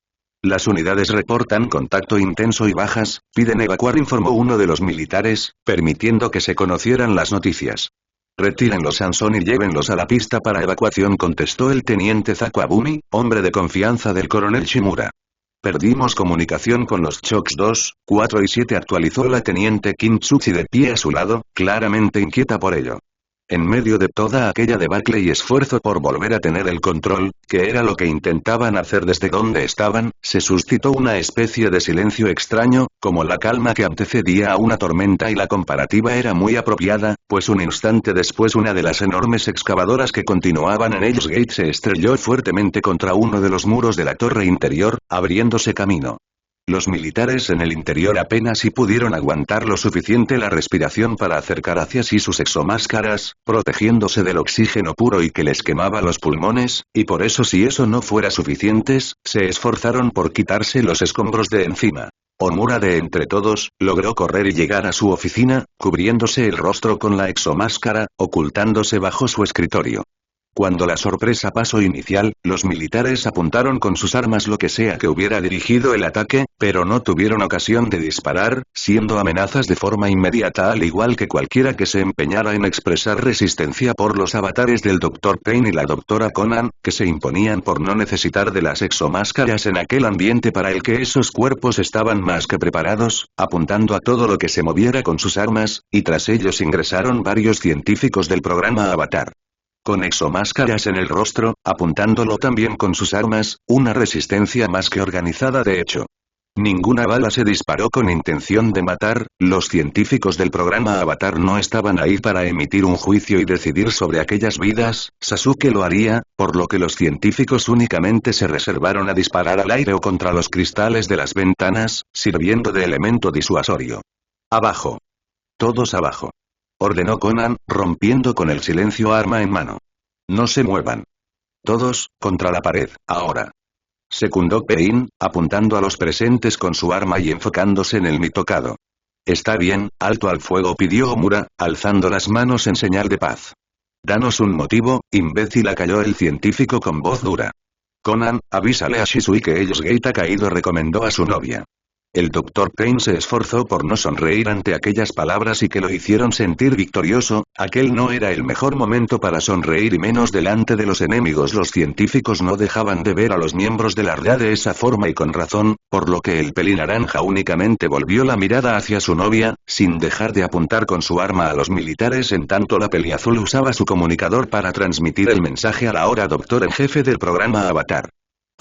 Las unidades reportan contacto intenso y bajas, piden evacuar, informó uno de los militares, permitiendo que se conocieran las noticias. Retírenlos, Sansón, y llévenlos a la pista para evacuación, contestó el teniente Zakabumi, hombre de confianza del coronel Shimura. Perdimos comunicación con los Chocks 2, 4 y 7, actualizó la teniente Kintsuchi de pie a su lado, claramente inquieta por ello. En medio de toda aquella debacle y esfuerzo por volver a tener el control, que era lo que intentaban hacer desde donde estaban, se suscitó una especie de silencio extraño, como la calma que antecedía a una tormenta, y la comparativa era muy apropiada, pues un instante después una de las enormes excavadoras que continuaban en Hell's Gate se estrelló fuertemente contra uno de los muros de la torre interior, abriéndose camino. Los militares en el interior apenas si pudieron aguantar lo suficiente la respiración para acercar hacia sí sus exomáscaras, protegiéndose del oxígeno puro y que les quemaba los pulmones, y por eso, si eso no fuera suficientes, se esforzaron por quitarse los escombros de encima. Omura, de entre todos, logró correr y llegar a su oficina, cubriéndose el rostro con la exomáscara, ocultándose bajo su escritorio. Cuando la sorpresa pasó inicial, los militares apuntaron con sus armas lo que sea que hubiera dirigido el ataque, pero no tuvieron ocasión de disparar, siendo amenazas de forma inmediata, al igual que cualquiera que se empeñara en expresar resistencia por los avatares del Dr. Pain y la Dra. Conan, que se imponían por no necesitar de las exomáscaras en aquel ambiente para el que esos cuerpos estaban más que preparados, apuntando a todo lo que se moviera con sus armas, y tras ellos ingresaron varios científicos del programa Avatar. Con exomáscaras en el rostro, apuntándolo también con sus armas, una resistencia más que organizada de hecho. Ninguna bala se disparó con intención de matar. Los científicos del programa Avatar no estaban ahí para emitir un juicio y decidir sobre aquellas vidas. Sasuke lo haría, por lo que los científicos únicamente se reservaron a disparar al aire o contra los cristales de las ventanas, sirviendo de elemento disuasorio. Abajo. Todos abajo, ordenó Conan, rompiendo con el silencio arma en mano. No se muevan. Todos, contra la pared, ahora. Secundó Pain, apuntando a los presentes con su arma y enfocándose en el mitocado. Está bien, alto al fuego, pidió Omura, alzando las manos en señal de paz. Danos un motivo, imbécil, acalló el científico con voz dura. Conan, avísale a Shisui que Ellos Gate ha caído, recomendó a su novia. El Dr. Pain se esforzó por no sonreír ante aquellas palabras y que lo hicieron sentir victorioso. Aquel no era el mejor momento para sonreír y menos delante de los enemigos. Los científicos no dejaban de ver a los miembros de la RDA de esa forma y con razón, por lo que el pelinaranja únicamente volvió la mirada hacia su novia, sin dejar de apuntar con su arma a los militares. En tanto la peliazul usaba su comunicador para transmitir el mensaje a la ahora doctor en jefe del programa Avatar.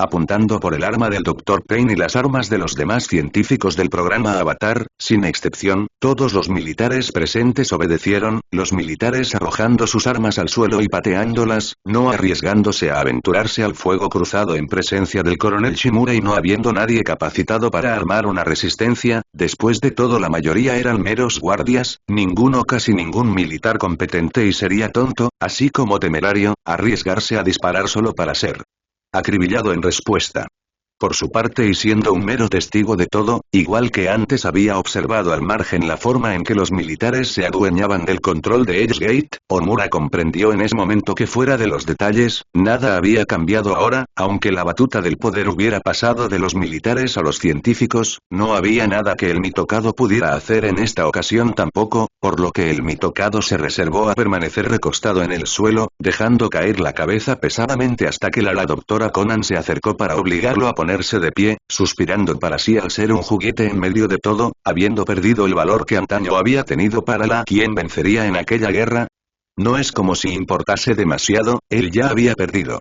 Apuntando por el arma del Dr. Pain y las armas de los demás científicos del programa Avatar, sin excepción, todos los militares presentes obedecieron, los militares arrojando sus armas al suelo y pateándolas, no arriesgándose a aventurarse al fuego cruzado en presencia del coronel Shimura y no habiendo nadie capacitado para armar una resistencia. Después de todo, la mayoría eran meros guardias, casi ningún militar competente, y sería tonto, así como temerario, arriesgarse a disparar solo para ser acribillado en respuesta. Por su parte, y siendo un mero testigo de todo, igual que antes había observado al margen la forma en que los militares se adueñaban del control de Edge Gate, Omura comprendió en ese momento que fuera de los detalles, nada había cambiado ahora. Aunque la batuta del poder hubiera pasado de los militares a los científicos, no había nada que el Mitokado pudiera hacer en esta ocasión tampoco, por lo que el Mitokado se reservó a permanecer recostado en el suelo, dejando caer la cabeza pesadamente hasta que la doctora Conan se acercó para obligarlo a ponerse de pie, suspirando para sí al ser un juguete en medio de todo, habiendo perdido el valor que antaño había tenido para la quien vencería en aquella guerra. No es como si importase demasiado, él ya había perdido.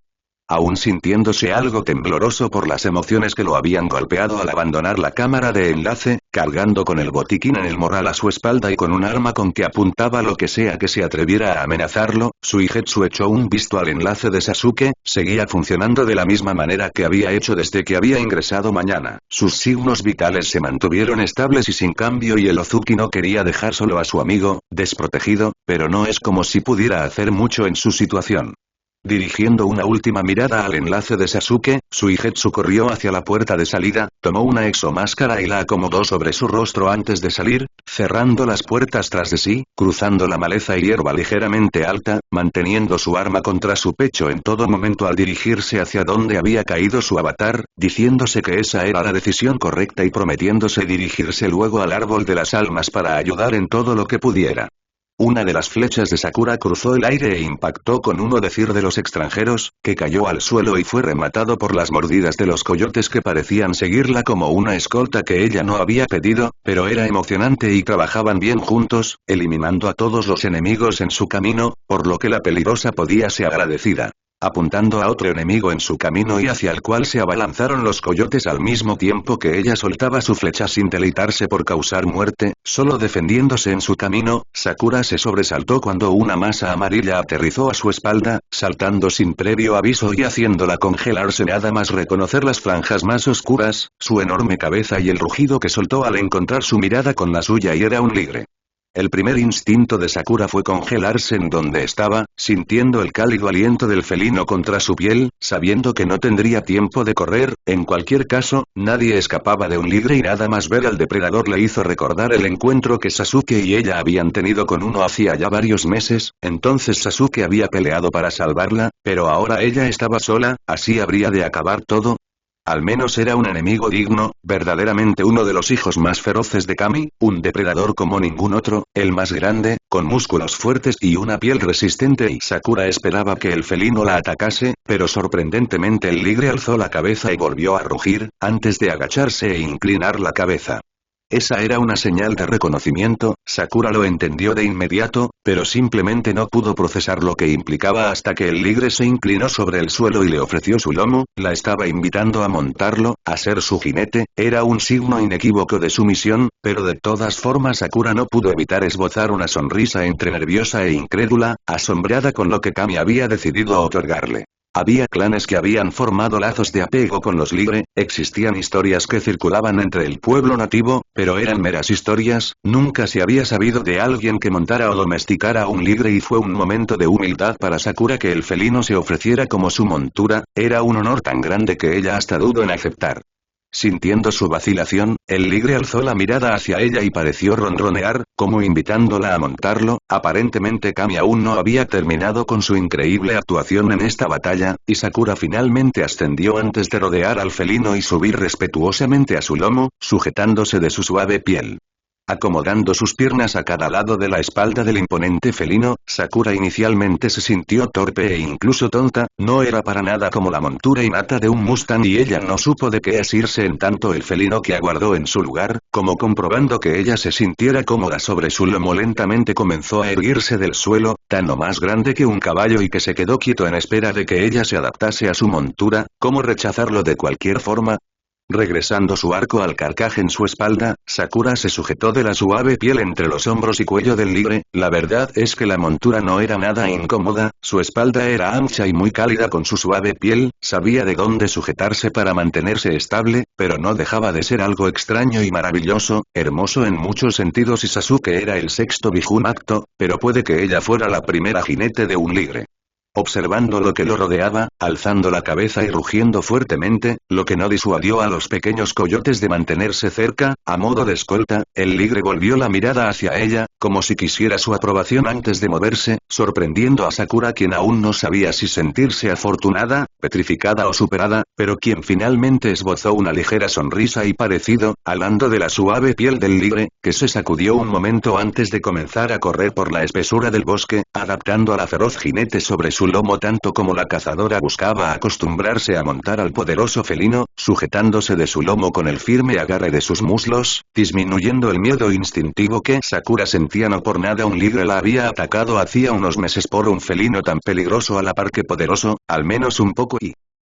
Aún sintiéndose algo tembloroso por las emociones que lo habían golpeado al abandonar la cámara de enlace, cargando con el botiquín en el morral a su espalda y con un arma con que apuntaba lo que sea que se atreviera a amenazarlo, Suigetsu echó un visto al enlace de Sasuke. Seguía funcionando de la misma manera que había hecho desde que había ingresado mañana. Sus signos vitales se mantuvieron estables y sin cambio, y el Ozuki no quería dejar solo a su amigo, desprotegido, pero no es como si pudiera hacer mucho en su situación. Dirigiendo una última mirada al enlace de Sasuke, Suigetsu corrió hacia la puerta de salida, tomó una exomáscara y la acomodó sobre su rostro antes de salir, cerrando las puertas tras de sí, cruzando la maleza y hierba ligeramente alta, manteniendo su arma contra su pecho en todo momento al dirigirse hacia donde había caído su avatar, diciéndose que esa era la decisión correcta y prometiéndose dirigirse luego al árbol de las almas para ayudar en todo lo que pudiera. Una de las flechas de Sakura cruzó el aire e impactó con uno de los extranjeros, que cayó al suelo y fue rematado por las mordidas de los coyotes que parecían seguirla como una escolta que ella no había pedido, pero era emocionante y trabajaban bien juntos, eliminando a todos los enemigos en su camino, por lo que la peligrosa podía ser agradecida. Apuntando a otro enemigo en su camino y hacia el cual se abalanzaron los coyotes al mismo tiempo que ella soltaba su flecha sin deleitarse por causar muerte, solo defendiéndose en su camino, Sakura se sobresaltó cuando una masa amarilla aterrizó a su espalda, saltando sin previo aviso y haciéndola congelarse nada más reconocer las franjas más oscuras, su enorme cabeza y el rugido que soltó al encontrar su mirada con la suya, y era un ligre. El primer instinto de Sakura fue congelarse en donde estaba, sintiendo el cálido aliento del felino contra su piel, sabiendo que no tendría tiempo de correr. En cualquier caso, nadie escapaba de un ligre y nada más ver al depredador le hizo recordar el encuentro que Sasuke y ella habían tenido con uno hacía ya varios meses. Entonces Sasuke había peleado para salvarla, pero ahora ella estaba sola, así habría de acabar todo. Al menos era un enemigo digno, verdaderamente uno de los hijos más feroces de Kami, un depredador como ningún otro, el más grande, con músculos fuertes y una piel resistente, y Sakura esperaba que el felino la atacase, pero sorprendentemente el ligre alzó la cabeza y volvió a rugir, antes de agacharse e inclinar la cabeza. Esa era una señal de reconocimiento. Sakura lo entendió de inmediato, pero simplemente no pudo procesar lo que implicaba hasta que el ligre se inclinó sobre el suelo y le ofreció su lomo, la estaba invitando a montarlo, a ser su jinete. Era un signo inequívoco de sumisión, pero de todas formas Sakura no pudo evitar esbozar una sonrisa entre nerviosa e incrédula, asombrada con lo que Kami había decidido otorgarle. Había clanes que habían formado lazos de apego con los ligre, existían historias que circulaban entre el pueblo nativo, pero eran meras historias. Nunca se había sabido de alguien que montara o domesticara a un ligre, y fue un momento de humildad para Sakura que el felino se ofreciera como su montura. Era un honor tan grande que ella hasta dudó en aceptar. Sintiendo su vacilación, el ligre alzó la mirada hacia ella y pareció ronronear, como invitándola a montarlo. Aparentemente Kami aún no había terminado con su increíble actuación en esta batalla, y Sakura finalmente ascendió antes de rodear al felino y subir respetuosamente a su lomo, sujetándose de su suave piel. Acomodando sus piernas a cada lado de la espalda del imponente felino, Sakura inicialmente se sintió torpe e incluso tonta, no era para nada como la montura innata de un Mustang y ella no supo de qué asirse en tanto el felino que aguardó en su lugar, como comprobando que ella se sintiera cómoda sobre su lomo lentamente comenzó a erguirse del suelo, tan o más grande que un caballo y que se quedó quieto en espera de que ella se adaptase a su montura, ¿cómo rechazarlo de cualquier forma? Regresando su arco al carcaj en su espalda, Sakura se sujetó de la suave piel entre los hombros y cuello del ligre. La verdad es que la montura no era nada incómoda, su espalda era ancha y muy cálida con su suave piel, sabía de dónde sujetarse para mantenerse estable, pero no dejaba de ser algo extraño y maravilloso, hermoso en muchos sentidos y Sasuke era el sexto Bijunacto, pero puede que ella fuera la primera jinete de un ligre. Observando lo que lo rodeaba, alzando la cabeza y rugiendo fuertemente, lo que no disuadió a los pequeños coyotes de mantenerse cerca, a modo de escolta, el ligre volvió la mirada hacia ella, como si quisiera su aprobación antes de moverse, sorprendiendo a Sakura quien aún no sabía si sentirse afortunada, petrificada o superada, pero quien finalmente esbozó una ligera sonrisa y parecido, hablando de la suave piel del ligre, que se sacudió un momento antes de comenzar a correr por la espesura del bosque, adaptando a la feroz jinete sobre su lomo tanto como la cazadora buscaba acostumbrarse a montar al poderoso felino, sujetándose de su lomo con el firme agarre de sus muslos, disminuyendo el miedo instintivo que Sakura sentía. No por nada un ligre la había atacado hacía unos meses por un felino tan peligroso a la par que poderoso, al menos un poco y